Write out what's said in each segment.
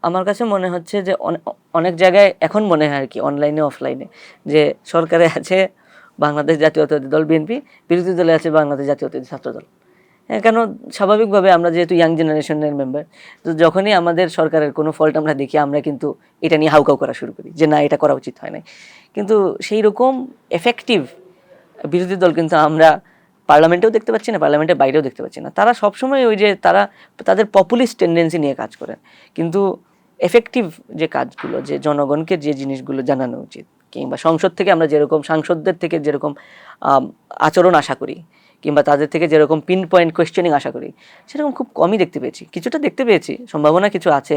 আমার কাছে মনে হচ্ছে যে অনেক জায়গায় এখন মনে হয় আরকি অনলাইনে অফলাইনে যে সরকারে আছে বাংলাদেশ জাতীয়তাবাদী দল বিএনপি, বিরোধী দলে আছে বাংলাদেশ জাতীয়তাবাদী ছাত্রদল। হ্যাঁ, কেন স্বাভাবিকভাবে আমরা যেহেতু ইয়াং জেনারেশনের মেম্বার, তো যখনই আমাদের সরকারের কোনো ফল্ট আমরা দেখি আমরা কিন্তু এটা নিয়ে হাউকাউ করা শুরু করি যে না এটা করা উচিত হয় নাই। কিন্তু সেই রকম এফেক্টিভ বিরোধী দল কিন্তু আমরা পার্লামেন্টেও দেখতে পাচ্ছি না, পার্লামেন্টের বাইরেও দেখতে পাচ্ছি না। তারা সবসময় ওই যে তাদের পপুলিস্ট টেন্ডেন্সি নিয়ে কাজ করেন, কিন্তু এফেক্টিভ যে কাজগুলো, যে জনগণকে যে জিনিসগুলো জানানো উচিত, কিংবা সংসদ থেকে আমরা যেরকম সাংসদদের থেকে যেরকম আচরণ আশা করি, কিংবা তাদের থেকে যেরকম পিন পয়েন্ট কোয়েশ্চেনিং আশা করি, সেরকম খুব কমই দেখতে পেয়েছি। কিছুটা দেখতে পেয়েছি, সম্ভাবনা কিছু আছে,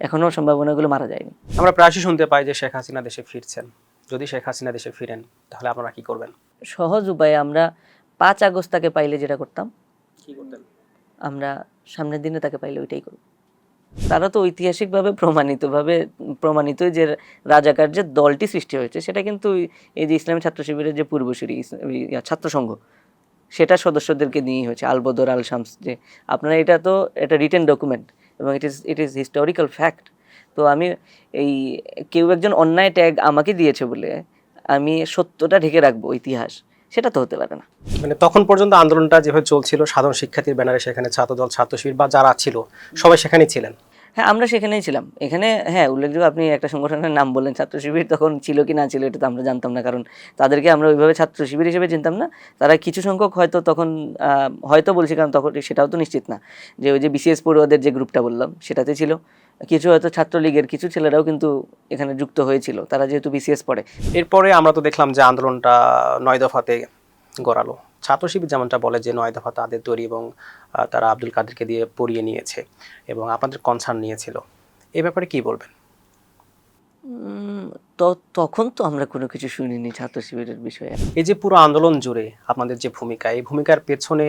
এখনো সম্ভাবনাগুলো মারা যায়নি। আমরা প্রায়শই শুনতে পাই যে শেখ হাসিনা দেশে ফিরছেন। যদি শেখ হাসিনা দেশে ফিরেন তাহলে আপনারা কি করবেন? সহজ উপায়ে আমরা 5 আগস্ট তাকে পাইলে যেটা করতাম, কি করতেন? আমরা সামনের দিনে তাকে পাইলে ওইটাই করব। তারা তো ঐতিহাসিকভাবে প্রমাণিত যে রাজাকার যে দলটি সৃষ্টি হয়েছে, সেটা কিন্তু এই যে ইসলামী ছাত্র শিবিরের যে পূর্বসূরি ছাত্র সংঘ, সেটার সদস্যদেরকে নিয়েই হয়েছে। আলবদর আল শামস, যে আপনারা এটা রিটেন ডকুমেন্ট এবং ইট ইজ হিস্টোরিক্যাল ফ্যাক্ট। তো আমি কেউ একজন অন্যায় ট্যাগ আমাকে দিয়েছে বলে আমি সত্যটা ঢেকে রাখবো ইতিহাস, সেটা তো হতে পারে না। মানে তখন পর্যন্ত আন্দোলনটা যেভাবে চলছিল সাধারণ শিক্ষার্থীর ব্যানারে, সেখানে ছাত্রদল, ছাত্র শিবির বা যারা ছিল সবাই সেখানেই ছিলেন। হ্যাঁ, আমরা সেখানেই ছিলাম। এখানে হ্যাঁ, উল্লেখযোগ্য আপনি একটা সংগঠনের নাম বললেন, ছাত্র শিবির তখন ছিল কি না ছিল এটা তো আমরা জানতাম না, কারণ তাদেরকে আমরা ওইভাবে ছাত্র শিবির হিসেবে চিনতাম না। তারা কিছু সংখ্যক হয়তো তখন হয়তো বলছি, কারণ তখন সেটাও তো নিশ্চিত না, যে ওই যে বিসিএস পড়ুয়াদের যে গ্রুপটা বললাম সেটাতে ছিল কিছু, হয়তো ছাত্রলীগের কিছু ছেলেরাও কিন্তু এখানে যুক্ত হয়েছিল, তারা যেহেতু বিসিএস পড়ে। এরপরে আমরা তো দেখলাম যে আন্দোলনটা 9 দফাতে গড়ালো। ছাত্র শিবির যেমনটা বলে যে 9 দফা তাদের তৈরি এবং তারা আব্দুল কাদেরকে দিয়ে পড়িয়ে নিয়েছে এবং আপনাদের কনসার্ন নিয়েছিল। এই ব্যাপারে কি বলবেন? তখন তো আমরা কোনো কিছু শুনিনি ছাত্র শিবিরের বিষয়ে। এই যে পুরো আন্দোলন জুড়ে আপনাদের যে ভূমিকা, এই ভূমিকার পেছনে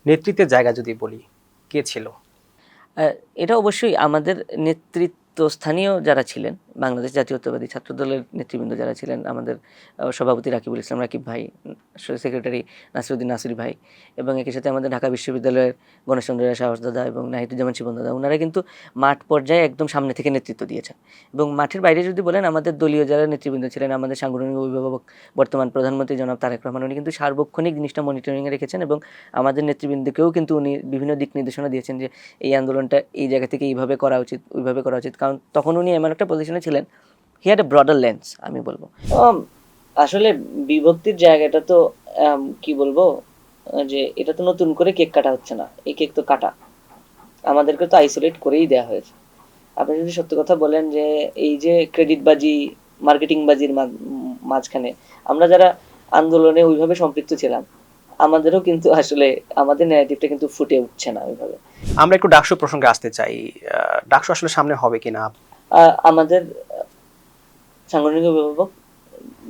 নেতৃত্বের জায়গা যদি বলি, কে ছিল? এটা অবশ্যই আমাদের নেতৃত্বস্থানীয় যারা ছিলেন, বাংলাদেশ জাতীয়তাবাদী ছাত্রদলের নেতৃবৃন্দ যারা ছিলেন, আমাদের সভাপতি রাকিবুল ইসলাম রাকিব ভাই, সেক্রেটারি নাসিরুদ্দিন নাসির ভাই, এবং একই সাথে আমাদের ঢাকা বিশ্ববিদ্যালয়ের গণেশচন্দ্র সাহস দাদা এবং নাহিদুজ্জামান শিবন দাদা, ওনারা কিন্তু মাঠ পর্যায়ে একদম সামনে থেকে নেতৃত্ব দিয়েছেন। এবং মাঠের বাইরে যদি বলেন, আমাদের দলীয় যারা নেতৃবৃন্দ ছিলেন, আমাদের সাংগঠনিক অভিভাবক বর্তমান প্রধানমন্ত্রী জনাব তারেক রহমান, উনি কিন্তু সার্বক্ষণিক জিনিসটা মনিটরিংয়ে রেখেছেন এবং আমাদের নেতৃবৃন্দকেও কিন্তু উনি বিভিন্ন দিক নির্দেশনা দিয়েছেন যে এই আন্দোলনটা এই জায়গা থেকে এইভাবে করা উচিত, ওইভাবে করা উচিত। কারণ তখন উনি এমন একটা পজিশনে ছিলেন, he had a broader lens, আমি বলবো। আসলে বিভক্তির জায়গাটা তো কি বলবো, যে এটা তো নতুন করে কেক কাটা হচ্ছে না, এই কেক তো কাটা, আমাদেরকে তো আইসোলেট করেই দেওয়া হয়েছে। আপনি যদি সত্যি কথা বলেন যে এই যে ক্রেডিট বাজি, মার্কেটিং বাজির মাঝখানে আমরা যারা আন্দোলনে ওইভাবে সম্পৃক্ত ছিলাম, আমাদেরও কিন্তু আসলে আমাদের ন্যারেটিভটা কিন্তু ফুটে উঠছে না ওইভাবে। আমরা একটু ডাকসু প্রসঙ্গে আসতে চাই। ডাকসু আসলে সামনে হবে কিনা? আমাদের সাংগঠনিক অভিভাবক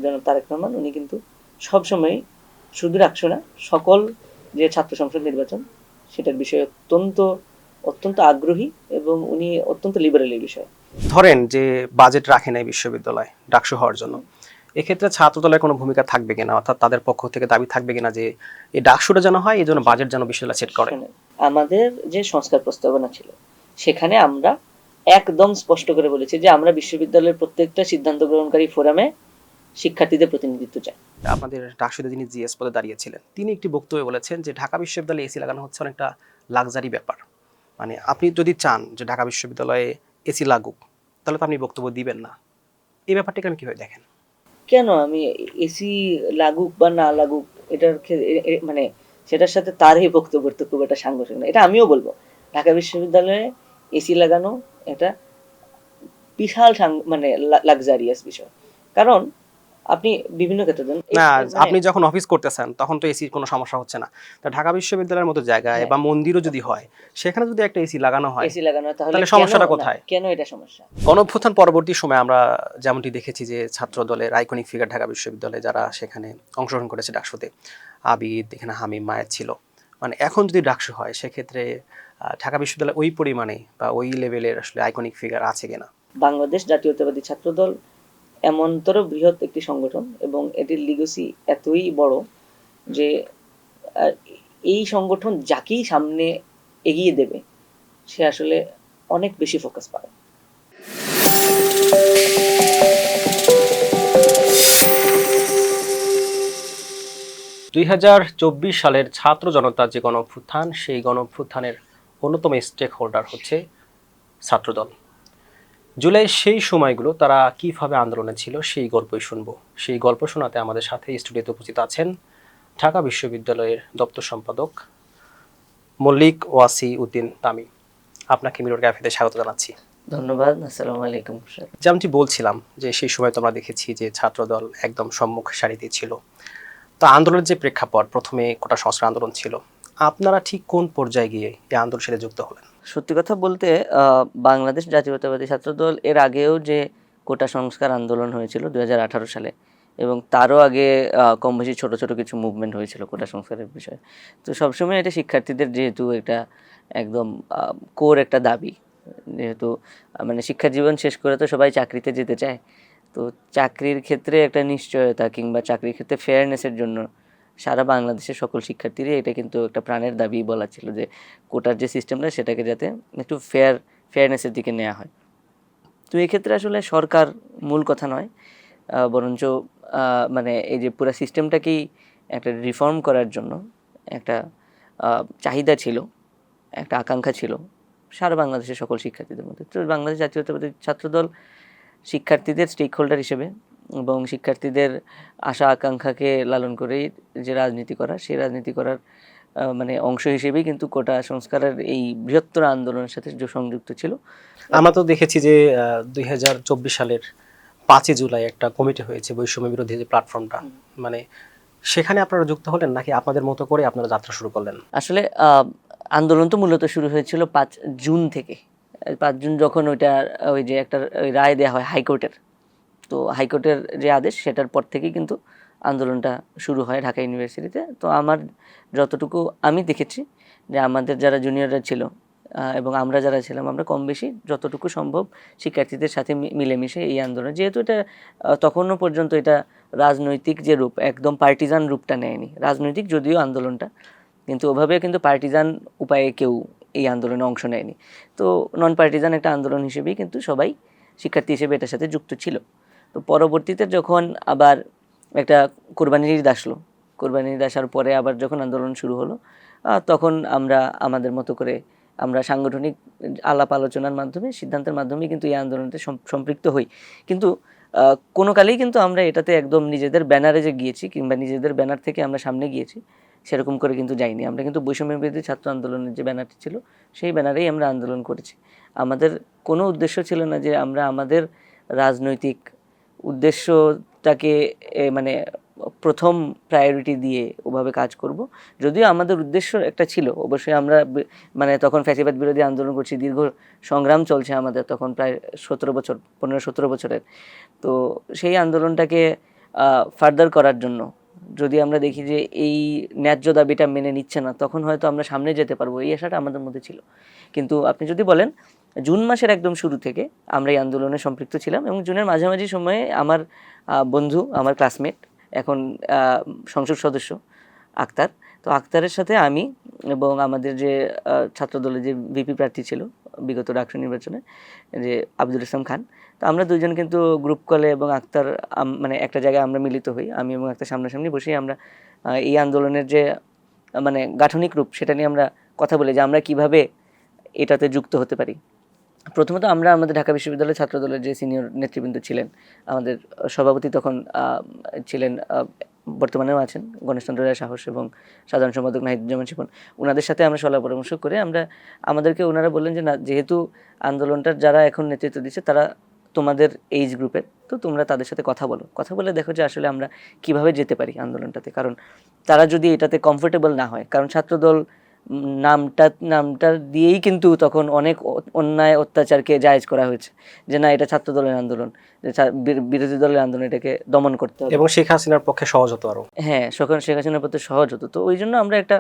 জনাব তারেক রহমান, উনি কিন্তু সবসময় শুধু ডাকসু না, সকল যে ছাত্র সংসদ নির্বাচন সেটার বিষয়ে অত্যন্ত আগ্রহী এবং উনি অত্যন্ত লিবারেল এই বিষয়ে। ধরেন যে বাজেট রাখে নাই বিশ্ববিদ্যালয় ডাকসু হওয়ার জন্য, এক্ষেত্রে ছাত্রদলের কোনো ভূমিকা থাকবে কিনা, অর্থাৎ তাদের পক্ষ থেকে দাবি থাকবে কিনা যে এই ডাকসুটা যেন হয়, এই জন্য বাজেট যেন বিশ্ববিদ্যালয় সেট করে? আমাদের যে সংস্কার প্রস্তাবনা ছিল সেখানে আমরা একদম স্পষ্ট করে বলেছি যে আমরা বিশ্ববিদ্যালয়ের প্রত্যেকটা সিদ্ধান্ত গ্রহণকারী ফোরামে শিক্ষার্থীদের প্রতিনিধিত্ব চাই। আপনাদের ডাকসুতে যিনি জিএস পদে দাঁড়িয়েছিলেন, তিনি একটি বক্তব্যে বলেছেন যে ঢাকা বিশ্ববিদ্যালয়ে এসি লাগানো হচ্ছে অনেকটা লাক্সারি ব্যাপার। মানে আপনি যদি চান যে ঢাকা বিশ্ববিদ্যালয়ে এসি লাগুক, তাহলে তো আপনি বক্তব্য দিবেন না। এই ব্যাপারটাকে আমি কিভাবে দেখেন? কেন আমি এসি লাগুক বা না লাগুক, এটার মানে সেটার সাথে তার এই বক্তব্যের তো খুব একটা সাংঘর্ষিক না। এটা আমিও বলবো, ঢাকা বিশ্ববিদ্যালয়ে এসি লাগানো একটা বিশাল মানে লাক্সারিয়াস বিষয়। কারণ আপনি বিভিন্ন ক্ষেত্রে দেন না, আপনি যখন অফিস করতেছেন তখন তো এসির কোনো সমস্যা হচ্ছে না। তা ঢাকা বিশ্ববিদ্যালয়ের মতো জায়গায় বা মন্দিরও যদি হয়, সেখানে যদি একটা এসি লাগানো হয়, তাহলে সমস্যাটা কোথায়? কেন এটা সমস্যা? গণঅভ্যুত্থান পরবর্তী সময়ে আমরা যেমনটি দেখেছি যে ছাত্র দলের আইকনিক ফিগার ঢাকা বিশ্ববিদ্যালয়ে যারা সেখানে অংশগ্রহণ করেছে ডাকসুতে, আবিদ, এখানে হামিম, মায়ের ছিল। মানে এখন যদি ডাকসু হয় সেক্ষেত্রে ঢাকা বিশ্ববিদ্যালয়ে ওই পরিমাণে বা ওই লেভেলের আসলে আইকনিক ফিগার আছে কিনা? বাংলাদেশ জাতীয়তাবাদী ছাত্রদল এমনতর বৃহৎ একটি সংগঠন এবং এটির লিগেসি এতই বড় যে এই সংগঠন যাকেই সামনে এগিয়ে দেবে সে আসলে অনেক বেশি ফোকাস পাবে। 2024 সালের ছাত্র জনতার যে গণঅভ্যুত্থান, সেই গণঅভ্যুত্থানের অন্যতম স্টেক হোল্ডার হচ্ছে ছাত্রদল। জুলাই সেই সময়গুলো তারা কিভাবে আন্দোলনে ছিল সেই গল্পই শুনবো। সেই গল্প শোনাতে আমাদের সাথে স্টুডিওতে উপস্থিত আছেন ঢাকা বিশ্ববিদ্যালয়ের দপ্তর সম্পাদক মল্লিক ওয়াসি উদ্দিন তামিম। আপনাকে মিরর ক্যাফেতে স্বাগত জানাচ্ছি। ধন্যবাদ। আসসালামু আলাইকুম স্যার। যেমনটি বলছিলাম যে সেই সময় তো আমরা দেখেছি যে ছাত্রদল একদম সম্মুখ সারিতে ছিল। তো আন্দোলনের যে প্রেক্ষাপট, প্রথমে কোটা সংস্কার আন্দোলন ছিল, আপনারা ঠিক কোন পর্যায়ে গিয়ে এই আন্দোলনের সাথে যুক্ত হলেন? সত্যি কথা বলতে বাংলাদেশ জাতীয়তাবাদী ছাত্রদল এর আগেও যে কোটা সংস্কার আন্দোলন হয়েছিল 2018 সালে, এবং তারও আগে কম বেশি ছোট ছোট কিছু মুভমেন্ট হয়েছিল কোটা সংস্কারের বিষয়ে। তো সবসময় এটা শিক্ষার্থীদের যেহেতু এটা একদম কোর একটা দাবি, যেহেতু মানে শিক্ষা জীবন শেষ করে তো সবাই চাকরিতে যেতে চায়। তো চাকরির ক্ষেত্রে একটা নিশ্চয়তা কিংবা চাকরির ক্ষেত্রে ফেয়ারনেসের জন্য সারা বাংলাদেশের সকল শিক্ষার্থীরই এটা কিন্তু একটা প্রাণের দাবি বলা ছিল যে কোটার যে সিস্টেমটা সেটাকে যাতে একটু ফেয়ারনেসের দিকে নেওয়া হয়। তো এই ক্ষেত্রে আসলে সরকার মূল কথা নয়, বরঞ্চ মানে এই যে পুরো সিস্টেমটাকেই একটা রিফর্ম করার জন্য একটা চাহিদা ছিল, একটা আকাঙ্ক্ষা ছিল সারা বাংলাদেশের সকল শিক্ষার্থীদের মধ্যে। তো বাংলাদেশ জাতীয়তাবাদী ছাত্রদল শিক্ষার্থীদের স্টেক হোল্ডার হিসেবে এবং শিক্ষার্থীদের আশা আকাঙ্ক্ষাকে লালন করেই যে রাজনীতি করা, সেই রাজনীতি করার মানে অংশ হিসেবেই কিন্তু কোটা সংস্কারের এই বৃহত্তর আন্দোলনের সাথে সংযুক্ত ছিল। আমরা তো দেখেছি যে 2024 সালের 5ই জুলাই একটা কমিটি হয়েছে বৈষম্য বিরোধী যে প্ল্যাটফর্মটা, মানে সেখানে আপনারা যুক্ত হলেন নাকি আপনাদের মতো করে আপনারা যাত্রা শুরু করলেন? আসলে আন্দোলন তো মূলত শুরু হয়েছিল 5 জুন থেকে। 5 জুন যখন ওই যে একটা ওই রায় দেওয়া হয় হাইকোর্টের, তো হাইকোর্টের যে আদেশ সেটার পর থেকেই কিন্তু আন্দোলনটা শুরু হয় ঢাকা ইউনিভার্সিটিতে। তো আমার যতটুকু আমি দেখেছি যে আমাদের যারা জুনিয়ররা ছিল এবং আমরা যারা ছিলাম, আমরা কম বেশি যতটুকু সম্ভব শিক্ষার্থীদের সাথে মিলেমিশে এই আন্দোলন, যেহেতু এটা তখনও পর্যন্ত এটা রাজনৈতিক যে রূপ, একদম পার্টিজান রূপটা নেয়নি। রাজনৈতিক যদিও আন্দোলনটা, কিন্তু ওভাবে কিন্তু পার্টিজান উপায়ে কেউ এই আন্দোলনে অংশ নেয়নি। তো নন পার্টিজান একটা আন্দোলন হিসেবেই কিন্তু সবাই শিক্ষার্থী হিসেবে এটার সাথে যুক্ত ছিল। তো পরবর্তীতে যখন আবার একটা কোরবানির ঈদ আসলো, কোরবানির ঈদ আসার পরে আবার যখন আন্দোলন শুরু হলো, তখন আমরা আমাদের মতো করে আমরা সাংগঠনিক আলাপ আলোচনার মাধ্যমে সিদ্ধান্তের মাধ্যমে কিন্তু এই আন্দোলনতে সম্পৃক্ত হই। কিন্তু কোনো কালেই কিন্তু আমরা এটাতে একদম নিজেদের ব্যানারে যে গিয়েছি কিংবা নিজেদের ব্যানার থেকে আমরা সামনে গিয়েছি সেরকম করে কিন্তু যাইনি। আমরা কিন্তু বৈষম্য বিরোধী ছাত্র আন্দোলনের যে ব্যানারটি ছিল সেই ব্যানারেই আমরা আন্দোলন করেছি। আমাদের কোনো উদ্দেশ্য ছিল না যে আমরা আমাদের রাজনৈতিক উদ্দেশ্যটাকে মানে প্রথম প্রায়োরিটি দিয়ে ওভাবে কাজ করব। যদিও আমাদের উদ্দেশ্য একটা ছিল, অবশ্যই আমরা মানে তখন ফ্যাসিবাদ বিরোধী আন্দোলন করছি, দীর্ঘ সংগ্রাম চলছে আমাদের তখন প্রায় 15-17 বছরের। তো সেই আন্দোলনটাকে ফার্দার করার জন্য যদি আমরা দেখি যে এই ন্যায্য দাবিটা মেনে নিচ্ছে না, তখন হয়তো আমরা সামনে যেতে পারবো, এই আশাটা আমাদের মধ্যে ছিল। কিন্তু আপনি যদি বলেন জুন মাসের একদম শুরু থেকে আমরা এই আন্দোলনে সম্পৃক্ত ছিলাম, এবং জুনের মাঝামাঝি সময়ে আমার বন্ধু, আমার ক্লাসমেট, এখন সংসদ সদস্য আক্তার, তো আক্তারের সাথে আমি এবং আমাদের যে ছাত্রদলের যে ভিপি প্রার্থী ছিল বিগত ডাকসু নির্বাচনে, যে আব্দুল ইসলাম খান, তো আমরা দুজন কিন্তু গ্রুপ কলে এবং আক্তার মানে একটা জায়গায় আমরা মিলিত হই। আমি এবং আক্তার সামনাসামনি বসেই আমরা এই আন্দোলনের যে মানে গাঠনিক রূপ সেটা নিয়ে আমরা কথা বলি যে আমরা কিভাবে এটাতে যুক্ত হতে পারি। প্রথমত আমরা আমাদের ঢাকা বিশ্ববিদ্যালয়ের ছাত্রদলের যে সিনিয়র নেতৃবৃন্দ ছিলেন, আমাদের সভাপতি তখন ছিলেন, বর্তমানেও আছেন, গণেশচন্দ্র রায় সাহস, এবং সাধারণ সম্পাদক নাহিদুজ্জামান শিপন। ওনাদের সাথে আমরা সলা পরামর্শ করে আমাদেরকে ওনারা বললেন যে না, যেহেতু আন্দোলনটার যারা এখন নেতৃত্ব দিচ্ছে তারা তোমাদের এইজ গ্রুপের, তো তোমরা তাদের সাথে কথা বলে দেখো যে আসলে আমরা কিভাবে যেতে পারি আন্দোলনটাতে। কারণ তারা যদি এটাতে কমফোর্টেবল না হয়, কারণ ছাত্রদল নামটা দিয়েই কিন্তু তখন অনেক অন্যায় অত্যাচারকে জায়েজ করা হয়েছে, যে না এটা ছাত্র দলের আন্দোলন, যে বিরোধী দলের আন্দোলন, এটাকে দমন করতে হবে, এবং শেখ হাসিনার পক্ষে সহজ হতো আরো। হ্যাঁ, শেখ হাসিনার পক্ষে সহজ হতো। তো ওই জন্য আমরা একটা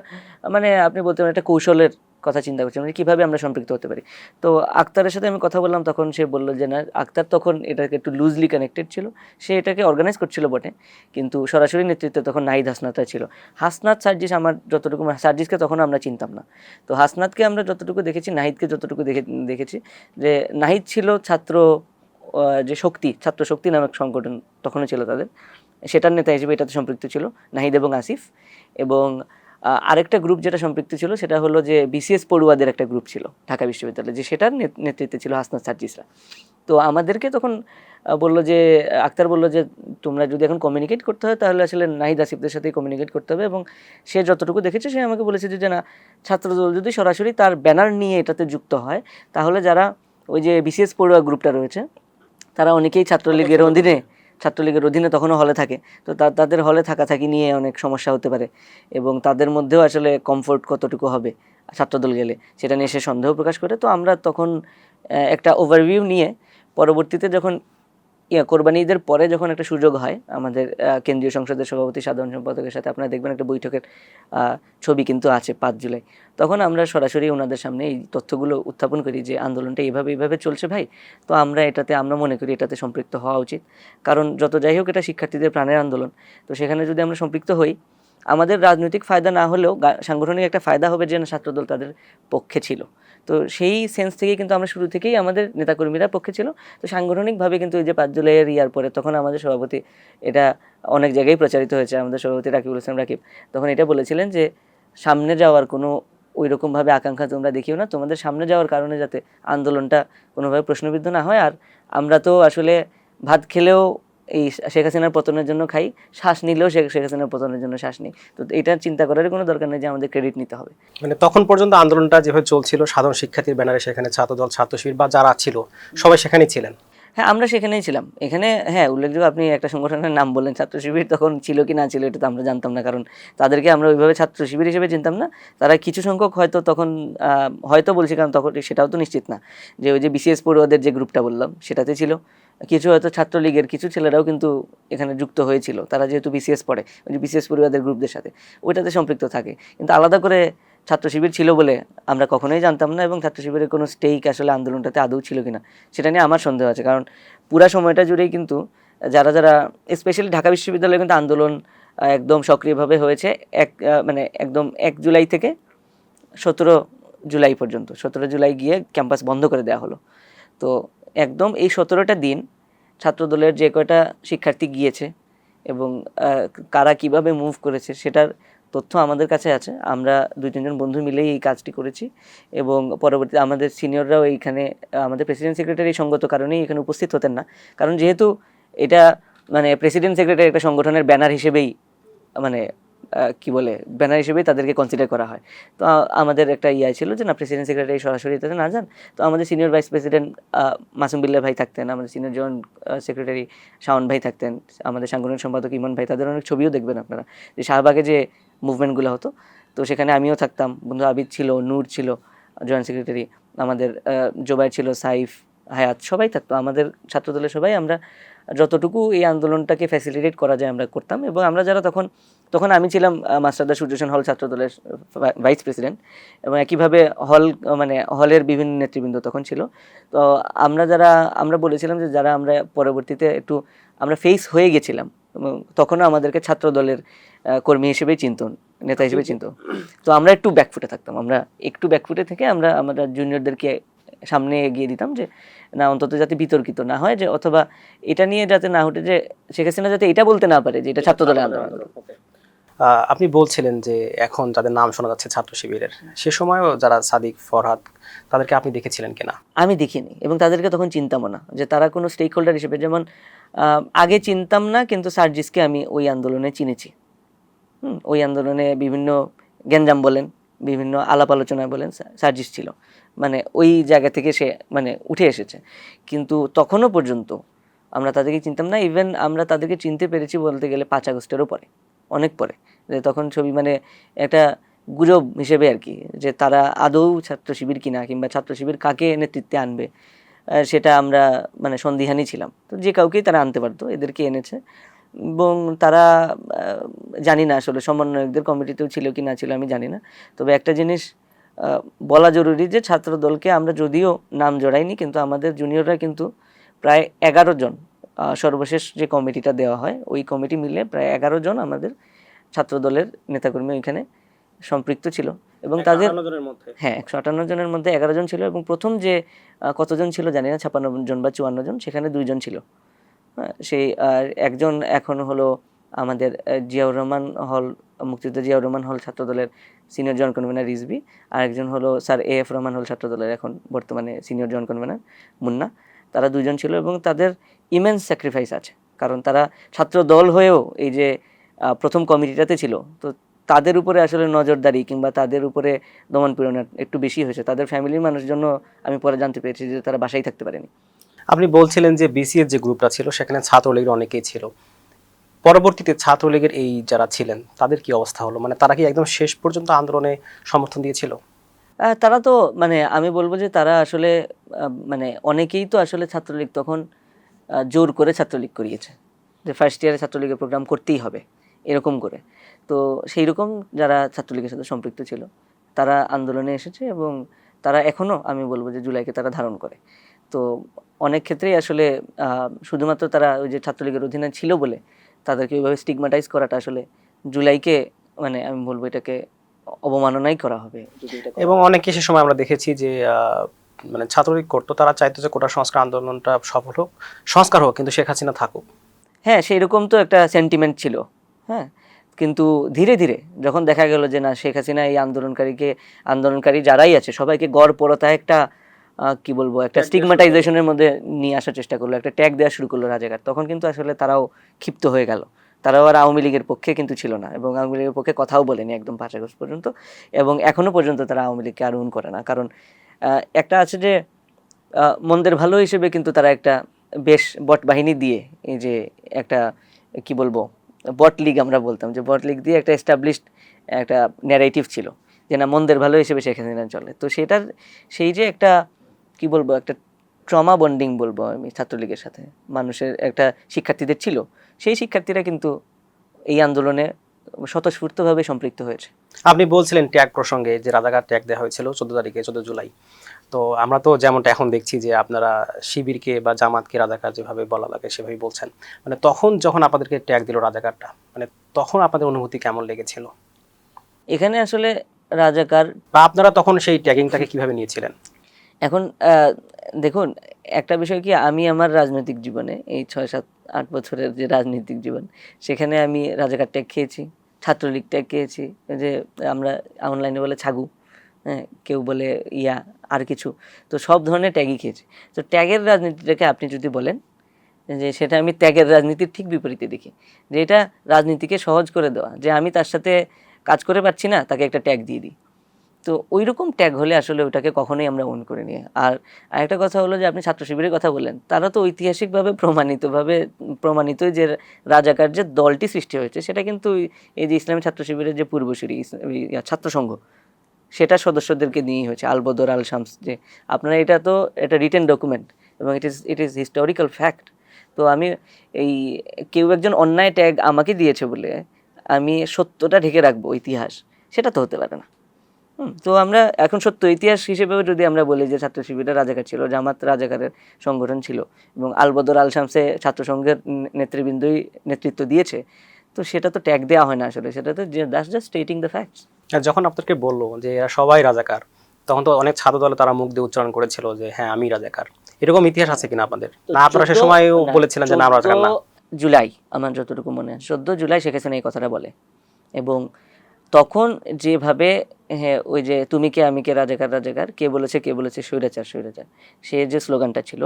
মানে আপনি বলতে পারেন একটা কৌশলের কথা চিন্তা করছি, মানে কীভাবে আমরা সম্পৃক্ত হতে পারি। তো আক্তারের সাথে আমি কথা বললাম, তখন সে বললো যে না, আক্তার তখন এটাকে একটু লুজলি কানেক্টেড ছিল, সে এটাকে অর্গানাইজ করছিল বটে, কিন্তু সরাসরি নেতৃত্বে তখন নাহিদ হাসনাতরা ছিল। হাসনাত সার্জিস আমার যতটুকু, সার্জিসকে তখন আমরা চিনতাম না, তো হাসনাতকে আমরা যতটুকু দেখেছি, নাহিদকে যতটুকু দেখেছি, যে নাহিদ ছিল ছাত্র যে শক্তি, ছাত্র শক্তি নামক সংগঠন তখনও ছিল তাদের, সেটার নেতা হিসেবে এটাতে সম্পৃক্ত ছিল নাহিদ এবং আসিফ। এবং আরেকটা গ্রুপ যেটা সম্পৃক্ত ছিল সেটা হলো যে বিসিএস পড়ুয়াদের একটা গ্রুপ ছিল ঢাকা বিশ্ববিদ্যালয়ে, যে সেটার নেতৃত্বে ছিল হাসনাত সার্জিসরা। তো আমাদেরকে তখন বললো যে আক্তার বললো যে তোমরা যদি এখন কমিউনিকেট করতে হয় তাহলে আসলে নাহিদ আসিফদের সাথেই কমিউনিকেট করতে হবে। এবং সে যতটুকু দেখেছে সে আমাকে বলেছে যে না, ছাত্রদল যদি সরাসরি তার ব্যানার নিয়ে এটাতে যুক্ত হয় তাহলে যারা ওই যে বিসিএস পড়ুয়া গ্রুপটা রয়েছে তারা অনেকেই ছাত্রলীগের অধীনে তখনও হলে থাকে। তো তাদের হলে থাকি নিয়ে অনেক সমস্যা হতে পারে এবং তাদের মধ্যেও আসলে কমফোর্ট কতটুকু হবে ছাত্রদল গেলে সেটা নিয়ে সে সন্দেহ প্রকাশ করে। তো আমরা তখন একটা ওভারভিউ নিয়ে পরবর্তীতে যখন কোরবানি ঈদের পরে যখন একটা সুযোগ হয় আমাদের কেন্দ্রীয় সংসদের সভাপতি সাধারণ সম্পাদকের সাথে, আপনারা দেখবেন একটা বৈঠকের ছবি কিন্তু আছে 5 জুলাই, তখন আমরা সরাসরি ওনাদের সামনে এই তথ্যগুলো উত্থাপন করি যে আন্দোলনটা এইভাবে চলছে ভাই। তো আমরা মনে করি এটাতে সম্পৃক্ত হওয়া উচিত, কারণ যত যাই হোক এটা শিক্ষার্থীদের প্রাণের আন্দোলন। তো সেখানে যদি আমরা সম্পৃক্ত হই, আমাদের রাজনৈতিক ফায়দা না হলেও সাংগঠনিক একটা ফায়দা হবে যে ছাত্রদল তাদের পক্ষে ছিল। তো সেই সেন্স থেকেই কিন্তু আমরা শুরু থেকেই আমাদের নেতাকর্মীরা পক্ষে ছিল। তো সাংগঠনিকভাবে কিন্তু এই যে 5 জুলাইয়ের ইয়ার পরে তখন আমাদের সভাপতি, এটা অনেক জায়গায় প্রচারিত হয়েছে, আমাদের সভাপতি রাকিবুল ইসলাম রাকিব তখন এটা বলেছিলেন যে সামনে যাওয়ার কোনো ওই রকমভাবে আকাঙ্ক্ষা তোমরা দেখিও না, তোমাদের সামনে যাওয়ার কারণে যাতে আন্দোলনটা কোনোভাবে প্রশ্নবিদ্ধ না হয়। আর আমরা তো আসলে ভাত খেলেও এই শেখ হাসিনার পতনের জন্য খাই, শ্বাস নিলেও শেখ হাসিনার পতনের জন্য শ্বাস নিই। তো এটা চিন্তা করার কোনো দরকার নেই যে আমাদের ক্রেডিট নিতে হবে। মানে তখন পর্যন্ত আন্দোলনটা যেভাবে চলছিল সাধারণ শিক্ষার্থীর ব্যানারে, সেখানে ছাত্রদল, ছাত্র শিবির বা যারা ছিল সবাই সেখানেই ছিলেন। হ্যাঁ, আমরা সেখানেই ছিলাম। এখানে হ্যাঁ, উল্লেখযোগ্য আপনি একটা সংগঠনের নাম বললেন, ছাত্র শিবির তখন ছিল কি না ছিল এটা তো আমরা জানতাম না, কারণ তাদেরকে আমরা ওইভাবে ছাত্র শিবির হিসেবে চিনতাম না। তারা কিছু সংখ্যক হয়তো তখন হয়তো বলছি, কারণ তখন সেটাও তো নিশ্চিত না, যে ওই যে বিসিএস পড়ুয়াদের যে গ্রুপটা বললাম সেটাতে ছিল কিছু, হয়তো ছাত্রলীগের কিছু ছেলেরাও কিন্তু এখানে যুক্ত হয়েছিল, তারা যেহেতু বিসিএস পড়ে ওই যে বিসিএস পড়ুয়াদের গ্রুপদের সাথে ওইটাতে সম্পৃক্ত থাকে। কিন্তু আলাদা করে ছাত্র শিবির ছিল বলে আমরা কখনোই জানতাম না, এবং ছাত্র শিবিরের কোনো স্টেক আসলে আন্দোলনটাতে আদৌ ছিল কিনা সেটা নিয়ে আমার সন্দেহ আছে। কারণ পুরা সময়টা জুড়েই কিন্তু যারা স্পেশালি ঢাকা বিশ্ববিদ্যালয়ে কিন্তু আন্দোলন একদম সক্রিয়ভাবে হয়েছে মানে একদম 1 জুলাই থেকে 17 জুলাই পর্যন্ত। 17 জুলাই গিয়ে ক্যাম্পাস বন্ধ করে দেওয়া হলো। তো একদম এই 17টা দিন ছাত্রদলের যে কয়টা শিক্ষার্থী গিয়েছে এবং কারা কিভাবে মুভ করেছে সেটার তথ্য আমাদের কাছে আছে। আমরা 2-3 জন বন্ধু মিলেই এই কাজটি করেছি এবং পরবর্তীতে আমাদের সিনিয়ররাও এইখানে, আমাদের প্রেসিডেন্ট সেক্রেটারি সঙ্গত কারণেই এখানে উপস্থিত হতেন না, কারণ যেহেতু এটা মানে প্রেসিডেন্ট সেক্রেটারি একটা সংগঠনের ব্যানার হিসেবেই মানে কি বলে ব্যানার হিসেবেই তাদেরকে কনসিডার করা হয়। তো আমাদের একটা ছিল যে না, প্রেসিডেন্ট সেক্রেটারি সরাসরি তাতে না যান। তো আমাদের senior vice president Masum Billah ভাই থাকতেন, আমাদের সিনিয়র জয়েন্ট সেক্রেটারি শাওন ভাই থাকতেন, আমাদের সাংগঠনিক সম্পাদক ইমন ভাই, তাদের অনেক ছবিও দেখবেন আপনারা যে শাহবাগে যে মুভমেন্টগুলো হতো। তো সেখানে আমিও থাকতাম, বন্ধু আবিদ ছিল, নূর ছিল জয়েন্ট সেক্রেটারি, আমাদের জোবাইর ছিল, সাইফ, হায়াত, সবাই থাকতো। আমাদের ছাত্রদলের সবাই আমরা যতটুকু এই আন্দোলনটাকে ফ্যাসিলিটেট করা যায় আমরা করতাম। এবং আমরা যারা তখন আমি ছিলাম মাস্টারদা সূর্যসেন হল ছাত্রদলের ভাইস প্রেসিডেন্ট, এবং একইভাবে হলের বিভিন্ন নেতৃবৃন্দ তখন ছিল। তো আমরা বলেছিলাম যে যারা আমরা পরবর্তীতে একটু আমরা ফেস হয়ে গেছিলাম, তখনও আমাদেরকে ছাত্রদলের কর্মী হিসেবেই চিনত, নেতা হিসেবে চিনত। তো আমরা একটু ব্যাকফুটে থাকতাম, আমরা একটু ব্যাকফুটে থেকে আমরা জুনিয়রদেরকে সামনে এগিয়ে দিতাম যে না, অন্তত যাতে বিতর্কিত না হয়, যে অথবা এটা নিয়ে যাতে না উঠে যে শেখ হাসিনা যাতে এটা বলতে না পারে যে এটা ছাত্রদলের আন্দোলন। আপনি বলছিলেন যে এখন যাদের নাম শোনা যাচ্ছে ছাত্র শিবিরের, সে সময়ও যারা সাদিক, ফরহাদ, তাদেরকে আপনি দেখেছিলেন কিনা? আমি দেখিনি এবং তাদেরকে তখন চিনতামও না যে তারা কোনো স্টেক হোল্ডার হিসেবে, যেমন আগে চিনতাম না কিন্তু সার্জিসকে আমি ওই আন্দোলনে চিনেছি। ওই আন্দোলনে বিভিন্ন গ্যাঞ্জাম বলেন, বিভিন্ন আলাপ আলোচনায় বলেন, সার্জিস ছিল, মানে ওই জায়গা থেকে সে উঠে এসেছে। কিন্তু তখনও পর্যন্ত আমরা তাদেরকে চিনতাম না। ইভেন আমরা তাদেরকে চিনতে পেরেছি বলতে গেলে 5 আগস্টেরও পরে, অনেক পরে, যে তখন ছবি একটা গুজব হিসেবে আর কি, যে তারা আদৌ ছাত্র শিবির কিনা কিংবা ছাত্র শিবির কাকে নেতৃত্বে আনবে সেটা আমরা সন্দিহানই ছিলাম। তো যে কাউকেই তারা আনতে পারতো, এদেরকে এনেছে। এবং তারা জানি না আসলে সমন্বয়কদের কমিটিতেও ছিল কি না ছিল আমি জানি না। তবে একটা জিনিস বলা জরুরি যে ছাত্র দলকে আমরা যদিও নাম জড়াইনি, কিন্তু আমাদের জুনিয়ররা কিন্তু প্রায় 11 জন, সর্বশেষ যে কমিটিটা দেওয়া হয় ওই কমিটি মিলে প্রায় 11 জন আমাদের ছাত্র দলের নেতাকর্মী ওইখানে সম্পৃক্ত ছিল। এবং তাদের 158 জনের মধ্যে 11 জন ছিল। এবং প্রথম যে কতজন ছিল জানি না, 56 জন বা 54 জন, সেখানে 2 জন ছিল। সেই একজন এখন হলো আমাদের জিয়াউর রহমান হল, মুক্তিযোদ্ধা জিয়াউর রহমান হল ছাত্রদলের সিনিয়র জন কনভেনার রিজভী, আরেকজন হলো স্যার AF রহমান হল ছাত্রদলের এখন বর্তমানে সিনিয়র জন কনভেনার মুন্না। তারা দুজন ছিল এবং তাদের ইমেন্স স্যাক্রিফাইস আছে, কারণ তারা ছাত্র দল হয়েও এই যে প্রথম কমিটিটাতে ছিল, তো তাদের উপরে আসলে নজরদারি কিংবা তাদের উপরে দমন পীড়ন একটু বেশি হয়েছে। তাদের ফ্যামিলির মানুষের জন্য আমি পরে জানতে পেরেছি যে তারা বাসায় থাকতে পারেনি। আপনি বলছিলেন যে BCS যে গ্রুপটা ছিল সেখানে ছাত্রলীগের অনেকেই ছিল, পরবর্তীতে ছাত্রলীগের এই যারা ছিলেন তাদের কি অবস্থা হলো, মানে তারা কি একদম শেষ পর্যন্ত আন্দোলনে সমর্থন দিয়েছিল? তারা তো মানে আমি বলবো যে তারা আসলে মানে অনেকেই তো আসলে ছাত্রলীগ তখন জোর করে ছাত্রলীগ করিয়েছে, যে ফার্স্ট ইয়ারে ছাত্রলীগের প্রোগ্রাম করতেই হবে এরকম করে। তো সেই রকম যারা ছাত্রলীগের সাথে সম্পৃক্ত ছিল তারা আন্দোলনে এসেছে এবং তারা এখনও আমি বলবো যে জুলাইকে তারা ধারণ করে। তো অনেক ক্ষেত্রেই আসলে শুধুমাত্র তারা ওই যে ছাত্রলীগের অধীনে ছিল বলে তাদেরকে ওইভাবে স্টিগমাটাইজ করাটা আসলে জুলাইকে মানে আমি বলবো এটাকে অবমাননাই করা হবে। এবং অনেকে সে সময় আমরা দেখেছি যে মানে ছাত্রলীগ করতো, তারা চাইতো যে কোটা সংস্কার আন্দোলনটা সফল হোক, সংস্কার হোক, কিন্তু শেখ হাসিনা থাকুক। হ্যাঁ, সেই রকম তো একটা সেন্টিমেন্ট ছিল। হ্যাঁ, কিন্তু ধীরে ধীরে যখন দেখা গেল যে না, শেখ হাসিনা এই আন্দোলনকারী যারাই আছে সবাইকে গড়পড়তায় একটা কি বলবো একটা স্টিগমাটাইজেশনের মধ্যে নিয়ে আসার চেষ্টা করলো, একটা ট্যাগ দেওয়া শুরু করলো রাজাকার, তখন কিন্তু আসলে তারাও ক্ষিপ্ত হয়ে গেল। তারাও আর আওয়ামী লীগের পক্ষে কিন্তু ছিল না এবং আওয়ামী লীগের পক্ষে কথাও বলেনি একদম 5 আগস্ট পর্যন্ত, এবং এখনো পর্যন্ত তারা আওয়ামী লীগকে আর উন করে না। কারণ একটা আছে যে মন্দের ভালো হিসেবে কিন্তু তারা একটা বেশ বট বাহিনী দিয়ে, এই যে একটা কি বলবো বট লীগ আমরা বলতাম, যে বট লীগ দিয়ে একটা এস্টাবলিশড একটা ন্যারেটিভ ছিল যে না মন্দের ভালো হিসেবে শেখ হাসিনা চলে। তো সেটার সেই যে একটা কি বলবো একটা ট্রমা বন্ডিং বলবো আমি ছাত্রলীগের সাথে মানুষের একটা শিক্ষার্থীদের ছিল, সেই শিক্ষার্থীরা কিন্তু এই আন্দোলনে স্বতঃস্ফূর্তভাবে সম্পৃক্ত হয়েছে। আপনি বলছিলেন ট্যাগ প্রসঙ্গে যে রাজাকার ট্যাগ দেওয়া হয়েছিল 14 জুলাই। তো আমরা তো যেমনটা এখন দেখছি যে আপনারা শিবিরকে বা জামাতকে রাজাকার যেভাবে বলা লাগে সেভাবেই বলছেন, মানে তখন যখন আপনাদেরকে ট্যাগ দিল রাজাকারটা, মানে তখন আপনাদের অনুভূতি কেমন লেগেছিল? এখানে আসলে রাজাকার বা আপনারা তখন সেই ট্যাগিংটাকে কিভাবে নিয়েছিলেন? এখন দেখুন একটা বিষয় কি, আমি আমার রাজনৈতিক জীবনে এই 6, 7, 8 বছরের যে রাজনৈতিক জীবন, সেখানে আমি রাজাকার ট্যাগ খেয়েছি, ছাত্রলীগ ট্যাগ খেয়েছি, যে আমরা অনলাইনে বলে ছাগু, হ্যাঁ কেউ বলে আর কিছু, তো সব ধরনের ট্যাগই খেয়েছি। তো ট্যাগের রাজনীতিটাকে আপনি যদি বলেন যে সেটা আমি ত্যাগের রাজনীতির ঠিক বিপরীতে দেখি, যে এটা রাজনীতিকে সহজ করে দেওয়া, যে আমি তার সাথে কাজ করে পারছি না তাকে একটা ট্যাগ দিয়ে দিই। তো ওই রকম ট্যাগ হলে আসলে ওটাকে কখনোই আমরা ওন করে নিই। আর আরেকটা কথা হলো যে আপনি ছাত্র শিবিরের কথা বললেন, তারা তো ঐতিহাসিকভাবে প্রমাণিতই যে রাজাকার যে দলটি সৃষ্টি হয়েছে সেটা কিন্তু এই যে ইসলামী ছাত্র শিবিরের যে পূর্বসূরি ছাত্র সংঘ, সেটা সদস্যদেরকে নিয়েই হয়েছে, আলবদর আল শামস, যে আপনারা এটা রিটেন ডকুমেন্ট এবং ইট ইজ হিস্টোরিক্যাল ফ্যাক্ট। তো আমি এই কেউ একজন অন্যায় ট্যাগ আমাকে দিয়েছে বলে আমি সত্যটা ঢেকে রাখবো ইতিহাস, সেটা তো হতে পারে না। তো আমরা এখন সত্য ইতিহাস হিসেবেও যদি আমরা বলি যে ছাত্র শিবিরের রাজাকার ছিল, জামাত রাজাকারের সংগঠন ছিল এবং আলবদর আল শামসে ছাত্র সংঘের নেতৃবৃন্দই নেতৃত্ব দিয়েছে, তো সেটা তো ট্যাগ দেওয়া হয় না আসলে, সেটা তো জাস্ট স্টেটিং দ্য ফ্যাক্টস। আর যখন আপনাদেরকে বললো যে এরা সবাই রাজাকার, তখন তো অনেক ছাত্র দলে তারা মুখ দিয়ে উচ্চারণ করেছিল যে হ্যাঁ আমি রাজাকার। এরকম ইতিহাস আছে কিনা আপনাদের? না আপনারা সে সময়ও বলেছিলেন যে না আমরা রাজাকার না? জুলাই আমার যতটুকু মনে হয় 14 জুলাই শেখ হাসিনা এই কথাটা বলে, এবং তখন যেভাবে হ্যাঁ ওই যে তুমি কে আমি কে রাজাকার রাজাকার, কে বলেছে স্বৈরাচার স্বৈরাচার, সে যে স্লোগানটা ছিল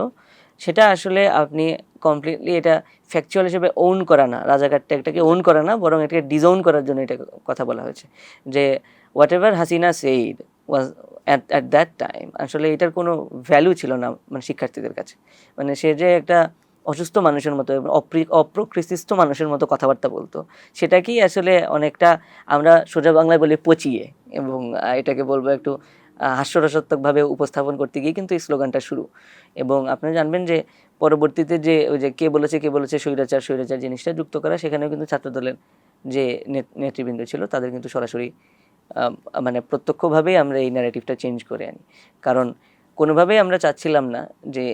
সেটা আসলে আপনি কমপ্লিটলি এটা ফ্যাকচুয়াল হিসেবে ওন করা না, রাজাকার ট্যাগটাকে ওন করা না, বরং এটাকে ডিজাউন করার জন্য এটা কথা বলা হয়েছে যে what ever Hasina said was at that time, আসলে এটার কোনো ভ্যালু ছিল না মানে শিক্ষার্থীদের কাছে, মানে সে যে একটা অসুস্থ মানুষের মতো এবং অপ্রকৃতিস্থ মানুষের মতো কথাবার্তা বলতো, সেটাকেই আসলে অনেকটা আমরা সোজা বাংলায় বলি পচিয়ে, এবং এটাকে বলবো একটু হাস্যরসাত্মকভাবে উপস্থাপন করতে গিয়ে কিন্তু এই স্লোগানটা শুরু। এবং আপনি জানবেন যে পরবর্তীতে যে ওই যে কে বলেছে স্বৈরাচার স্বৈরাচার জিনিসটা যুক্ত করা, সেখানেও কিন্তু ছাত্রদলের যে নেতৃবৃন্দ ছিল তাদের কিন্তু সরাসরি মানে প্রত্যক্ষভাবেই আমরা এই ন্যারেটিভটা চেঞ্জ করে আনি, কারণ কোনোভাবেই আমরা চাচ্ছিলাম না যে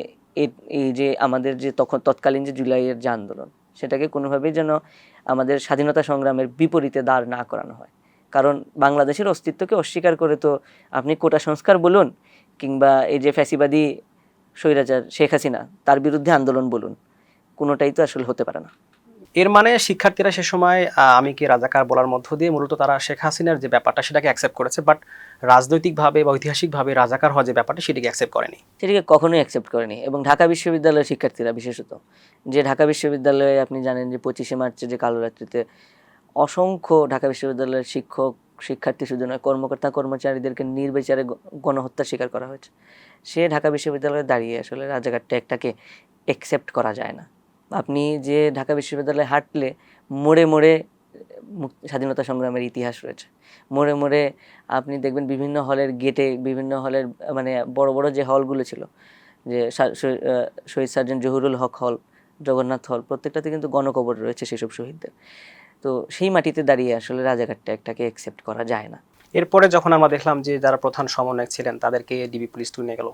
এই যে আমাদের যে তৎকালীন যে জুলাইয়ের যে আন্দোলন, সেটাকে কোনোভাবেই যেন আমাদের স্বাধীনতা সংগ্রামের বিপরীতে দাঁড় না করানো হয়। কারণ বাংলাদেশের অস্তিত্বকে অস্বীকার করে তো আপনি কোটা সংস্কার বলুন কিংবা এই যে ফ্যাসিবাদী স্বৈরাচার শেখ হাসিনা তার বিরুদ্ধে আন্দোলন বলুন, কোনোটাই তো আসলে হতে পারে না। এর মানে শিক্ষার্থীরা সে সময় আমি কি রাজাকার বলার মধ্য দিয়ে মূলত তারা শেখ হাসিনার যে ব্যাপারটা সেটাকে অ্যাকসেপ্ট করেছে, বাট রাজনৈতিকভাবে বা ঐতিহাসিকভাবে রাজাকার হওয়া যে ব্যাপারটা সেটাকে অ্যাকসেপ্ট করেনি। সেটিকে কখনোই অ্যাকসেপ্ট করেনি। এবং ঢাকা বিশ্ববিদ্যালয়ের শিক্ষার্থীরা বিশেষত, যে ঢাকা বিশ্ববিদ্যালয়ে আপনি জানেন যে 25শে মার্চে যে কালো রাত্রিতে অসংখ্য ঢাকা বিশ্ববিদ্যালয়ের শিক্ষক শিক্ষার্থী শুধু নয়, কর্মকর্তা কর্মচারীদেরকে নির্বিচারে গণহত্যার শিকার করা হয়েছে। সে ঢাকা বিশ্ববিদ্যালয়ে দাঁড়িয়ে আসলে রাজাকার ট্যাগটাকে অ্যাকসেপ্ট করা যায় না। আপনি যে ঢাকা বিশ্ববিদ্যালয়ে হাঁটলে মোড়ে মোড়ে স্বাধীনতা সংগ্রামের ইতিহাস রয়েছে। মোড়ে মোড়ে আপনি দেখবেন বিভিন্ন হলের গেটে, বিভিন্ন হলের মানে বড় বড় যে হলগুলো ছিল, যে শহীদ সার্জেন্ট জহুরুল হক হল, জগন্নাথ হল, প্রত্যেকটাতে কিন্তু গণকবর রয়েছে সেসব শহীদদের। তো সেই মাটিতে দাঁড়িয়ে আসলে রাজাকার ট্যাগটাকে অ্যাকসেপ্ট করা যায় না। এরপরে যখন আমরা দেখলাম যে যারা প্রধান সমন্বয়ক ছিলেন তাদেরকে ডিবি পুলিশ তুলে নিয়ে গেল,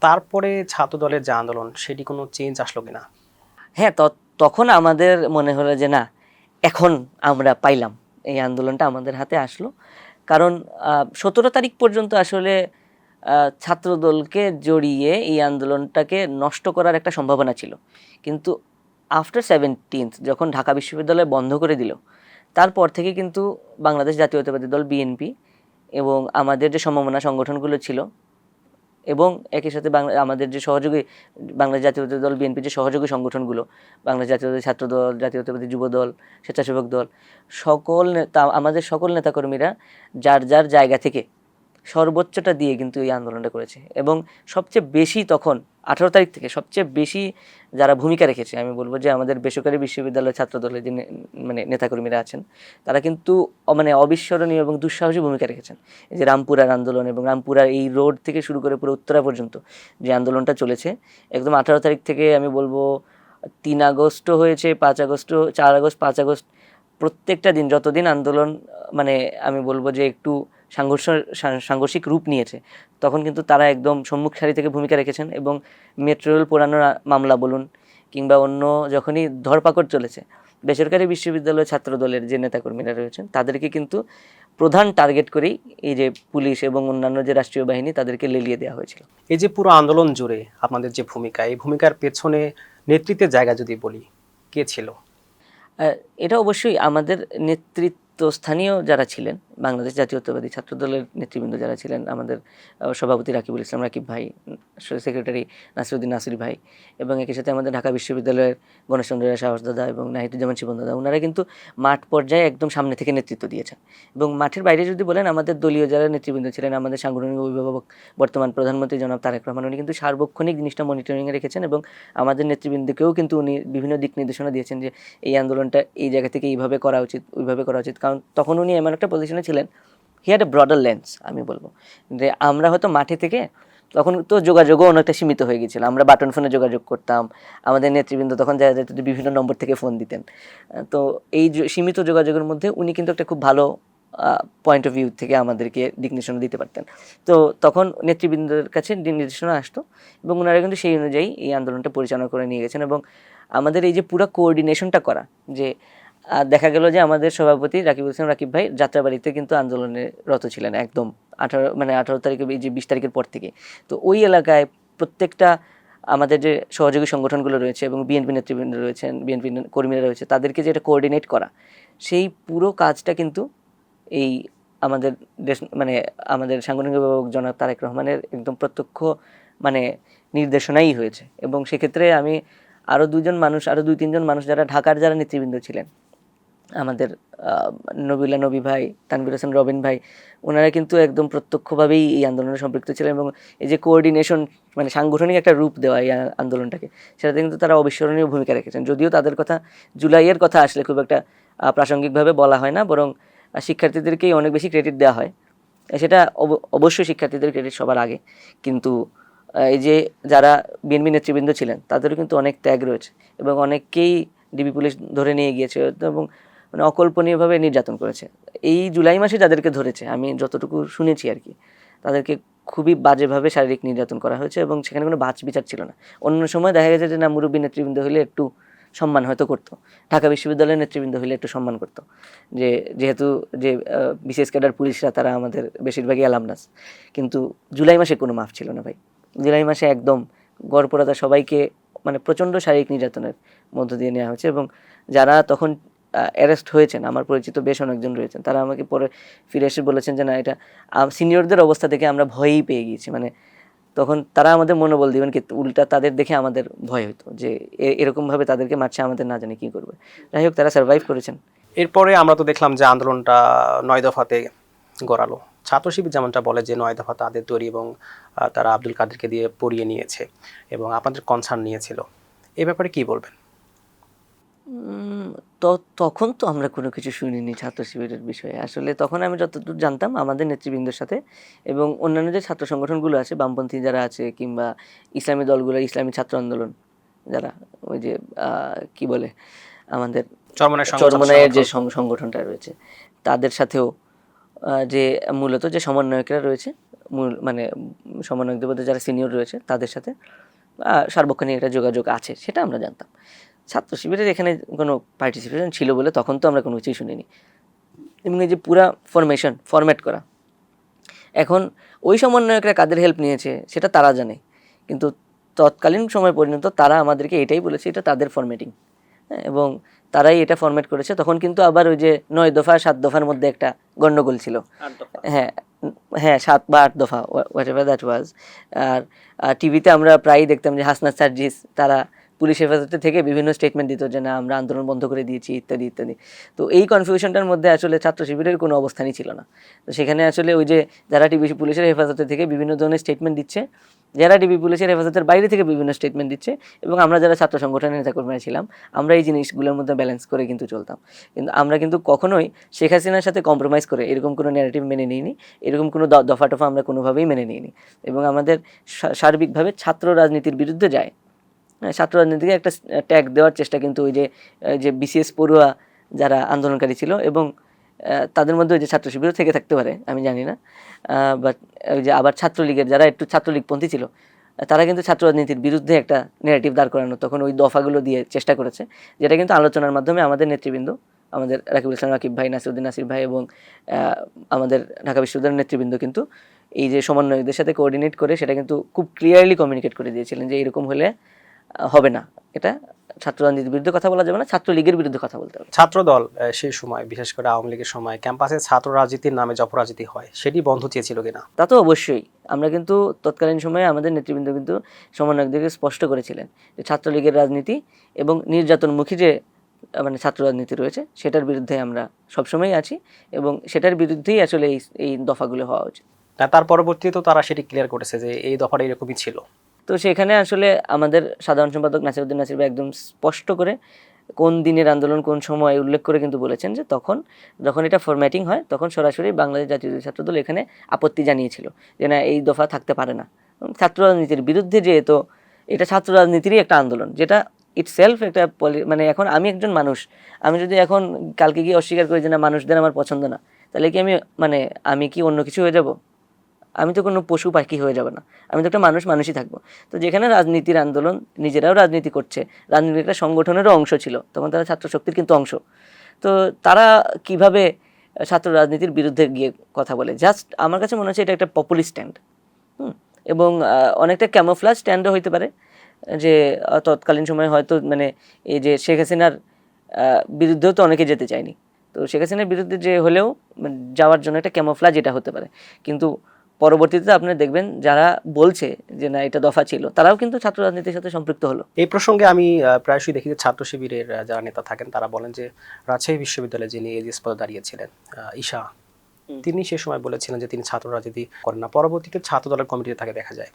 তারপরে ছাত্র দলের যে আন্দোলন সেটি কোনো চেঞ্জ আসলো কিনা? হ্যাঁ, তখন আমাদের মনে হলো যে না, এখন আমরা পাইলাম, এই আন্দোলনটা আমাদের হাতে আসলো। কারণ 17 তারিখ পর্যন্ত আসলে ছাত্রদলকে জড়িয়ে এই আন্দোলনটাকে নষ্ট করার একটা সম্ভাবনা ছিল। কিন্তু আফটার 17th যখন ঢাকা বিশ্ববিদ্যালয় বন্ধ করে দিল, তারপর থেকে কিন্তু বাংলাদেশ জাতীয়তাবাদী দল বিএনপি এবং আমাদের যে সমমনা সংগঠনগুলো ছিল এবং একই সাথে আমাদের যে সহযোগী বাংলাদেশ জাতীয়তাবাদী দল বিএনপির যে সহযোগী সংগঠনগুলো, বাংলাদেশ জাতীয়তাবাদী ছাত্র দল, জাতীয়তাবাদী যুব দল, স্বেচ্ছাসেবক দল, আমাদের সকল নেতাকর্মীরা যার যার জায়গা থেকে সর্বোচ্চটা দিয়ে কিন্তু এই আন্দোলনটা করেছে। এবং সবচেয়ে বেশি তখন 18 তারিখ থেকে সবচেয়ে বেশি যারা ভূমিকা রেখেছে, আমি বলবো যে আমাদের বেসরকারি বিশ্ববিদ্যালয় ছাত্র দলের যে মানে নেতাকর্মীরা আছেন, তারা কিন্তু মানে অবিস্মরণীয় এবং দুঃসাহসী ভূমিকা রেখেছেন। এই যে রামপুরার আন্দোলন এবং রামপুরার এই রোড থেকে শুরু করে পুরো উত্তরা পর্যন্ত যে আন্দোলনটা চলেছে, একদম 18 তারিখ থেকে আমি বলবো 3 আগস্ট হয়েছে, 5 আগস্ট, 4 আগস্ট, 5 আগস্ট, প্রত্যেকটা দিন যতদিন আন্দোলন মানে আমি বলবো যে একটু সাংঘর্ষিক রূপ নিয়েছে, তখন কিন্তু তারা একদম সম্মুখ সারি থেকে ভূমিকা রেখেছেন। এবং মেট্রো রেল পোড়ানোর মামলা বলুন কিংবা অন্য যখনই ধরপাকড় চলেছে, বেসরকারি বিশ্ববিদ্যালয় ছাত্র দলের যে নেতাকর্মীরা রয়েছেন তাদেরকে কিন্তু প্রধান টার্গেট করেই এই যে পুলিশ এবং অন্যান্য যে রাষ্ট্রীয় বাহিনী তাদেরকে লেলিয়ে দেওয়া হয়েছিল। এই যে পুরো আন্দোলন জুড়ে আপনাদের যে ভূমিকা, এই ভূমিকার পেছনে নেতৃত্বের জায়গা যদি বলি, কে ছিল? এটা অবশ্যই আমাদের নেতৃত্বস্থানীয় যারা ছিলেন, বাংলাদেশ জাতীয়তাবাদী ছাত্র দলের নেতৃবৃন্দ যারা ছিলেন, আমাদের সভাপতি রাকিবুল ইসলাম রাকিব ভাই, সেক্রেটারি নাসিরুদ্দিন নাসির ভাই, এবং একই সাথে আমাদের ঢাকা বিশ্ববিদ্যালয়ের গণেশচন্দ্র সাহস দাদা এবং নাহিদুজ্জামান শিবন দাদা, ওনারা কিন্তু মাঠ পর্যায়ে একদম সামনে থেকে নেতৃত্ব দিয়েছেন। এবং মাঠের বাইরে যদি বলেন, আমাদের দলীয় যারা নেতৃবৃন্দ ছিলেন, আমাদের সাংগঠনিক অভিভাবক বর্তমান প্রধানমন্ত্রী জনাব তারেক রহমান, উনি কিন্তু সার্বক্ষণিক জিনিসটা মনিটরিংয়ে রেখেছেন এবং আমাদের নেতৃবৃন্দকেও কিন্তু উনি বিভিন্ন দিক নির্দেশনা দিয়েছেন যে এই আন্দোলনটা এই জায়গা থেকে এইভাবে করা উচিত, ওইভাবে করা উচিত। কারণ তখন উনি এমন একটা পজিশনে ছিলেন, he had a broader lens. আমি বলবো যে আমরা হয়তো মাঠে থেকে তখন তো যোগাযোগও অনেকটা সীমিত হয়ে গিয়েছিল, আমরা বাটন ফোনে যোগাযোগ করতাম, আমাদের নেতৃবৃন্দ তখন দেখা যেত বিভিন্ন নম্বর থেকে ফোন দিতেন। তো এই সীমিত যোগাযোগের মধ্যে উনি কিন্তু একটা খুব ভালো পয়েন্ট অফ ভিউ থেকে আমাদেরকে দিক নির্দেশনা দিতে পারতেন। তো তখন নেতৃবৃন্দের কাছে দিক নির্দেশনা আসতো এবং ওনারা কিন্তু সেই অনুযায়ী এই আন্দোলনটা পরিচালনা করে নিয়ে গেছেন। এবং আমাদের এই যে পুরো কোঅর্ডিনেশনটা করা, যে দেখা গেল যে আমাদের সভাপতি রাকিবুল ইসলাম রাকিব ভাই যাত্রাবাড়িতে কিন্তু আন্দোলনে রত ছিলেন একদম 18 তারিখে, এই যে 20 তারিখের পর থেকে। তো ওই এলাকায় প্রত্যেকটা আমাদের যে সহযোগী সংগঠনগুলো রয়েছে এবং বিএনপি নেতৃবৃন্দ রয়েছেন, বিএনপি কর্মীরা রয়েছে, তাদেরকে যেটা কোঅর্ডিনেট করা, সেই পুরো কাজটা কিন্তু এই আমাদের দেশ মানে আমাদের সাংগঠনিক অভিভাবক জনাব তারেক রহমানের একদম প্রত্যক্ষ মানে নির্দেশনাই হয়েছে। এবং সেক্ষেত্রে আমি আরও 2-3জন মানুষ যারা ঢাকার যারা নেতৃবৃন্দ ছিলেন, আমাদের নবিউল্লাহ নবী ভাই, তানভীর হোসেন রবিন ভাই, ওনারা কিন্তু একদম প্রত্যক্ষভাবেই এই আন্দোলনে সম্পৃক্ত ছিলেন। এবং এই যে কোঅর্ডিনেশন মানে সাংগঠনিক একটা রূপ দেওয়া এই আন্দোলনটাকে, সেটাতে কিন্তু তারা অবিস্মরণীয় ভূমিকা রেখেছেন। যদিও তাদের কথা জুলাইয়ের কথা আসলে খুব একটা প্রাসঙ্গিকভাবে বলা হয় না, বরং শিক্ষার্থীদেরকেই অনেক বেশি ক্রেডিট দেওয়া হয়। সেটা অবশ্যই শিক্ষার্থীদের ক্রেডিট সবার আগে, কিন্তু এই যে যারা বিএনপি নেতৃবৃন্দ ছিলেন তাদেরও কিন্তু অনেক ত্যাগ রয়েছে এবং অনেককেই ডিবি পুলিশ ধরে নিয়ে গিয়েছে এবং মানে অকল্পনীয়ভাবে নির্যাতন করেছে। এই জুলাই মাসে যাদেরকে ধরেছে, আমি যতটুকু শুনেছি আর কি, তাদেরকে খুবই বাজেভাবে শারীরিক নির্যাতন করা হয়েছে এবং সেখানে কোনো বাছ বিচার ছিল না। অন্য সময় দেখা গেছে যে না, মুরব্বী নেতৃবৃন্দ হলে একটু সম্মান হয়তো করতো, ঢাকা বিশ্ববিদ্যালয়ের নেতৃবৃন্দ হলে একটু সম্মান করতো, যে যেহেতু যে বিশেষ ক্যাডার পুলিশরা তারা আমাদের বেশিরভাগই অ্যালামনাস। কিন্তু জুলাই মাসে কোনো মাফ ছিল না ভাই। জুলাই মাসে একদম গড়পড়াতা সবাইকে মানে প্রচণ্ড শারীরিক নির্যাতনের মধ্য দিয়ে নেওয়া হয়েছে। এবং যারা তখন অ্যারেস্ট হয়েছেন, আমার পরিচিত বেশ অনেকজন রয়েছেন, তারা আমাকে পরে ফিরে এসে বলেছেন যে না, এটা সিনিয়রদের অবস্থা দেখে আমরা ভয়ই পেয়ে গিয়েছি। মানে তখন তারা আমাদের মনোবল দিবেন কি, উল্টা তাদের দেখে আমাদের ভয় হতো যে এরকমভাবে তাদেরকে মারছে, আমাদের না জানি কী করবে। যাই হোক, তারা সার্ভাইভ করেছেন। এরপরে আমরা তো দেখলাম যে আন্দোলনটা 9 দফাতে গড়ালো। ছাত্র শিবির যেমনটা বলে যে 9 দফা তাদের তৈরি এবং তারা আব্দুল কাদেরকে দিয়ে পড়িয়ে নিয়েছে এবং আপনাদের কনসার্ন নিয়েছিল, এ ব্যাপারে কি বলবেন? তো তখন তো আমরা কোনো কিছু শুনিনি ছাত্র শিবিরের বিষয়ে। আসলে তখন আমি যতদূর জানতাম আমাদের নেতৃবৃন্দের সাথে এবং অন্যান্য যে ছাত্র সংগঠনগুলো আছে, বামপন্থী যারা আছে কিংবা ইসলামী দলগুলো, ইসলামী ছাত্র আন্দোলন যারা, ওই যে কি বলে আমাদের চরমনায়ের যে সংগঠনটা রয়েছে, তাদের সাথেও যে মূলত যে সমন্বয়করা রয়েছে, মানে সমন্বয়কদের মধ্যে যারা সিনিয়র রয়েছে, তাদের সাথে সার্বক্ষণিক একটা যোগাযোগ আছে, সেটা আমরা জানতাম। ছাত্র শিবিরের এখানে কোনো পার্টিসিপেশন ছিল বলে তখন তো আমরা কোনো কিছুই শুনিনি। এবং এই যে পুরা ফরম্যাট করা, এখন ওই সমন্বয়করা কাদের হেল্প নিয়েছে সেটা তারা জানে, কিন্তু তৎকালীন সময় পর্যন্ত তারা আমাদেরকে এটাই বলেছে এটা তাদের ফরম্যাটিং, এবং তারাই এটা ফরম্যাট করেছে। তখন কিন্তু আবার ওই যে 9 দফা 7 দফার মধ্যে একটা গন্ডগোল ছিল। হ্যাঁ হ্যাঁ, 7 বা 8 দফা, হোয়াট এভার দ্যাট ওয়াজ। আর টিভিতে আমরা প্রায়ই দেখতাম যে হাসনাত সার্জিস তারা পুলিশ হেফাজতে থেকে বিভিন্ন স্টেটমেন্ট দিত যে না, আমরা আন্দোলন বন্ধ করে দিয়েছি, ইত্যাদি ইত্যাদি। তো এই কনফিউশনটার মধ্যে আসলে ছাত্র শিবিরের কোনো অবস্থানই ছিল না। তো সেখানে আসলে ওই যে যারা পুলিশের হেফাজতে থেকে বিভিন্ন ধরনের স্টেটমেন্ট দিচ্ছে, যারা পুলিশের হেফাজতের বাইরে থেকে বিভিন্ন স্টেটমেন্ট দিচ্ছে, এবং আমরা যারা ছাত্র সংগঠনের নেতাকর্মীরা ছিলাম, আমরা এই জিনিসগুলোর মধ্যে ব্যালেন্স করে কিন্তু চলতাম। কিন্তু আমরা কিন্তু কখনোই শেখ হাসিনার সাথে কম্প্রোমাইজ করে এরকম কোনো ন্যারেটিভ মেনে নিইনি, এরকম কোনো দফা টফা আমরা কোনোভাবেই মেনে নিইনি। এবং আমাদের সার্বিকভাবে ছাত্র রাজনীতির বিরুদ্ধে যায়, ছাত্র রাজনীতিকে একটা ট্যাগ দেওয়ার চেষ্টা কিন্তু ওই যে বিসিএস পড়ুয়া যারা আন্দোলনকারী ছিল, এবং তাদের মধ্যে ওই যে ছাত্র শিবিরও থেকে থাকতে পারে, আমি জানি না, বাট ওই যে আবার ছাত্রলীগের যারা একটু ছাত্রলীগপন্থী ছিল, তারা কিন্তু ছাত্র রাজনীতির বিরুদ্ধে একটা নেগেটিভ দাঁড় করানো তখন ওই দফাগুলো দিয়ে চেষ্টা করেছে, যেটা কিন্তু আলোচনার মাধ্যমে আমাদের নেতৃবৃন্দ, আমাদের রাকিবুল ইসলাম রাকিব ভাই, নাসিরউদ্দিন নাসির ভাই এবং আমাদের ঢাকা বিশ্ববিদ্যালয়ের নেতৃবৃন্দ কিন্তু এই যে সমন্বয়কদের সাথে কোঅর্ডিনেট করে সেটা কিন্তু খুব ক্লিয়ারলি কমিউনিকেট করে দিয়েছিলেন যে এরকম হলে হবে না, এটা ছাত্র রাজনীতির বিরুদ্ধে কথা বলা যাবে না, ছাত্রলীগের বিরুদ্ধে কথা বলতে হবে। ছাত্রদল সেই সময়, বিশেষ করে আওয়ামী লীগের সময়, ক্যাম্পাসে ছাত্র রাজনীতির নামে যে অপরাজনীতি হয় সেটি বন্ধ চেয়েছিল কিনা? তা তো অবশ্যই। আমরা কিন্তু তৎকালীন সময়ে আমাদের নেতৃবৃন্দ কিন্তু সমন্বয়কদেরকে স্পষ্ট করেছিলেন যে ছাত্রলীগের রাজনীতি এবং নির্যাতনমুখী যে মানে ছাত্র রাজনীতি রয়েছে সেটার বিরুদ্ধে আমরা সবসময়ই আছি, এবং সেটার বিরুদ্ধেই আসলে এই দফাগুলো হওয়া উচিত। তার পরবর্তীতে তারা সেটি ক্লিয়ার করেছে যে এই দফাটা এরকমই ছিল। তো সেখানে আসলে আমাদের সাধারণ সম্পাদক নাসিরউদ্দিন নাসির ভাই একদম স্পষ্ট করে কোন দিনের আন্দোলন কোন সময় উল্লেখ করে কিন্তু বলেছেন যে যখন এটা ফরম্যাটিং হয় তখন সরাসরি বাংলাদেশ জাতীয় ছাত্রদল এখানে আপত্তি জানিয়েছিল যে না, এই দফা থাকতে পারে না। ছাত্র রাজনীতির বিরুদ্ধে যেহেতু এটা ছাত্র রাজনীতিরই একটা আন্দোলন, যেটা ইটসেলফ একটা মানে এখন আমি একজন মানুষ, আমি যদি এখন কালকে গিয়ে অস্বীকার করি যে না, মানুষদের আমার পছন্দ না, তাহলে কি আমি কি অন্য কিছু হয়ে যাব? আমি তো কোনো পশু পাখি হয়ে যাব না, আমি তো একটা মানুষই থাকবো। তো যেখানে রাজনীতির আন্দোলন, নিজেরাও রাজনীতি করছে, রাজনীতির একটা সংগঠনেরও অংশ ছিল, তখন তারা ছাত্র শক্তির কিন্তু অংশ। তো তারা কিভাবে ছাত্র রাজনীতির বিরুদ্ধে গিয়ে কথা বলে, জাস্ট আমার কাছে মনে হচ্ছে এটা একটা পপুলিস্ট স্ট্যান্ড, এবং অনেকটা ক্যামোফ্লাজ স্ট্যান্ডও হইতে পারে, যে তৎকালীন সময়ে হয়তো মানে এই যে শেখ হাসিনার বিরুদ্ধেও তো অনেকে যেতে চায়নি, তো শেখ হাসিনার বিরুদ্ধে যে হলেও যাওয়ার জন্য একটা ক্যামোফ্লাজ এটা হতে পারে। কিন্তু পরবর্তীতে আপনারা দেখবেন যারা বলছে যে না এটা দফা ছিল, তারাও কিন্তু ছাত্র রাজনীতির সাথে সম্পৃক্ত হলো। এই প্রসঙ্গে আমি প্রায়শই দেখি যে ছাত্র শিবিরের যারা নেতা থাকেন তারা বলেন যে রাজশাহী বিশ্ববিদ্যালয়ে যিনি এজিএস পদে দাঁড়িয়েছিলেন ঈশা, তিনি সে সময় বলেছিলেন যে তিনি ছাত্র রাজনীতি করেন না, পরবর্তীতে ছাত্র দলের কমিটিতে তাকে দেখা যায়।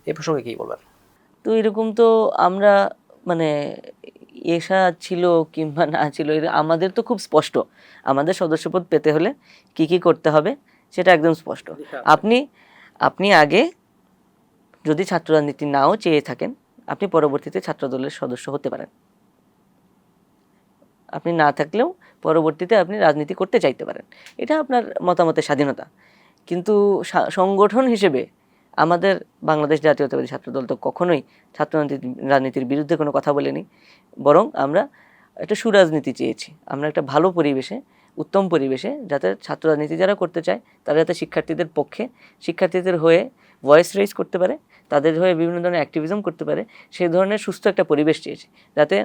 এই প্রসঙ্গে কি বলবেন? তো এরকম তো আমরা মানে এসা ছিল কিংবা না ছিল, আমাদের তো খুব স্পষ্ট, আমাদের সদস্যপদ পেতে হলে কি কি করতে হবে সেটা একদম স্পষ্ট। আপনি আগে যদি ছাত্র রাজনীতি নাও চেয়ে থাকেন, আপনি পরবর্তীতে ছাত্র দলের সদস্য হতে পারেন, আপনি না থাকলেও পরবর্তীতে আপনি রাজনীতি করতে চাইতে পারেন, এটা আপনার মতামতের স্বাধীনতা। কিন্তু সংগঠন হিসেবে আমাদের বাংলাদেশ জাতীয়তাবাদী ছাত্রদল তো কখনোই ছাত্র রাজনীতির বিরুদ্ধে কোনো কথা বলেনি, বরং আমরা একটা সুরাজনীতি চেয়েছি, আমরা একটা ভালো পরিবেশে উত্তম পরিবেশে, যাতে ছাত্র রাজনীতি যারা করতে চায় তারা যাতে শিক্ষার্থীদের পক্ষে, শিক্ষার্থীদের হয়ে ভয়েস রেইজ করতে পারে, তাদের হয়ে বিভিন্ন ধরনের অ্যাক্টিভিজম করতে পারে, সেই ধরনের সুস্থ একটা পরিবেশ চেয়েছি, যাতে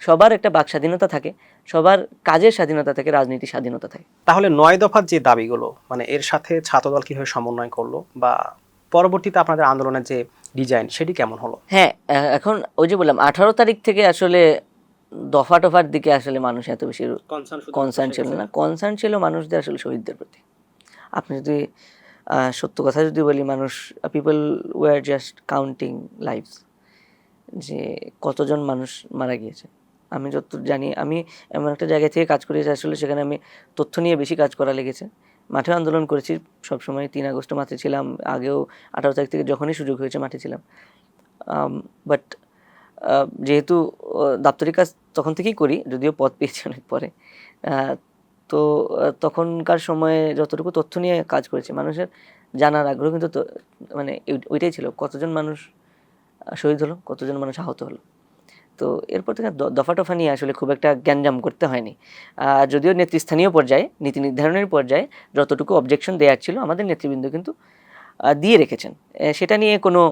সবার একটা বাক স্বাধীনতা থাকে, সবার কাজের স্বাধীনতা থাকে, রাজনীতির স্বাধীনতা থাকে। তাহলে 9 দফার যে দাবিগুলো, মানে এর সাথে ছাত্রদল কিভাবে সমন্বয় করলো, বা পরবর্তীতে আপনাদের আন্দোলনের যে ডিজাইন সেটি কেমন হলো? হ্যাঁ, এখন ওই যে বললাম 18 তারিখ থেকে আসলে দফা টফার দিকে আসলে মানুষ এত বেশি কনসার্ন ছিল না। কনসার্ন ছিল মানুষদের আসলে শহীদদের প্রতি। আপনি যদি সত্য কথা যদি বলি, মানুষ, people were just counting lives, যে কতজন মানুষ মারা গিয়েছে। আমি যতদূর জানি, আমি এমন একটা জায়গা থেকে কাজ করেছি আসলে সেখানে আমি তথ্য নিয়ে বেশি কাজ করা লেগেছে। মাঠে আন্দোলন করেছি সবসময়, 3 আগস্ট মাঠে ছিলাম, আগেও 18 তারিখ থেকে যখনই সুযোগ হয়েছে মাঠে ছিলাম। বাট যেহেতু দাপ্তরিক কাজ তখন থেকেই করি, যদিও পদ পেয়েছি অনেক পরে, তো তখনকার সময়ে যতটুকু তথ্য নিয়ে কাজ করেছি, মানুষের জানার আগ্রহ কিন্তু মানে ওইটাই ছিল, কতজন মানুষ শহীদ হলো, কতজন মানুষ আহত হলো। তো এরপর থেকে দফা টফা নিয়ে আসলে খুব একটা গ্যাঞ্জাম করতে হয়নি। যদিও নেতৃস্থানীয় পর্যায়ে, নীতি নির্ধারণের পর্যায়ে যতটুকু অবজেকশন দেওয়ার ছিল আমাদের নেতৃবৃন্দ কিন্তু দিয়ে রেখেছেন। সেটা নিয়ে কোনো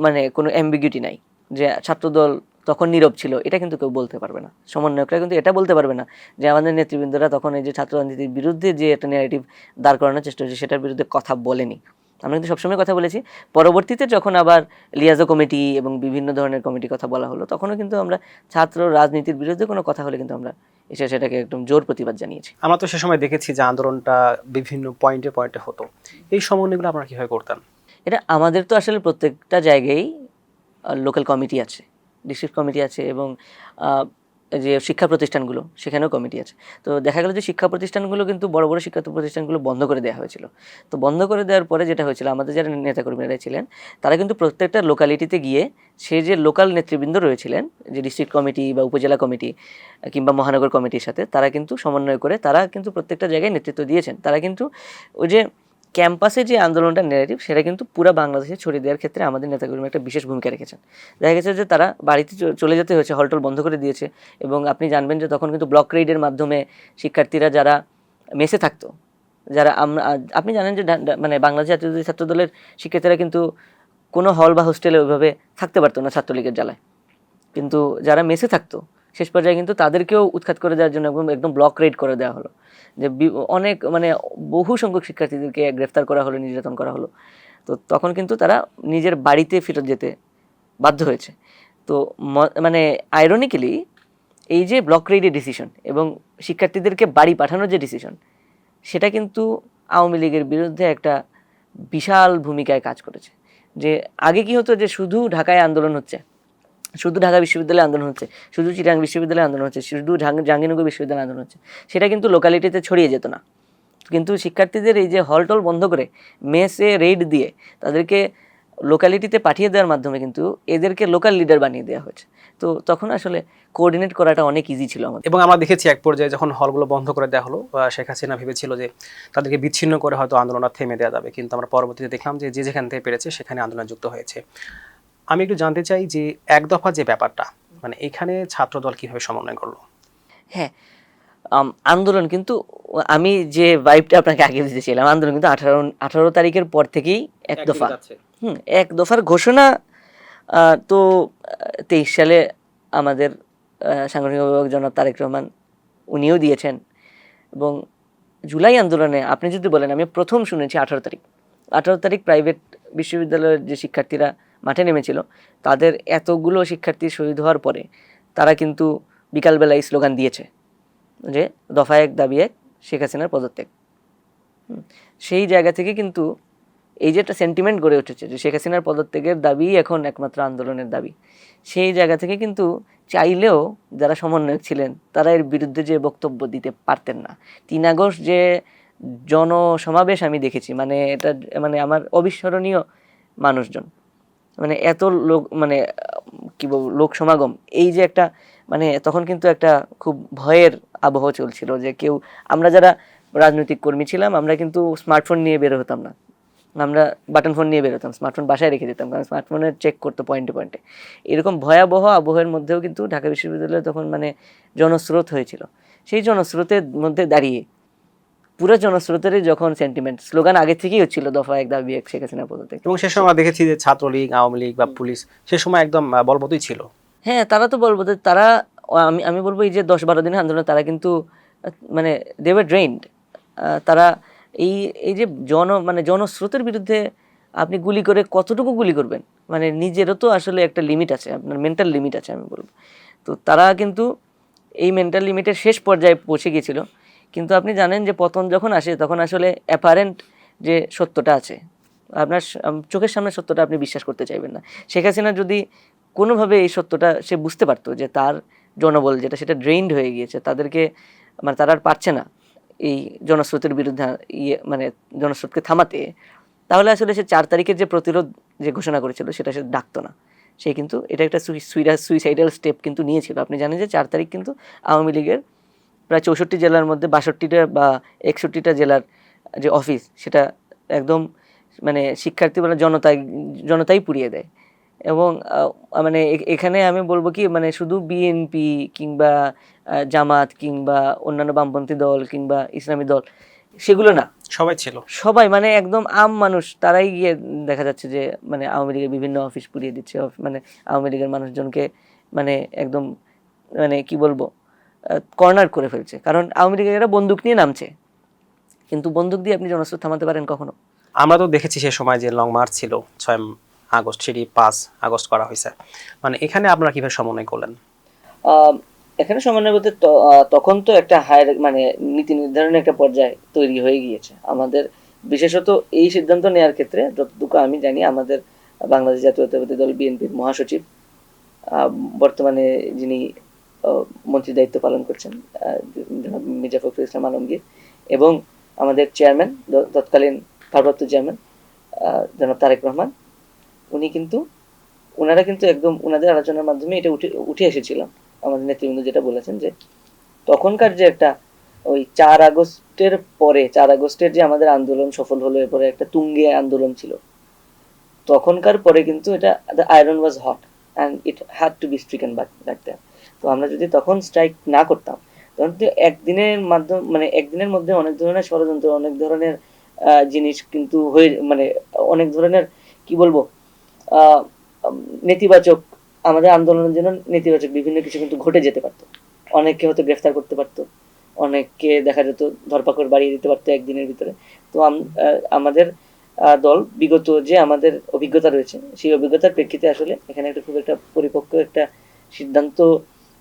মানে কোনো অ্যাম্বিগুইটি নাই যে ছাত্রদল তখন নীরব ছিল, এটা কিন্তু কেউ বলতে পারবে না। সমন্বয়করা কিন্তু এটা বলতে পারবে না যে আমাদের নেতৃবৃন্দরা তখন এই যে ছাত্র রাজনীতির বিরুদ্ধে যে একটা ন্যারেটিভ দাঁড় করানোর চেষ্টা হচ্ছে সেটার বিরুদ্ধে কথা বলেনি। আমরা কিন্তু সবসময় কথা বলেছি। পরবর্তীতে যখন আবার লিয়াজো কমিটি এবং বিভিন্ন ধরনের কমিটি কথা বলা হলো, তখনও কিন্তু আমরা ছাত্র রাজনীতির বিরুদ্ধে কোনো কথা হলে কিন্তু আমরা এসে সেটাকে একদম জোর প্রতিবাদ জানিয়েছি। আমরা তো সে সময় দেখেছি যে আন্দোলনটা বিভিন্ন পয়েন্টে পয়েন্টে হতো। এই সমন্বয়গুলো আপনারা কিভাবে করতেন? এটা আমাদের তো আসলে প্রত্যেকটা জায়গায় লোকাল কমিটি আছে, ডিস্ট্রিক্ট কমিটি আছে, এবং যে শিক্ষা প্রতিষ্ঠানগুলো সেখানেও কমিটি আছে। তো দেখা গেল যে শিক্ষা প্রতিষ্ঠানগুলো কিন্তু বড় বড় শিক্ষা প্রতিষ্ঠানগুলো বন্ধ করে দেওয়া হয়েছিল। তো বন্ধ করে দেওয়ার পরে যেটা হয়েছিল, আমাদের যারা নেতাকর্মীরা ছিলেন তারা কিন্তু প্রত্যেকটা লোকালিটিতে গিয়ে সে যে লোকাল নেতৃবৃন্দ রয়েছিলেন, যে ডিস্ট্রিক্ট কমিটি বা উপজেলা কমিটি কিংবা মহানগর কমিটির সাথে তারা কিন্তু সমন্বয় করে তারা কিন্তু প্রত্যেকটা জায়গায় নেতৃত্ব দিয়েছেন। তারা কিন্তু ওই যে ক্যাম্পাসে যে আন্দোলনটা ন্যারেটিভ সেটা কিন্তু পুরো বাংলাদেশে ছড়িয়ে দেওয়ার ক্ষেত্রে আমাদের নেতাকর্মী একটা বিশেষ ভূমিকা রেখেছেন। দেখা গেছে যে তারা বাড়িতে চলে যেতে হয়েছে, হলটল বন্ধ করে দিয়েছে, এবং আপনি জানবেন যে তখন কিন্তু ব্লক রেইডের মাধ্যমে শিক্ষার্থীরা যারা মেসে থাকতো, যারা আপনি জানেন যে মানে বাংলাদেশ জাতীয় ছাত্র দলের শিক্ষার্থীরা কিন্তু কোনো হল বা হোস্টেলে ওইভাবে থাকতে পারতো না ছাত্রলীগের জ্বালায়, কিন্তু যারা মেসে থাকতো শেষ পর্যায়ে কিন্তু তাদেরকেও উৎখাত করে দেওয়ার জন্য একদম ব্লক রেড করে দেওয়া হলো, যে অনেক মানে বহু সংখ্যক শিক্ষার্থীদেরকে গ্রেফতার করা হলো, নির্যাতন করা হলো। তো তখন কিন্তু তারা নিজের বাড়িতে ফেরত যেতে বাধ্য হয়েছে। তো মানে আইরনিক্যালি এই যে ব্লক রেডের ডিসিশন এবং শিক্ষার্থীদেরকে বাড়ি পাঠানোর যে ডিসিশন, সেটা কিন্তু আওয়ামী লীগের বিরুদ্ধে একটা বিশাল ভূমিকায় কাজ করেছে। যে আগে কি হতো, যে শুধু ঢাকায় আন্দোলন হচ্ছে, শুধু ঢাকা বিশ্ববিদ্যালয়ে আন্দোলন হচ্ছে, শুধু চিটাগাং বিশ্ববিদ্যালয়ে আন্দোলন হচ্ছে, শুধু জাহাঙ্গীরনগর বিশ্ববিদ্যালয়ে আন্দোলন হচ্ছে, সেটা কিন্তু লোকালিটিতে ছড়িয়ে যেত না। কিন্তু শিক্ষার্থীদের এই যে হলটল বন্ধ করে মেসে রেড দিয়ে তাদেরকে লোকালিটিতে পাঠিয়ে দেওয়ার মাধ্যমে কিন্তু এদেরকে লোকাল লিডার বানিয়ে দেওয়া হয়েছে। তো তখন আসলে কোঅর্ডিনেট করাটা অনেক ইজি ছিল আমাদের। এবং আমরা দেখেছি এক পর্যায়ে যখন হলগুলো বন্ধ করে দেওয়া হলো, শেখ হাসিনা ভেবেছিল যে তাদেরকে বিচ্ছিন্ন করে হয়তো আন্দোলনটা থেমে দেওয়া যাবে, কিন্তু আমরা পরবর্তীতে দেখলাম যে যে যেখান থেকে পেরেছে সেখানে আন্দোলন যুক্ত হয়েছে। আমি একটু জানতে চাই যে এক দফা যে ব্যাপারটা, মানে এখানে ছাত্রদল কিভাবে সমন্বয় করলো? হ্যাঁ, আন্দোলন কিন্তু আমি যে ভাইবটা আপনাকে আগে দিতেছিলাম, আন্দোলন কিন্তু 18 তারিখের পর থেকেই এক দফা, এক দফার ঘোষণা তো 23 সালে আমাদের সাংগঠনিক অভিভাবক জনাব তারেক রহমান উনিও দিয়েছেন। এবং জুলাই আন্দোলনে আপনি যদি বলেন, আমি প্রথম শুনেছি 18 তারিখ প্রাইভেট বিশ্ববিদ্যালয়ের যে শিক্ষার্থীরা মাঠে নেমেছিল, তাদের এতগুলো শিক্ষার্থী শহীদ হওয়ার পরে তারা কিন্তু বিকালবেলায় স্লোগান দিয়েছে যে দফা এক দাবি এক, শেখ হাসিনার পদত্যাগ। সেই জায়গা থেকে কিন্তু এই যে একটা সেন্টিমেন্ট গড়ে উঠেছে যে শেখ হাসিনার পদত্যাগের দাবি এখন একমাত্র আন্দোলনের দাবি, সেই জায়গা থেকে কিন্তু চাইলেও যারা সমন্বয়ক ছিলেন তারা এর বিরুদ্ধে যে বক্তব্য দিতে পারতেন না। 3 আগস্ট যে জনসমাবেশ আমি দেখেছি, মানে এটা মানে আমার অবিস্মরণীয় মানুষজন, মানে এত লোক, মানে কি বলবো, লোক সমাগম, এই যে একটা মানে তখন কিন্তু একটা খুব ভয়ের আবহ চলছিল যে কেউ, আমরা যারা রাজনৈতিক কর্মী ছিলাম আমরা কিন্তু স্মার্টফোন নিয়ে বের হতাম না, আমরা বাটন ফোন নিয়ে বেরোতাম, স্মার্টফোন বাসায় রেখে দিতাম, কারণ স্মার্টফোনে চেক করতো পয়েন্টে পয়েন্টে। এরকম ভয়াবহ আবহের মধ্যেও কিন্তু ঢাকা বিশ্ববিদ্যালয়ে তখন মানে জনস্রোত হয়েছিল। সেই জনস্রোতের মধ্যে দাঁড়িয়ে পুরো জনস্রোতেরই যখন সেন্টিমেন্ট স্লোগান আগে থেকেই হচ্ছিল, দফা এক দাবি এক, শেখ হাসিনা পদত্যাগ। এবং সে সময় আমরা দেখেছি যে ছাত্রলীগ, আওয়ামী লীগ বা পুলিশ সে সময় একদম বলবতই ছিল। হ্যাঁ, তারা তো বলবো যে তারা, আমি আমি বলবো এই যে 10-12 দিনের আন্দোলন, তারা কিন্তু মানে দে ওয়ার ড্রেইনড। তারা এই এই যে মানে জনস্রোতের বিরুদ্ধে আপনি গুলি করে কতটুকু গুলি করবেন, মানে নিজেরও তো আসলে একটা লিমিট আছে, আপনার মেন্টাল লিমিট আছে আমি বলবো। তো তারা কিন্তু এই মেন্টাল লিমিটের শেষ পর্যায়ে পৌঁছে গিয়েছিল। কিন্তু আপনি জানেন যে পতন যখন আসে তখন আসলে অ্যাপারেন্ট যে সত্যটা আছে, আপনার চোখের সামনে সত্যটা আপনি বিশ্বাস করতে চাইবেন না। শেখ হাসিনা যদি কোনোভাবে এই সত্যটা সে বুঝতে পারতো যে তার জনবল যেটা সেটা ড্রেইনড হয়ে গিয়েছে, তাদেরকে মানে তারা আর পারছে না এই জনস্রোতের বিরুদ্ধে মানে জনস্রোতকে থামাতে, তাহলে আসলে সে 4 তারিখের যে প্রতিরোধ যে ঘোষণা করেছিল সেটা সে ডাকতো না। সে কিন্তু এটা একটা সুইসাইডাল স্টেপ কিন্তু নিয়েছিল। আপনি জানেন যে 4 তারিখ কিন্তু আওয়ামী লীগের প্রায় 64 জেলার মধ্যে 62টা বা 61টা জেলার যে অফিস সেটা একদম মানে শিক্ষার্থী বলে জনতাই পুড়িয়ে দেয়। এবং মানে এখানে আমি বলবো কি, মানে শুধু বিএনপি কিংবা জামাত কিংবা অন্যান্য বামপন্থী দল কিংবা ইসলামী দল সেগুলো না, সবাই ছিল। সবাই মানে একদম আম মানুষ, তারাই গিয়ে দেখা যাচ্ছে যে মানে আওয়ামী লীগের বিভিন্ন অফিস পুড়িয়ে দিচ্ছে, মানে আওয়ামী লীগের মানুষজনকে মানে একদম মানে কি বলবো কর্নার করে ফেলছে। কারণ আওয়ামী লীগের এরা বন্দুক নিয়ে নামছে, কিন্তু বন্দুক দিয়ে আপনি জনস্রোত থামাতে পারেন কখনো? আমরা তো দেখেছি সে সময় যে লং মার্চ ছিল 6 আগস্ট, সেটি 5 আগস্ট করা হয়েছে। মানে এখানে আপনারা কিভাবে সমন্বয় করলেন? এখানে সমন্বয় বলতে তখন তো একটা হায়ার মানে নীতি নির্ধারণের একটা পর্যায়ে তৈরি হয়ে গিয়েছে আমাদের। বিশেষত এই সিদ্ধান্ত নেওয়ার ক্ষেত্রে যতটুকু আমি জানি, আমাদের বাংলাদেশ জাতীয়তাবাদী দল বিএনপির মহাসচিব, বর্তমানে যিনি মন্ত্রী দায়িত্ব পালন করছেন, জনাব মির্জা ফখরুল ইসলাম আলমগীর, এবং আমাদের চেয়ারম্যান, তৎকালীন ভারপ্রাপ্ত চেয়ারম্যান জনাব তারেক রহমান, ওনারা কিন্তু একদম ওনাদের আলোচনার মাধ্যমে এটা উঠে এসেছিল। আমাদের নেতৃবৃন্দ যেটা বলেছেন যে তখনকার যে একটা ওই 4 আগস্টের পরে, 4 আগস্টের যে আমাদের আন্দোলন সফল হলো, এরপরে একটা তুঙ্গে আন্দোলন ছিল, তখনকার পরে কিন্তু এটা the iron was hot and it had to be stricken back there. তো আমরা যদি তখন স্ট্রাইক না করতাম, তখন কিন্তু একদিনের মধ্যে অনেক ধরনের ষড়যন্ত্র, অনেক ধরনের জিনিস কিন্তু হয়ে মানে অনেক ধরনের কি বলবো নেতিবাচক, আমাদের আন্দোলনের জন্য নেতিবাচক বিভিন্ন কিছু কিন্তু ঘটে যেতে পারতো। অনেককে হয়তো গ্রেফতার করতে পারতো, অনেককে দেখা যেত ধরপাকড় বাড়িয়ে দিতে পারতো একদিনের ভিতরে। তো আমাদের দল বিগত যে আমাদের অভিজ্ঞতা রয়েছে, সেই অভিজ্ঞতার প্রেক্ষিতে আসলে এখানে একটা খুব একটা পরিপক্ক একটা সিদ্ধান্ত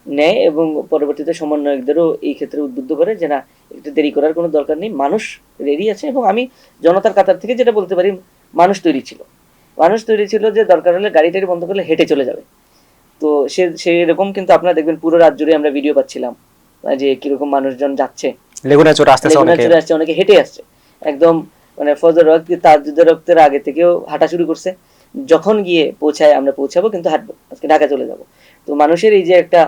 নেয়, এবং পরবর্তীতে সমন্বয়কদেরও এই ক্ষেত্রে উদ্বুদ্ধ করে যে না, একটু দেরি করার কোনো দরকার নেই, মানুষ রেডি আছে। এবং আমি জনতার কাতার থেকে যেটা বলতে পারি, মানুষ তৈরি ছিল যে দরকার হলে গাড়ি টাড়ি বন্ধ করলে হেঁটে চলে যাবে। তো সেরকম কিন্তু আপনারা দেখবেন পুরো রাত জুড়ে আমরা ভিডিও পাচ্ছিলাম যে কিরকম মানুষজন যাচ্ছে, লেগুনা চড়ে আসতেছে, অনেকে হেঁটে আসছে, একদম মানে ফজর রক্ত তাজ্জুদের রক্তের আগে থেকেও হাঁটা শুরু করছে। যখন গিয়ে পৌঁছায় আমরা পৌঁছাবো কিন্তু হাঁটবো, আজকে ঢাকা চলে যাব। তো মানুষের এই যে একটা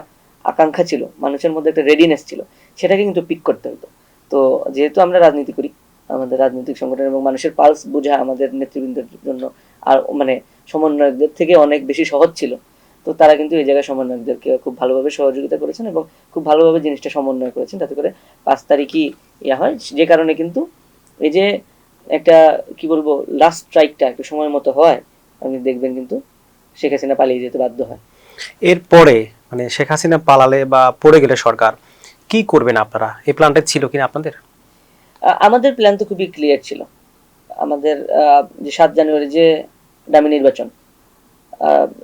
আকাঙ্ক্ষা ছিল, মানুষের মধ্যে একটা রেডিনেস ছিল, সেটাকে কিন্তু পিক করতে হতো। তো যেহেতু আমরা রাজনীতি করি, আমাদের রাজনৈতিক সংগঠন এবং মানুষের পালস বোঝা আমাদের নেতৃবৃন্দের জন্য আর মানে সমন্বয়কদের থেকে অনেক বেশি সহজ ছিল। তো তারা কিন্তু এই জায়গায় সমন্বয়কদেরকে খুব ভালোভাবে সহযোগিতা করেছেন এবং খুব ভালোভাবে জিনিসটা সমন্বয় করেছেন, যাতে করে 5 তারিখই ইয়া হয়। যে কারণে কিন্তু এই যে একটা কি বলবো লাস্ট স্ট্রাইকটা একটু সময় মতো হয়, আপনি দেখবেন কিন্তু শেখ হাসিনা পালিয়ে যেতে বাধ্য হয়। এরপরে মানে শেখ হাসিনা পালালে বা পড়ে গেলে সরকার কি করবেন আপনারা? এই প্ল্যানটা ছিল কিনা আপনাদের? আমাদের প্ল্যান তো খুবই ক্লিয়ার ছিল। আমাদের যে 7 জানুয়ারি যে ডামি নির্বাচন,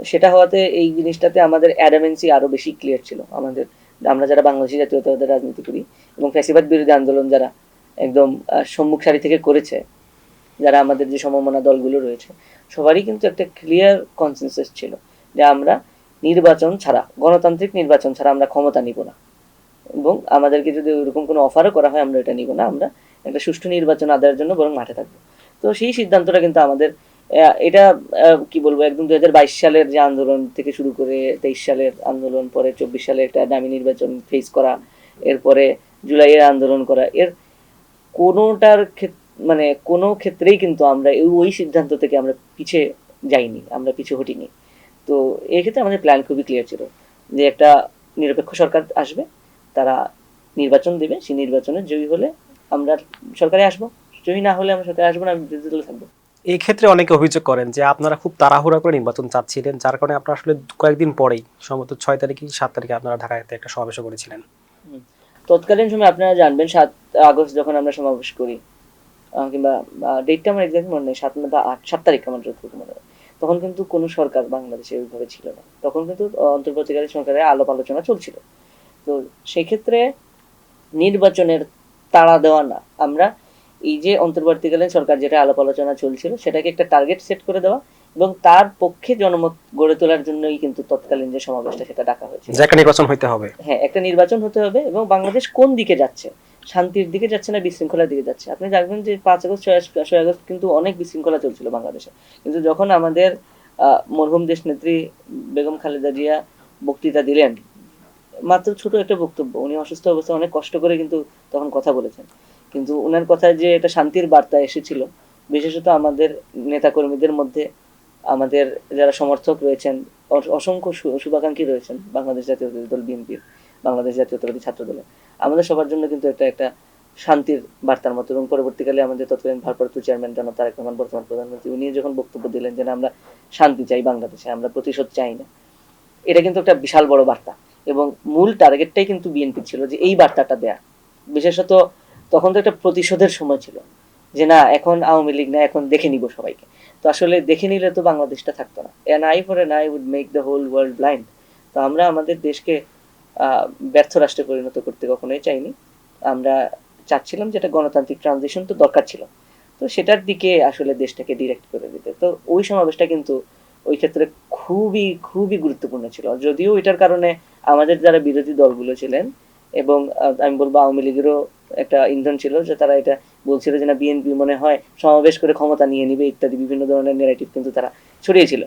সেটা হওয়াতে এই জিনিসটাতে আমাদের অ্যাডামেন্সি আরো বেশি ক্লিয়ার ছিল। আমরা যারা বাংলাদেশি জাতীয়তাবাদের রাজনীতি করি এবং ফ্যাসিবাদ বিরোধী আন্দোলন যারা একদম সম্মুখ সারি থেকে করেছে, যারা আমাদের যে সমমনা দলগুলো রয়েছে, সবারই কিন্তু একটা ক্লিয়ার কনসেনসাস ছিল যে আমরা নির্বাচন ছাড়া, গণতান্ত্রিক নির্বাচন ছাড়া আমরা ক্ষমতা নিব না, এবং আমাদেরকে যদি ওইরকম কোনো অফারও করা হয় আমরা এটা নিব না, আমরা একটা সুষ্ঠু নির্বাচন আদায়ের জন্য বরং মাঠে থাকবো। তো সেই সিদ্ধান্তটা কিন্তু আমাদের এটা কি বলবো একদম 2022 সালের যে আন্দোলন থেকে শুরু করে 23 সালের আন্দোলন, পরে 24 সালে একটা দামি নির্বাচন ফেস করা, এরপরে জুলাইয়ের আন্দোলন করা, এর কোনোটার ক্ষেত্রে মানে কোনো ক্ষেত্রেই কিন্তু আমরা ওই সিদ্ধান্ত থেকে আমরা পিছিয়ে যাইনি, আমরা পিছু হটিনি। তো এক্ষেত্রে আমাদের প্ল্যান খুবই ক্লিয়ার ছিল যে একটা নিরপেক্ষ সরকার আসবে, তারা নির্বাচন দেবে, সেই নির্বাচনে জয়ী হলে আমরা সরকারে আসবো, জয়ী না হলে আমরা সরকারে আসবো না, আমি বিরোধী দলে থাকবো। এই ক্ষেত্রে অনেকে অভিযোগ করেন যে আপনারা খুব তাড়াহুড়া করে নির্বাচন চাচ্ছিলেন, যার কারণে আপনারা আসলে কয়েকদিন পরেই সম্ভবত 6 তারিখে 7 তারিখে আপনারা ঢাকাতে একটা সমাবেশও করেছিলেন। তৎকালীন সময় আপনারা জানবেন 7 আগস্ট যখন আমরা সমাবেশ করি, কিংবা ডেটটা আমার এক্সাক্ট মনে নেই, 7 তারিখ আমার যতটুকু মনে হয়, তখন কিন্তু কোনো সরকার বাংলাদেশে ওইভাবে ছিল না, তখন কিন্তু অন্তর্বর্তীকালীন সরকারের আলাপ আলোচনা চলছিল। তো সেক্ষেত্রে নির্বাচনের তাড়া দেওয়া না, আমরা এই যে অন্তর্বর্তীকালীন সরকার যেটা আলাপ আলোচনা চলছিল সেটাকে একটা টার্গেট সেট করে দেওয়া এবং তার পক্ষে জনমত গড়ে তোলার জন্যই কিন্তু তৎকালীন যে সমাবেশটা সেটা ডাকা হয়েছিল। যে একটা নির্বাচন হইতে হবে। হ্যাঁ, একটা নির্বাচন হতে হবে এবং বাংলাদেশ কোন দিকে যাচ্ছে, শান্তির দিকে যাচ্ছে না বিশৃঙ্খলার দিকে যাচ্ছে। আপনি দেখবেন যে 5 আগস্ট 6 আগস্ট কিন্তু অনেক বিশৃঙ্খলা চলছিল বাংলাদেশে, কিন্তু যখন আমাদের মরহুম দেশ নেত্রী বেগম খালেদা জিয়া বক্তৃতা দিলেন, মাত্র ছোট একটা বক্তব্য, উনি অসুস্থ অবস্থায় অনেক কষ্ট করে কিন্তু তখন কথা বলেছেন, কিন্তু ওনার কথায় যে একটা শান্তির বার্তা এসেছিল, বিশেষত আমাদের নেতাকর্মীদের মধ্যে, আমাদের যারা সমর্থক রয়েছেন, অসংখ্য শুভাকাঙ্ক্ষী রয়েছেন বাংলাদেশ জাতীয়তাবাদী দল বিএনপির, বাংলাদেশ জাতীয়তাবাদী ছাত্র দলের, আমাদের সবার জন্য কিন্তু এটা একটা শান্তির বার্তার মতো। এবং পরবর্তীকালে আমাদের তৎকালীন ভারপ্রাপ্ত চেয়ারম্যান জনাব তারেক রহমান, বর্তমান প্রধানমন্ত্রী, উনি যখন বক্তব্য দিলেন যে আমরা শান্তি চাই বাংলাদেশে, আমরা প্রতিশোধ চাই না, এটা কিন্তু একটা বিশাল বড় বার্তা এবং মূল টার্গেটটাই কিন্তু বিএনপি ছিল যে এই বার্তাটা দেয়া। বিশেষত তখন তো একটা প্রতিশোধের সময় ছিল যে না এখন আওয়ামী লীগ না, এখন দেখে নিব সবাইকে। তো আসলে দেখে নিলে তো বাংলাদেশটা থাকতো না, an eye for an eye would make the whole world blind. তো আমরা আমাদের দেশকে ব্যর্থ রাষ্ট্রে পরিণত করতে কখনোই চাইনি, আমরা চাচ্ছিলাম যে একটা গণতান্ত্রিক ট্রানজিশন তো দরকার ছিল, তো সেটার দিকে আসলে দেশটাকে ডিরেক্ট করে দিতে। তো ওই সমাবেশটা কিন্তু ওই ক্ষেত্রে খুবই খুবই গুরুত্বপূর্ণ ছিল, যদিও এটার কারণে আমাদের যারা বিরোধী দলগুলো ছিলেন এবং আমি বলবো আওয়ামী লীগেরও একটা ইন্ধন ছিল যে তারা এটা বলছিল যে না বিএনপি মনে হয় সমাবেশ করে ক্ষমতা নিয়ে নিবে ইত্যাদি বিভিন্ন ধরনের নেগেটিভ কিন্তু তারা ছড়িয়েছিল।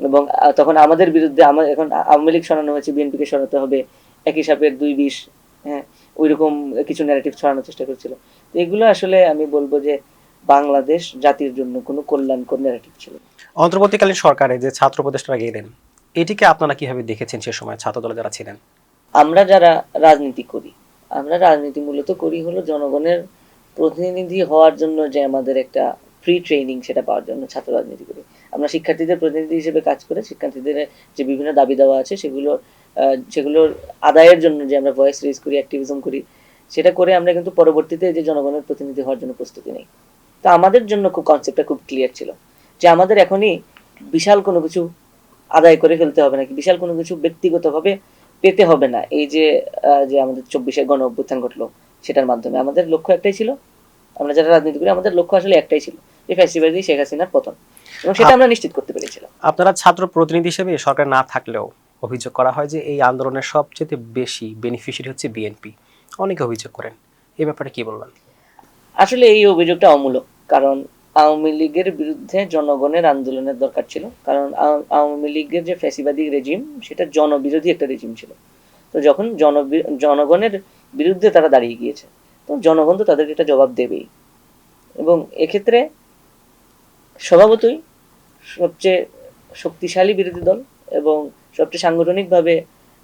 এবং তখন আমাদের বিরুদ্ধে এখন আওয়ামী লীগ সরানো হয়েছে, বিএনপিকে সরাতে হবে, একই সাপের 2 বিষ, হ্যাঁ, ওইরকম কিছু ন্যারেটিভ ছড়ানোর চেষ্টা করছিল। তো এগুলো আসলে আমি বলবো যে বাংলাদেশ জাতির জন্য কোনো কল্যাণকর ন্যারেটিভ ছিল। অন্তর্বর্তীকালীন সরকারে যে ছাত্র উপদেষ্টারা গেলেন, এটিকে আপনারা কিভাবে দেখেছেন সে সময় ছাত্র দলে যারা ছিলেন? আমরা যারা রাজনীতি করি, আমরা রাজনীতি মূলত করি হলো জনগণের প্রতিনিধি হওয়ার জন্য, যে আমাদের একটা ফ্রি ট্রেনিং সেটা পাওয়ার জন্য ছাত্র রাজনীতি করি। আমরা শিক্ষার্থীদের প্রতিনিধি হিসেবে কাজ করে শিক্ষার্থীদের যে বিভিন্ন দাবি দেওয়া আছে সেগুলোর আদায়ের জন্য যে আমরা ভয়েস রেজ করি, অ্যাক্টিভিজম করি, সেটা করে আমরা কিন্তু পরবর্তীতে যে জনগণের প্রতিনিধি হওয়ার জন্য প্রস্তুতি নেই। তো আমাদের জন্য কনসেপ্টটা খুব ক্লিয়ার ছিল যে আমাদের এখনই বিশাল কোনো কিছু আদায় করে ফেলতে হবে নাকি, বিশাল কোনো কিছু ব্যক্তিগতভাবে পেতে হবে না। এই যে যে আমাদের 24-এর গণ অভ্যুত্থান ঘটলো সেটার মাধ্যমে আমাদের লক্ষ্য একটাই ছিল, আমরা যারা রাজনীতি করি আমাদের লক্ষ্য আসলে একটাই ছিল, যে ফ্যাসিবাদী শেখ হাসিনার পতন, এবং সেটা আমরা নিশ্চিত করতে পেরেছিলাম। আপনারা ছাত্র প্রতিনিধি হিসেবে সরকার না থাকলেও অভিযোগ করা হয় যে এই আন্দোলনের সবচেয়ে বেশি বেনিফিশিয়ারি হচ্ছে বিএনপি, অনেকে অভিযোগ করেন, এই ব্যাপারে কি বলবেন? আসলে এই অভিযোগটা অমূলক, কারণ আওয়ামী লীগের বিরুদ্ধে জনগণের আন্দোলনের দরকার ছিল, কারণ আওয়ামী লীগের যে ফ্যাসিবাদী রেজিম সেটা জনবিরোধী একটা রেজিম ছিল। তো যখন জনগণের বিরুদ্ধে তারা দাঁড়িয়ে গিয়েছে, তো জনগণ তো তাদেরকে একটা জবাব দেবেই। এবং এক্ষেত্রে স্বভাবতই সবচেয়ে শক্তিশালী বিরোধী দল এবং সবচেয়ে সাংগঠনিকভাবে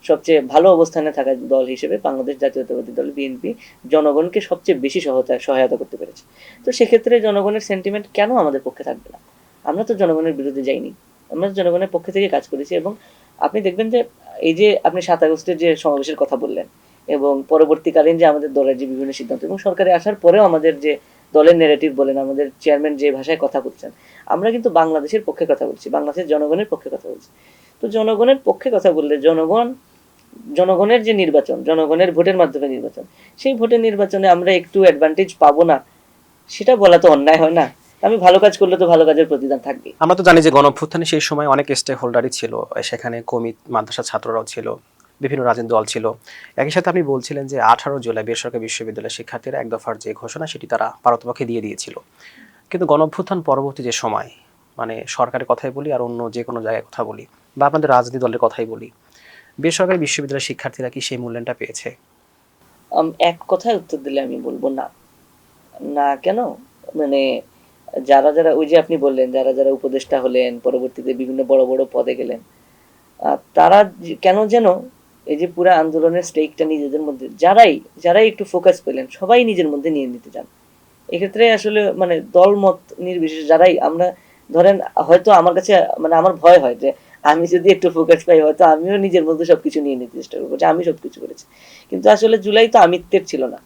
সবচেয়ে ভালো অবস্থানে থাকা দল হিসেবে বাংলাদেশ জাতীয়তাবাদী দল বিএনপি জনগণকে সবচেয়ে বেশি সহায়তা করতে পেরেছে। তো সেক্ষেত্রে জনগণের সেন্টিমেন্ট কেন আমাদের পক্ষে থাকবে না? আমরা তো জনগণের বিরুদ্ধে যাইনি, আমরা জনগণের পক্ষে থেকে কাজ করেছি। এবং আপনি দেখবেন যে এই যে আপনি 7 আগস্টের যে সমাবেশের কথা বললেন এবং পরবর্তীকালীন যে আমাদের দলের যে বিভিন্ন সিদ্ধান্ত এবং সরকারে আসার পরেও আমাদের যে দলের নেগেটিভ বলেন, আমাদের চেয়ারম্যান যে ভাষায় কথা বলছেন, আমরা কিন্তু বাংলাদেশের পক্ষে কথা বলছি, বাংলাদেশের জনগণের পক্ষে কথা বলছি। তো জনগণের পক্ষে কথা বললে জনগণের যে নির্বাচন, জনগণের ভোটের মাধ্যমে নির্বাচন, সেই ভোটের নির্বাচনে আমরা একটু অ্যাডভান্টেজ পাবো না, সেটা বলা তো অন্যায় হয় না। আমি ভালো কাজ করলে তো ভালো কাজের প্রতিদান থাকবে। আমরা তো জানি যে গণঅভ্যুত্থানে সেই সময় অনেক স্টেক হোল্ডারই ছিল, সেখানে কমিট মাদ্রাসা ছাত্ররাও ছিল, বিভিন্ন রাজনৈতিক দল ছিল। একই সাথে আপনি বলছিলেন যে 18 জুলাই বেসরকারি বিশ্ববিদ্যালয়ের শিক্ষার্থীরা 1 দফার যে ঘোষণা সেটি তারা পারতপক্ষে দিয়ে দিয়েছিল। কিন্তু গণঅভ্যুত্থান পরবর্তী যে সময়, মানে সরকারের কথাই বলি আর অন্য যে কোনো জায়গায় কথা বলি বা আপনাদের রাজনৈতিক দলের কথাই বলি, বেসরকারি বিশ্ববিদ্যালয়ের শিক্ষার্থীরা কি সেই মূল্যায়নটা পেয়েছে? এক কথায় উত্তর দিলে আমি বলবো না। না কেন? মানে যারা যারা ওই যে আপনি বললেন যারা যারা উপদেষ্টা হলেন, পরবর্তীতে বিভিন্ন বড় বড় পদে গেলেন, তারা কেন যেন এই যে পুরো আন্দোলনের স্টেকটা নিজেদের মধ্যে যারাই যারাই একটু ফোকাস পেলেন সবাই নিজের মধ্যে নিয়ে নিতে চান। এক্ষেত্রে আসলে মানে দল মত নির্বিশেষে যারাই আমরা ধরেন, হয়তো আমার কাছে মানে আমার ভয় হয় যে আমি যদি একটু ফোকাস পাই হয়তো আমিও নিজের মধ্যে সবকিছু নিয়ে নিতে চেষ্টা করবো যে আমি সবকিছু করেছি। কিন্তু আসলে জুলাই তো আমিত্বের ছিল না,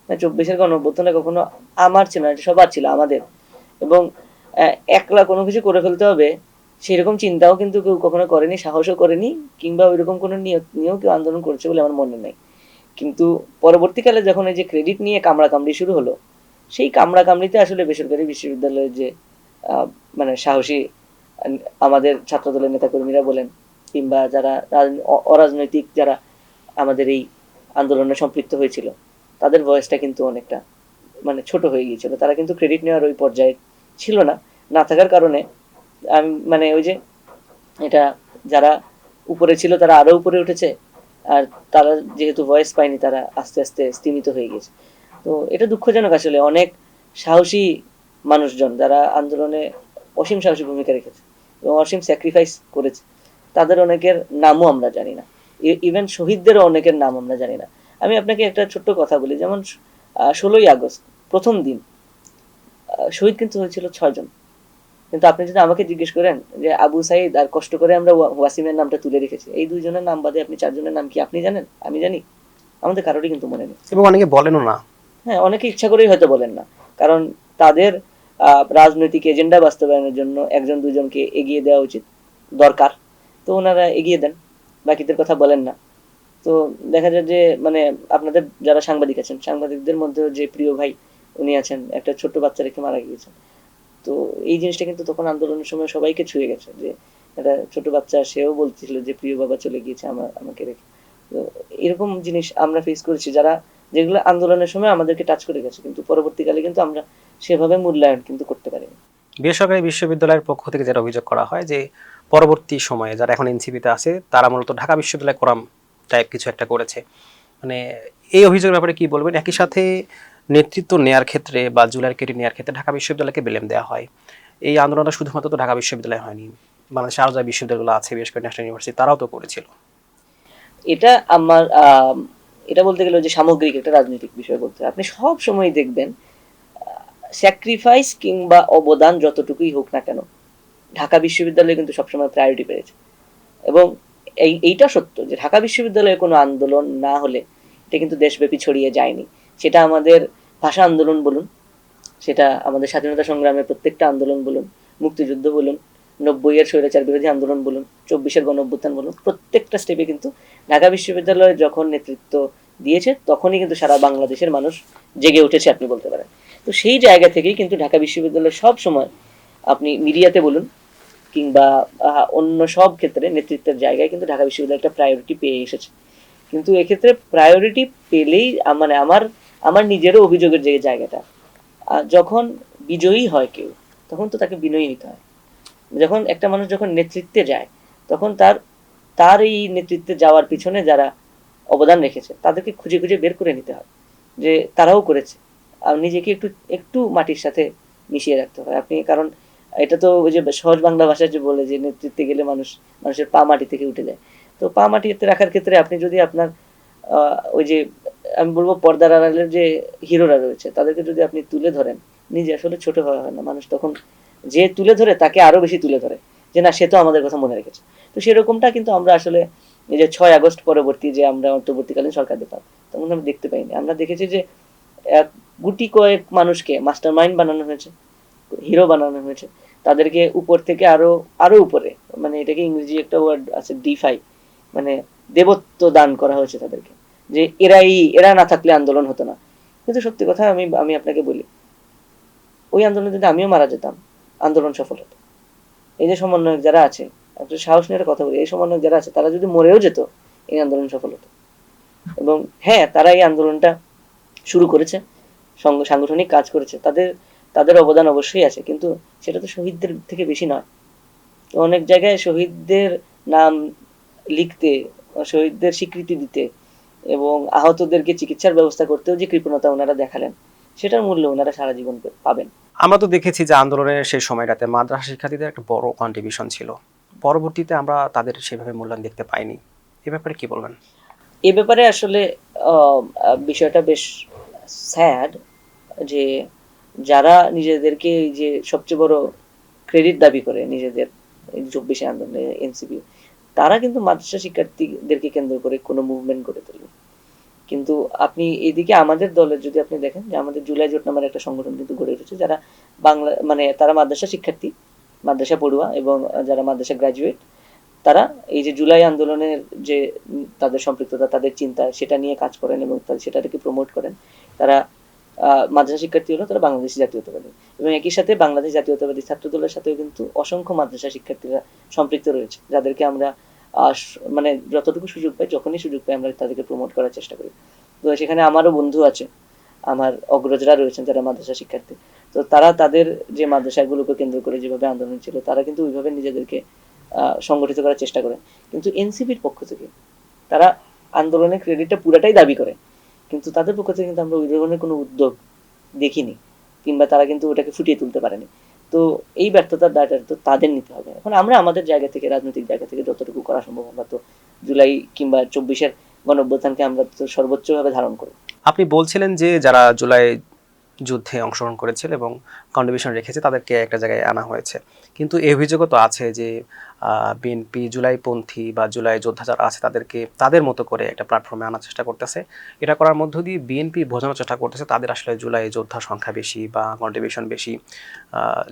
24-এর গণঅভ্যুত্থানে কখনো আমার ছিল না, এটা সবার ছিল আমাদের। এবং একলা কোনো কিছু করে ফেলতে হবে সেরকম চিন্তাও কিন্তু কেউ কখনো করেনি, সাহসও করেনি, কিংবা ওইরকম কোনো নিয়েও কেউ আন্দোলন করছে বলে আমার মনে নেই। কিন্তু পরবর্তীকালে যখন এই যে ক্রেডিট নিয়ে কামড়াকামড়ি শুরু হলো, সেই কামড়াকামড়িতে আসলে বেসরকারি বিশ্ববিদ্যালয়ের যে মানে সাহসী আমাদের ছাত্রদলের নেতাকর্মীরা বলেন, কিংবা যারা অরাজনৈতিক যারা আমাদের এই আন্দোলনে সম্পৃক্ত হয়েছিল, তাদের বয়সটা কিন্তু অনেকটা মানে ছোট হয়ে গিয়েছিল। তারা কিন্তু ক্রেডিট নেওয়ার ওই পর্যায়ে ছিল না, না থাকার কারণে আমি মানে ওই যে এটা যারা উপরে ছিল তারা আরো উপরে উঠেছে, আর তারা যেহেতু ভয়েস পায়নি তারা আস্তে আস্তে স্তিমিত হয়ে গেছে। তো এটা দুঃখজনক আসলে, অনেক সাহসী মানুষজন যারা আন্দোলনে অসীম সাহসী ভূমিকা রেখেছে এবং অসীম স্যাক্রিফাইস করেছে, তাদের অনেকের নামও আমরা জানি না, ইভেন শহীদদেরও অনেকের নাম আমরা জানি না। আমি আপনাকে একটা ছোট্ট কথা বলি, যেমন 16ই আগস্ট প্রথম দিন শহীদ কিন্তু হয়েছিল 6 জন। কিন্তু আপনি যদি আমাকে জিজ্ঞেস করেন যে আবু সাইদ আর কষ্ট করে আমরা ওয়াসিমের নামটা তুলে রেখেছি, এই 2 জনের নাম বাদে আপনি 4 জনের নাম কি আপনি জানেন? আমি জানি? আমাদের কারোরই কিন্তু মনে নেই। এবং অনেকে বলেনও না। হ্যাঁ, অনেকে ইচ্ছা করেই হয়তো বলেন না, কারণ তাদের রাজনৈতিক এজেন্ডা বাস্তবায়নের জন্য 1-2জনকে এগিয়ে দেওয়া উচিত, দরকার। তো ওনারা এগিয়ে দেন, বাকিদের কথা বলেন না। তো দেখা যায় যে মানে আপনাদের যারা সাংবাদিক আছেন, সাংবাদিকদের মধ্যে যে প্রিয় ভাই উনি আছেন, একটা ছোট্ট বাচ্চা রেখে মারা গিয়েছেন। তো এই জিনিসটা কিন্তু তখন আন্দোলনের সময় সবাইকে ছুঁয়ে গেছে, যে একটা ছোট বাচ্চা সেও বলছিল যে প্রিয় বাবা চলে গিয়েছে আমাকে রেখে। তো এরকম জিনিস আমরা ফেস করেছি, যারা যেগুলো আন্দোলনের সময় আমাদেরকে টাচ করে গেছে, কিন্তু পরবর্তীকালে কিন্তু আমরা সেভাবে মূল্যায়ন কিন্তু করতে পারিনি। বেসরকারি বিশ্ববিদ্যালয়ের পক্ষ থেকে যেটা অভিযোগ করা হয় যে পরবর্তী সময়ে যারা এখন এনসিপিতে আছে তারা মূলত ঢাকা বিশ্ববিদ্যালয় কোরাম টাইপ কিছু একটা করেছে। মানে এই অভিযোগের ব্যাপারে কি বলবেন? একই সাথে নেতৃত্ব নেয়ার ক্ষেত্রে বা জুলাইয়ের কেটে নেওয়ার ক্ষেত্রে ঢাকা বিশ্ববিদ্যালয়কে ব্লেম দেওয়া হয়। এই আন্দোলনটা শুধুমাত্র তো ঢাকা বিশ্ববিদ্যালয় হয়নি, বাংলাদেশের আরও যে বিশ্ববিদ্যালয়গুলো আছে বিশেষ করে ন্যাশনাল ইউনিভার্সিটি তারাও তো করেছিল। এটা আমার এটা বলতে গেলে যে সামগ্রিক একটা রাজনৈতিক বিষয় বলতে আপনি সব সময় দেখবেন স্যাক্রিফাইস কিংবা অবদান যতটুকুই হোক না কেন, ঢাকা বিশ্ববিদ্যালয় কিন্তু সবসময় প্রায়োরিটি পেয়েছে। এবং এইটা সত্য যে ঢাকা বিশ্ববিদ্যালয়ে কোনো আন্দোলন না হলে এটা কিন্তু দেশব্যাপী ছড়িয়ে যায়নি। সেটা আমাদের ভাষা আন্দোলন বলুন, সেটা আমাদের স্বাধীনতা সংগ্রামের প্রত্যেকটা আন্দোলন বলুন, মুক্তিযুদ্ধ বলুন, 90-এর স্বৈরাচার বিরোধী আন্দোলন বলুন, 24-এর গণঅভ্যুত্থান বলুন, প্রত্যেকটা স্টেপে কিন্তু ঢাকা বিশ্ববিদ্যালয় যখন নেতৃত্ব দিয়েছে তখনই কিন্তু সারা বাংলাদেশের মানুষ জেগে উঠেছে আপনি বলতে পারেন। তো সেই জায়গা থেকেই কিন্তু ঢাকা বিশ্ববিদ্যালয় সব সময় আপনি মিডিয়াতে বলুন কিংবা অন্য সব ক্ষেত্রে নেতৃত্বের জায়গায় কিন্তু ঢাকা বিশ্ববিদ্যালয় একটা প্রায়োরিটি পেয়ে এসেছে। কিন্তু এক্ষেত্রে প্রায়োরিটি পেলেই মানে আমার আমার নিজেরও অভিযোগের যে জায়গাটা, যখন বিজয়ী হয় কেউ তখন তো তাকে বিনয়ী হতে হয়। যখন একটা মানুষ যখন নেতৃত্বে যায় তখন তার তার এই নেতৃত্বে যাওয়ার পিছনে যারা অবদান রেখেছে তাদেরকে খুঁজে খুঁজে বের করে নিতে হয় যে তারাও করেছে, আর নিজেকে একটু একটু মাটির সাথে মিশিয়ে রাখতে হয় আপনি। কারণ এটা তো ওই যে সহজ বাংলা ভাষায় যে বলে যে নেতৃত্বে গেলে মানুষের পা মাটি থেকে উঠে যায়। তো পা মাটিতে রাখার ক্ষেত্রে আপনি যদি আপনার ওই যে আমি বলবো পর্দার আড়ালের যে হিরোরা রয়েছে তাদেরকে যদি আপনি তুলে ধরেন, নিজে আসলে ছোট হওয়া হয় না, মানুষ তখন যে তুলে ধরে তাকে আরো বেশি তুলে ধরে যে না সে তো আমাদের কথা মনে রেখেছে। তো সেরকমটা কিন্তু আমরা আসলে এই যে 6 আগস্ট পরবর্তী যে আমরা অন্তর্বর্তীকালীন সরকার দেখলাম তখন আমরা দেখতে পাইনি। আমরা দেখেছি যে গুটি কয়েক মানুষকে মাস্টার মাইন্ড বানানো হয়েছে, হিরো বানানো হয়েছে, তাদেরকে উপর থেকে আরো আরো উপরে, মানে এটাকে ইংরেজি একটা ওয়ার্ড আছে ডিফাই, মানে দেবত্ব দান করা হয়েছে তাদেরকে, যে এরা না থাকলে আন্দোলন হতো না। কিন্তু সত্যি কথা আমি আমি আপনাকে বলি, ওই আন্দোলনে যদি আমিও মারা যেতাম আন্দোলন সফল হতো। এই যে সমন্বয়ক যারা আছে, একটা সাহস নিয়ে কথা বলি, এই সমন্বয়ক যারা আছে তারা যদি মরেও যেত এই আন্দোলন সফল হতো। এবং হ্যাঁ, তারা এই আন্দোলনটা শুরু করেছে, সাংগঠনিক কাজ করেছে, তাদের তাদের অবদান অবশ্যই আছে, কিন্তু সেটা তো শহীদদের থেকে বেশি নয়। অনেক জায়গায় শহীদদের নাম লিখতে, শহীদদের স্বীকৃতি দিতে এবং আহতদেরকে চিকিৎসার ব্যবস্থা করতেও যে কৃপণতা ওনারা দেখালেন সেটার মূল্য ওনারা সারা জীবন পাবেন। আমরা তো দেখেছি যে আন্দোলনের সেই সময়টাতে মাদ্রাসা শিক্ষার্থীদের একটা বড় কন্ট্রিবিউশন ছিল, পরবর্তীতে আমরা তাদের সেভাবে মূল্যায়ন দেখতে পাইনি। এ ব্যাপারে কি বলবেন? এ ব্যাপারে আসলে বিষয়টা বেশ স্যাড যে যারা নিজেদেরকে এই যে সবচেয়ে বড় ক্রেডিট দাবি করে নিজেদের 24 আন্দোলনে এনসিপি, তারা কিন্তু মাদ্রাসা শিক্ষার্থীদেরকে কেন্দ্র করে কোনো মুভমেন্ট করে তোলে। কিন্তু আপনি এদিকে আমাদের দলের যদি আপনি দেখেন যে আমাদের জুলাই জোট নামের একটা সংগঠন কিন্তু গড়ে উঠেছে, যারা বাংলা মানে তারা মাদ্রাসা শিক্ষার্থী, মাদ্রাসা পড়ুয়া এবং যারা মাদ্রাসা গ্রাজুয়েট, তারা এই যে জুলাই আন্দোলনের যে তাদের সম্পৃক্ততা, তাদের চিন্তা, সেটা নিয়ে কাজ করেন এবং সেটাকে প্রমোট করেন। তারা মাদ্রাসা শিক্ষার্থী হলো তারা বাংলাদেশি জাতীয়তাবাদী, এবং একই সাথে বাংলাদেশ জাতীয়তাবাদী ছাত্র দলের সাথেও কিন্তু অসংখ্য মাদ্রাসা শিক্ষার্থীরা সম্পৃক্ত রয়েছে, যাদেরকে আমরা মানে যতটুকু সুযোগ পাই, যখনই সুযোগ পাই আমরা তাদেরকে প্রমোট করার চেষ্টা করি। তো সেখানে আমারও বন্ধু আছে, আমার অগ্রজরা রয়েছেন যারা মাদ্রাসা শিক্ষার্থী। তো তারা তাদের যে মাদ্রাসাগুলোকে কেন্দ্র করে যেভাবে আন্দোলন ছিল, তারা কিন্তু ওইভাবে নিজেদেরকে সংগঠিত করার চেষ্টা করে। কিন্তু এনসিপির পক্ষ থেকে তারা আন্দোলনের ক্রেডিটটা পুরাটাই দাবি করে, কিন্তু তাদের পক্ষ থেকে কিন্তু আমরা ওই ধরনের কোনো উদ্যোগ দেখিনি, কিংবা তারা কিন্তু ওটাকে ফুটিয়ে তুলতে পারেনি। তো এই ব্যর্থতার দায়টা তো তাদের নিতে হবে। এখন আমরা আমাদের জায়গা থেকে, রাজনৈতিক জায়গা থেকে যতটুকু করা সম্ভব, আমরা তো জুলাই কিংবা 24-এর গণঅভ্যুত্থানকে আমরা তো সর্বোচ্চভাবে ধারণ করি। আপনি বলছিলেন যে যারা জুলাই যুদ্ধে অংশগ্রহণ করেছিল এবং কন্ট্রিবিউশন রেখেছে তাদেরকে একটা জায়গায় আনা হয়েছে, কিন্তু এই অভিযোগও তো আছে যে বিএনপি জুলাইপন্থী বা জুলাই যোদ্ধা যারা আছে তাদেরকে তাদের মতো করে একটা প্ল্যাটফর্মে আনার চেষ্টা করতেছে। এটা করার মধ্য দিয়ে বিএনপি বোঝানোর চেষ্টা করতেছে তাদের আসলে জুলাই যোদ্ধা সংখ্যা বেশি বা কন্ট্রিবিউশন বেশি।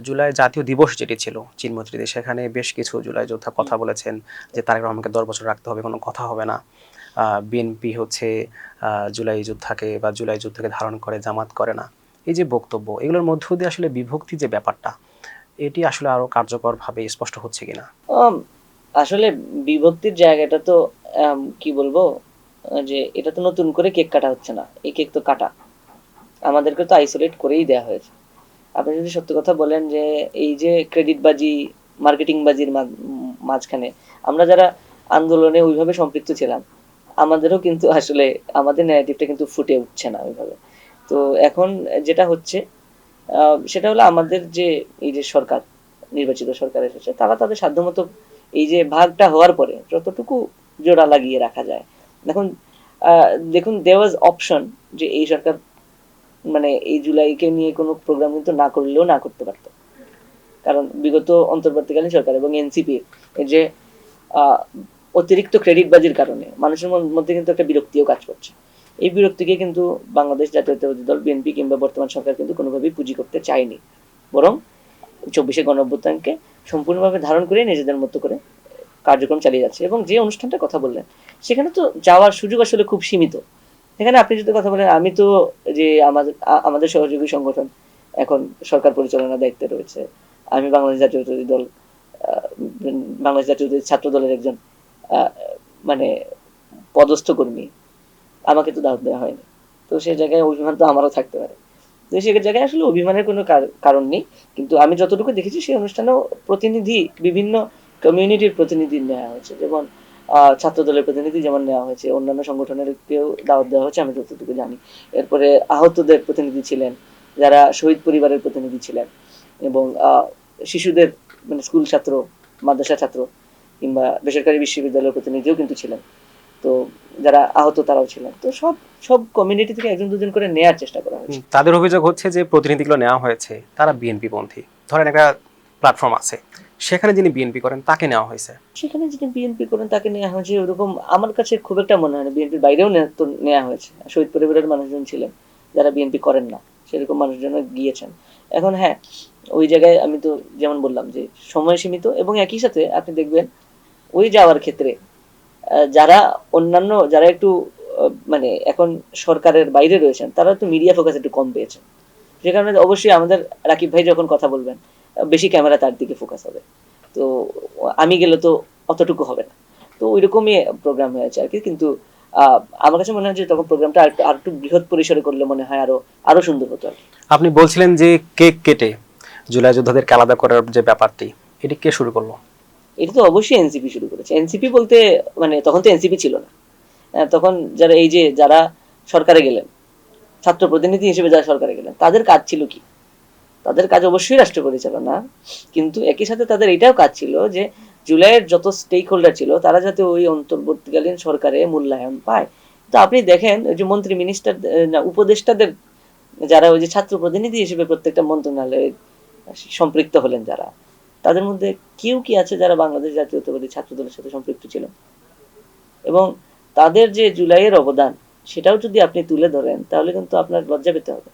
জুলাই জাতীয় দিবস যেটি ছিল চিনমৈত্রীতে, সেখানে বেশ কিছু জুলাই যোদ্ধা কথা বলেছেন যে তারেক রহমানকে 10 বছর রাখতে হবে, কোনো কথা হবে না। বিএনপি হচ্ছে জুলাই যোদ্ধাকে বা জুলাই যুদ্ধকে ধারণ করে, জামাত করে না। এই যে বক্তব্য, এগুলোর মধ্য দিয়ে আসলে বিভক্তি যে ব্যাপারটা, এটি আসলে আরো কার্যকরভাবে স্পষ্ট হচ্ছে কিনা? আসলে বিভক্তির জায়গাটা তো কি বলবো, যে এটা তো নতুন করে কেক কাটা হচ্ছে না, এই কেক তো কাটা, আমাদেরকে তো আইসোলেট করেই দেওয়া হয়েছে। আপনি যদি সত্যি কথা বলেন যে এই যে ক্রেডিট বাজি, মার্কেটিং বাজির মাঝখানে আমরা যারা আন্দোলনে ওইভাবে সম্পৃক্ত ছিলাম, আমাদেরও কিন্তু আসলে আমাদের ন্যারেটিভটা কিন্তু ফুটে উঠছে না ওইভাবে। তো এখন যেটা হচ্ছে সেটা হলো আমাদের যে এই যে সরকার, নির্বাচিত সরকার এসেছে, তারা তাদের সাধ্যমতো এই যে ভাগটা হওয়ার পরে যতটুকু জোড়া লাগিয়ে রাখা যায়। এখন দেখুন, দেয়ার ওয়াজ অপশন যে এই সরকার মানে এই জুলাইকে নিয়ে কোনো প্রোগ্রাম কিন্তু না করলেও না করতে পারতো, কারণ বিগত অন্তর্বর্তীকালীন সরকার এবং এনসিপির এই যে অতিরিক্ত ক্রেডিট বাজির কারণে মানুষের মধ্যে কিন্তু একটা বিরক্তিও কাজ করছে। এই বিরক্তিকে কিন্তু বাংলাদেশ জাতীয়তাবাদী দল বিএনপি কিংবা বর্তমান সরকার কিন্তু কোনোভাবেই পুঁজি করতে চায়নি, বরং 24-এ গণঅভ্যুত্থানকে সম্পূর্ণভাবে ধারণ করে নিজেদের মতো করে কার্যক্রম চালিয়ে যাচ্ছে। এবং যে অনুষ্ঠানটার কথা বললেন, সেখানে তো যাওয়ার সুযোগ আসলে খুব সীমিত। সেখানে আপনি যদি কথা বলেন, আমি তো যে আমাদের সহযোগী সংগঠন এখন সরকার পরিচালনার দায়িত্বে রয়েছে, আমি বাংলাদেশ জাতীয়তাবাদী দল, বাংলাদেশ জাতীয়তাবাদী ছাত্র দলের একজন মানে পদস্থ কর্মী, আমাকে তো দাওয়াত দেওয়া হয়নি। তো সেই জায়গায় অভিমান তো আমারও থাকতে পারে। তো সেই জায়গায় আসলে অভিমানের কোনো কারণ নেই। কিন্তু আমি যতটুকু দেখেছি সেই অনুষ্ঠানেও প্রতিনিধি, বিভিন্ন কমিউনিটির প্রতিনিধি নেওয়া হয়েছে, যেমন ছাত্র দলের প্রতিনিধি যেমন নেওয়া হয়েছে, অন্যান্য সংগঠনেরকেও দাওয়াত দেওয়া হয়েছে আমি যতটুকু জানি। এরপরে আহতদের প্রতিনিধি ছিলেন, যারা শহীদ পরিবারের প্রতিনিধি ছিলেন, এবং শিশুদের মানে স্কুল ছাত্র, মাদ্রাসা ছাত্র কিংবা বেসরকারি বিশ্ববিদ্যালয়ের প্রতিনিধিও কিন্তু ছিলেন। তো যারা আহত তারাও ছিলেন। তো সব সব কমিউনিটি থেকে একজন দুজন করে নেয়ার চেষ্টা করা হয়েছে। তাদের অভিযোগ হচ্ছে যে প্রতিনিধিগুলো নেওয়া হয়েছে তারা বিএনপি পন্থী। ধরেন একটা প্ল্যাটফর্ম আছে, সেখানে যিনি বিএনপি করেন তাকে নেওয়া হয়েছে। সেখানে যিনি বিএনপি করেন তাকে নেওয়া হয়েছে, ওরকম আমার কাছে খুব একটা মনে হয় না। বিএনপির বাইরেও তো নেওয়া হয়েছে, শহীদ পরিবারের মানুষজন ছিলেন যারা বিএনপি করেন না, সেরকম মানুষজন গিয়েছেন। এখন হ্যাঁ, ওই জায়গায় আমি তো যেমন বললাম যে সময় সীমিত, এবং একই সাথে আপনি দেখবেন ওই যাওয়ার ক্ষেত্রে যারা অন্যান্য যারা একটু মানে এখন সরকারের বাইরে রয়েছেন, তারা তো মিডিয়া ফোকাস একটু কম পেয়েছেন। সে কারণে অবশ্যই আমাদের রাকিব ভাই যখন কথা বলবেন, বেশি ক্যামেরা তার দিকে ফোকাস হবে। তো আমি গেলে তো অতটুকু হবে না। তো ওইরকমই প্রোগ্রাম হয়েছে আর কি। কিন্তু আমার কাছে মনে হয় যে তখন প্রোগ্রামটা আর একটু বৃহৎ পরিসরে করলে মনে হয় আরো সুন্দর হতো। আপনি বলছিলেন যে কেক কেটে জুলাই যোদ্ধাদেরকে আলাদা করার যে ব্যাপারটি, এটি কে শুরু করলো? এটা তো অবশ্যই এনসিপি শুরু করেছে। এনসিপি বলতে মানে তখন তো এনসিপি ছিল না, তখন যারা এই যে যারা সরকারে গেলেন, ছাত্র প্রতিনিধি হিসেবে যারা সরকারে গেলেন, তাদের কাজ ছিল কি? তাদের কাজ অবশ্যই রাষ্ট্র পরিচালনা, কিন্তু একই সাথে তাদের এটাও কাজ ছিল যে জুলাইয়ের যত স্টেক হোল্ডার ছিল তারা যাতে ওই অন্তর্বর্তীকালীন সরকারে মূল্যায়ন পায়। তো আপনি দেখেন ওই যে মন্ত্রী মিনিস্টার না উপদেষ্টাদের যারা ওই যে ছাত্র প্রতিনিধি হিসেবে প্রত্যেকটা মন্ত্রণালয়ে সম্পৃক্ত হলেন যারা, তাদের মধ্যে কেউ কি আছে যারা বাংলাদেশ জাতীয়তাবাদী ছাত্র দলের সাথে সম্পৃক্ত ছিল? এবং তাদের যে জুলাইয়ের অবদান সেটাও যদি আপনি তুলে ধরেন তাহলে কিন্তু আপনার লজ্জা পেতে হবে।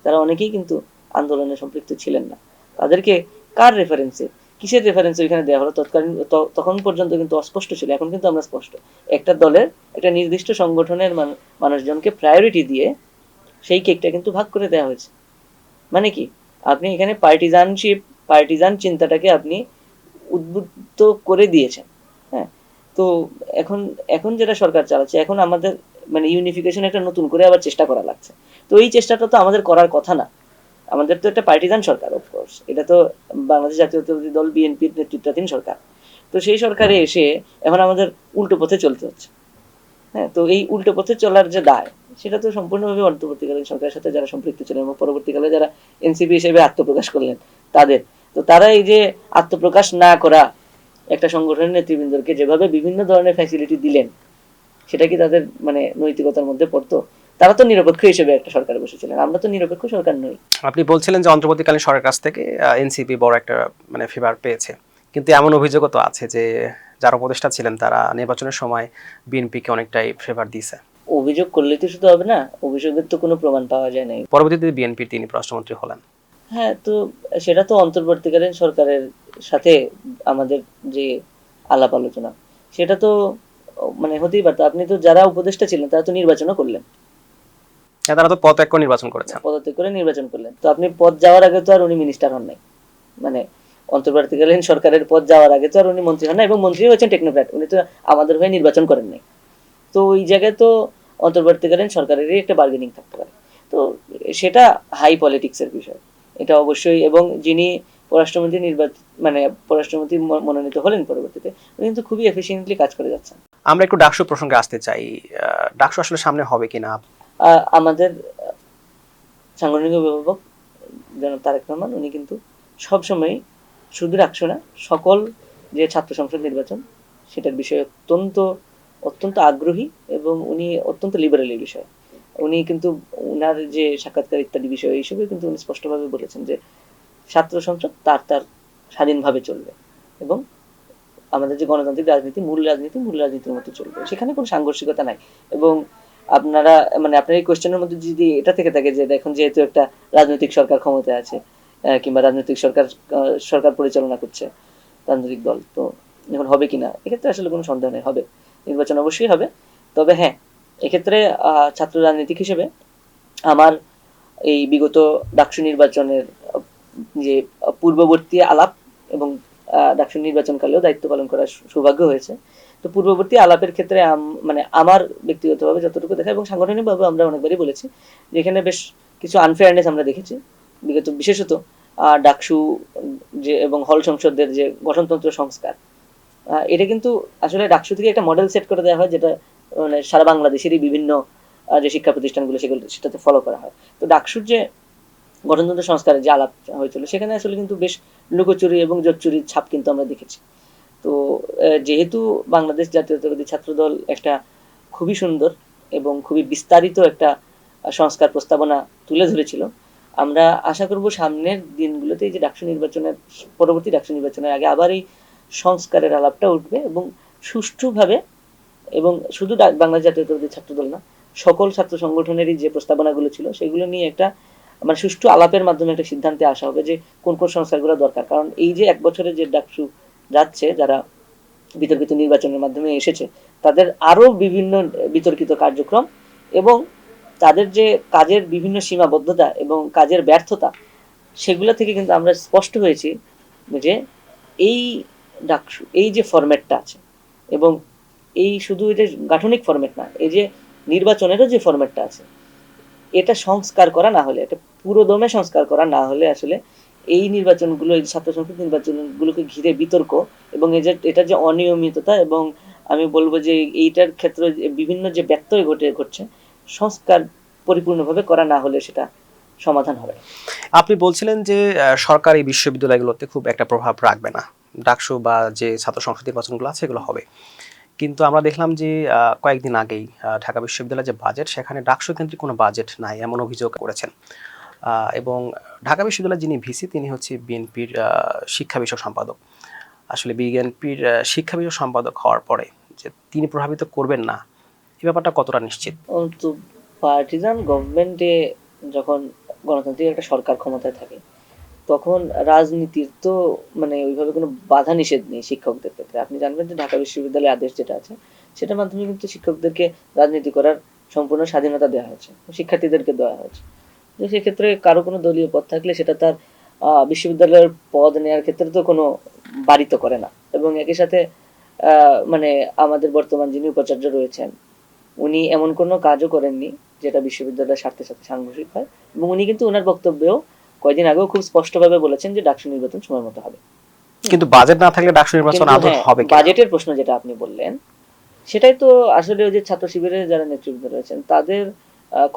তারা অনেকেই কিন্তু আন্দোলনে সম্পৃক্ত ছিলেন না। তাদেরকে কার রেফারেন্সে, কিসের রেফারেন্সে ওইখানে দেওয়া হলো তৎকালীন তখন পর্যন্ত কিন্তু অস্পষ্ট ছিল। এখন কিন্তু আমরা স্পষ্ট, একটা দলের একটা নির্দিষ্ট সংগঠনের মানুষজনকে প্রায়োরিটি দিয়ে সেই কেকটা কিন্তু ভাগ করে দেওয়া হয়েছে। মানে কি, আপনি এখানে পার্টিজান চিন্তাটাকে আপনি উদ্বুদ্ধ করে দিয়েছেন। হ্যাঁ, তো এখন এখন যেটা সরকার চালাচ্ছে, এখন আমাদের মানে ইউনিফিকেশন একটা নতুন করে আবার চেষ্টা করা লাগছে। তো এই চেষ্টাটা তো আমাদের করার কথা না। আমাদের তো একটা পার্টিজান সরকার, অফকোর্স এটা তো বাংলাদেশ জাতীয়তাবাদী দল বিএনপির নেতৃত্বাধীন সরকার। তো সেই সরকারে এসে এখন আমাদের উল্টো পথে চলতে হচ্ছে। হ্যাঁ, তো এই উল্টো পথে চলার যে দায়, সেটা তো সম্পূর্ণভাবে অন্তর্বর্তীকালীন সরকারের সাথে যারা সম্পৃক্ত ছিলেন এবং পরবর্তীকালে যারা এনসিপি হিসেবে আত্মপ্রকাশ করলেন তাদের। তো তারা এই যে আত্মপ্রকাশ না করা একটা সংগঠনের নেতৃবৃন্দকে যেভাবে বিভিন্ন ধরনের ফ্যাসিলিটি দিলেন, সেটা কি তাদের মানে নৈতিকতার মধ্যে পড়তো? তারা তো নিরপেক্ষ হিসেবে একটা সরকারে বসেছিলেন, আমরা তো নিরপেক্ষ সরকার নই। আপনি বলছিলেন যে অন্তর্বর্তীকালীন সরকারের কাছ থেকে এনসিপি বড় একটা মানে ফেভার পেয়েছে, কিন্তু এমন অভিযোগও তো আছে যে যারা উপদেষ্টা ছিলেন তারা নির্বাচনের সময় বিএনপিকে অনেকটাই ফেভার দিয়েছে। অভিযোগ করলেই তো শুধু হবে না, অভিযোগের তো কোনো প্রমাণ পাওয়া যায় নাই। পরবর্তীতে বিএনপির তিনি পররাষ্ট্রমন্ত্রী হলেন। হ্যাঁ, তো সেটা তো অন্তর্বর্তীকালীন সরকারের সাথে আমাদের যে আলাপ আলোচনা, সেটা তো মানে হতেই পারতো। আপনি তো যারা উপদেষ্টা ছিলেন তারা তো নির্বাচনও করলেন, হ্যাঁ, তারা তো পদত্যাগ করে নির্বাচন করেছেন। পদত্যাগ করে নির্বাচন করলেন। তো আপনি পদ যাওয়ার আগে তো আর উনি মিনিস্টার হন নাই, মানে অন্তর্বর্তীকালীন সরকারের পদ যাওয়ার আগে তো আর উনি মন্ত্রী হন না, এবং মন্ত্রী হয়েছেন টেকনোক্র্যাট, উনি তো আমাদের হয়ে নির্বাচন করেন নাই। তো ওই জায়গায় তো অন্তর্বর্তীকালীন সরকারেরই একটা বার্গেনিং থাকতে পারে। তো সেটা হাই পলিটিক্সের বিষয়, এটা অবশ্যই। এবং যিনি পররাষ্ট্রমন্ত্রী মানে পররাষ্ট্রমন্ত্রী মনোনীত হলেন পরবর্তীতে, উনি কিন্তু খুবই এফিসিয়েন্টলি কাজ করে যাচ্ছেন। আমরা একটু ডাকসু প্রসঙ্গে আসতে চাই। ডাকসু আসলে সামনে হবে কিনা? আমাদের সাংগঠনিক অভিভাবক জনাব তারেক রহমান, উনি কিন্তু সবসময় শুধু ডাকসু না, সকল যে ছাত্র সংসদ নির্বাচন সেটার বিষয়ে অত্যন্ত আগ্রহী, এবং উনি অত্যন্ত লিবারেল এই বিষয়ে। উনি কিন্তু উনার যে সাক্ষাৎকার ইত্যাদি বিষয় হিসেবে কিন্তু উনি স্পষ্টভাবে বলেছেন যে ছাত্র সংসদ তার স্বাধীনভাবে চলবে, এবং আমাদের যে গণতান্ত্রিক রাজনীতি মূল রাজনীতির মতো চলবে, সেখানে কোনো সাংঘর্ষিকতা নাই। এবং আপনারা মানে আপনার এই কোয়েশ্চেনের মধ্যে যদি এটা থেকে থাকে যে দেখুন যেহেতু একটা রাজনৈতিক সরকার ক্ষমতায় আছে, কিংবা রাজনৈতিক সরকার পরিচালনা করছে রাজনৈতিক দল, তো এখন হবে কিনা, এক্ষেত্রে আসলে কোনো সন্দেহ নেই, হবে, নির্বাচন অবশ্যই হবে। তবে হ্যাঁ, এক্ষেত্রে ছাত্র রাজনীতিক হিসেবে আমার এই বিগত ডাকসু নির্বাচনের যে পূর্ববর্তী আলাপ এবং ডাকসু নির্বাচনকালেও দায়িত্ব পালন করার সৌভাগ্য হয়েছে। তো পূর্ববর্তী আলাপের ক্ষেত্রে মানে আমার ব্যক্তিগতভাবে যতটুকু দেখা এবং সাংগঠনিকভাবে আমরা অনেকবারই বলেছি যে এখানে বেশ কিছু আনফেয়ারনেস আমরা দেখেছি বিগত, বিশেষত ডাকসু যে এবং হল সংসদের যে গঠনতন্ত্র সংস্কার, এটা কিন্তু আসলে ডাকসু থেকে একটা মডেল সেট করে দেওয়া হয়, যেটা মানে সারা বাংলাদেশেরই বিভিন্ন যে শিক্ষা প্রতিষ্ঠানগুলো সেটাতে ফলো করা হয়। তো ডাকসুর যে গঠনতন্ত্র সংস্কারের যে আলাপ হয়েছিল সেখানে আসলে কিন্তু বেশ লুকোচুরি এবং জোচ্চুরির ছাপ কিন্তু আমরা দেখেছি। তো যেহেতু বাংলাদেশ জাতীয়তাবাদী ছাত্রদল একটা খুবই সুন্দর এবং খুবই বিস্তারিত একটা সংস্কার প্রস্তাবনা তুলে ধরেছিল, আমরা আশা করব সামনের দিনগুলোতে এই যে পরবর্তী ডাকসু নির্বাচনের আগে আবার এই সংস্কারের আলাপটা উঠবে, এবং সুষ্ঠুভাবে, এবং শুধু বাংলাদেশ জাতীয়তাবাদী ছাত্রদল না, সকল ছাত্র সংগঠনেরই যে প্রস্তাবনাগুলো ছিল সেগুলো নিয়ে একটা মানে সুষ্ঠু আলাপের মাধ্যমে একটা সিদ্ধান্তে আসা হবে যে কোন কোন সংস্কারগুলো দরকার। কারণ এই যে এক বছরে যে ডাকসু যাচ্ছে, যারা বিতর্কিত নির্বাচনের মাধ্যমে এসেছে, তাদের আরো বিভিন্ন বিতর্কিত কার্যক্রম এবং তাদের যে কাজের বিভিন্ন সীমাবদ্ধতা এবং কাজের ব্যর্থতা, সেগুলো থেকে কিন্তু আমরা স্পষ্ট হয়েছি যে এই ডাকসু এই যে ফরম্যাটটা আছে, এবং এই শুধু যে গাঠনিক ফরম্যাট না, এই যে নির্বাচনেরও যে ফরম্যাটটা আছে, এটা সংস্কার করা না হলে, এটা পুরোদমে সংস্কার করা না হলে আসলে এই নির্বাচনগুলো, এই ছাত্র সংসদ নির্বাচনগুলোকে ঘিরে বিতর্ক এবং এটা যে অনিয়মিততা, এবং আমি বলবো যে এইটার ক্ষেত্রে বিভিন্ন যে ব্যত্যয় ঘটছে, সংস্কার পরিপূর্ণভাবে করা না হলে সেটা সমাধান হবে না। আপনি বলছিলেন যে সরকারি বিশ্ববিদ্যালয়গুলোতে খুব একটা প্রভাব রাখবে না, ডাকসু বা যে ছাত্র সংসদ নির্বাচনগুলো আছে এগুলো হবে। কিন্তু আমরা দেখলাম যে কয়েকদিন আগেই ঢাকা বিশ্ববিদ্যালয়ের যে বাজেট, সেখানে ডাকসু কেন্দ্রিক কোনো বাজেট নাই এমন অভিযোগ করেছেন। এবং ঢাকা বিশ্ববিদ্যালয়ের যিনি ভিসি তিনি হচ্ছে বিএনপির শিক্ষা বিষয়ক সম্পাদক। আসলে বিএনপির শিক্ষা বিষয়ক সম্পাদক হওয়ার পরে যে তিনি প্রভাবিত করবেন না, এই ব্যাপারটা কতটা নিশ্চিত? তো পার্টিজান গভর্নমেন্টে যখন গণতান্ত্রিক একটা সরকার ক্ষমতায় থাকে তখন রাজনীতির তো মানে ওইভাবে কোনো বাধা নিষেধ নেই শিক্ষকদের ক্ষেত্রে। আপনি জানবেন যে ঢাকা বিশ্ববিদ্যালয়ের আদেশ যেটা আছে সেটার মাধ্যমে কিন্তু শিক্ষকদেরকে রাজনীতি করার সম্পূর্ণ স্বাধীনতা দেওয়া হয়েছে, শিক্ষার্থীদেরকে দেওয়া হয়েছে। তো সেক্ষেত্রে কারো কোনো দলীয় পদ থাকলে সেটা তার বিশ্ববিদ্যালয়ের পদ নেওয়ার ক্ষেত্রে তো কোনো বারিত করে না। এবং একই সাথে মানে আমাদের বর্তমান যিনি উপাচার্য রয়েছেন উনি এমন কোনো কাজও করেননি যেটা বিশ্ববিদ্যালয়ের স্বার্থের সাথে সাংঘর্ষিক হয়। এবং উনি কিন্তু ওনার বক্তব্যেও কয়েকদিন আগেও খুব স্পষ্টভাবে বলেছেন যে ডাকসু নির্বাচন সময় মতো হবে। কিন্তু বাজেট না থাকলে ডাকসু নির্বাচন কিন্তু আদৌ হ্যাঁ, হবে কি? বাজেটের প্রশ্ন যেটা আপনি বললেন সেটাই তো আসলে ওই যে ছাত্র শিবিরের যারা নেতৃবৃন্দ রয়েছেন তাদের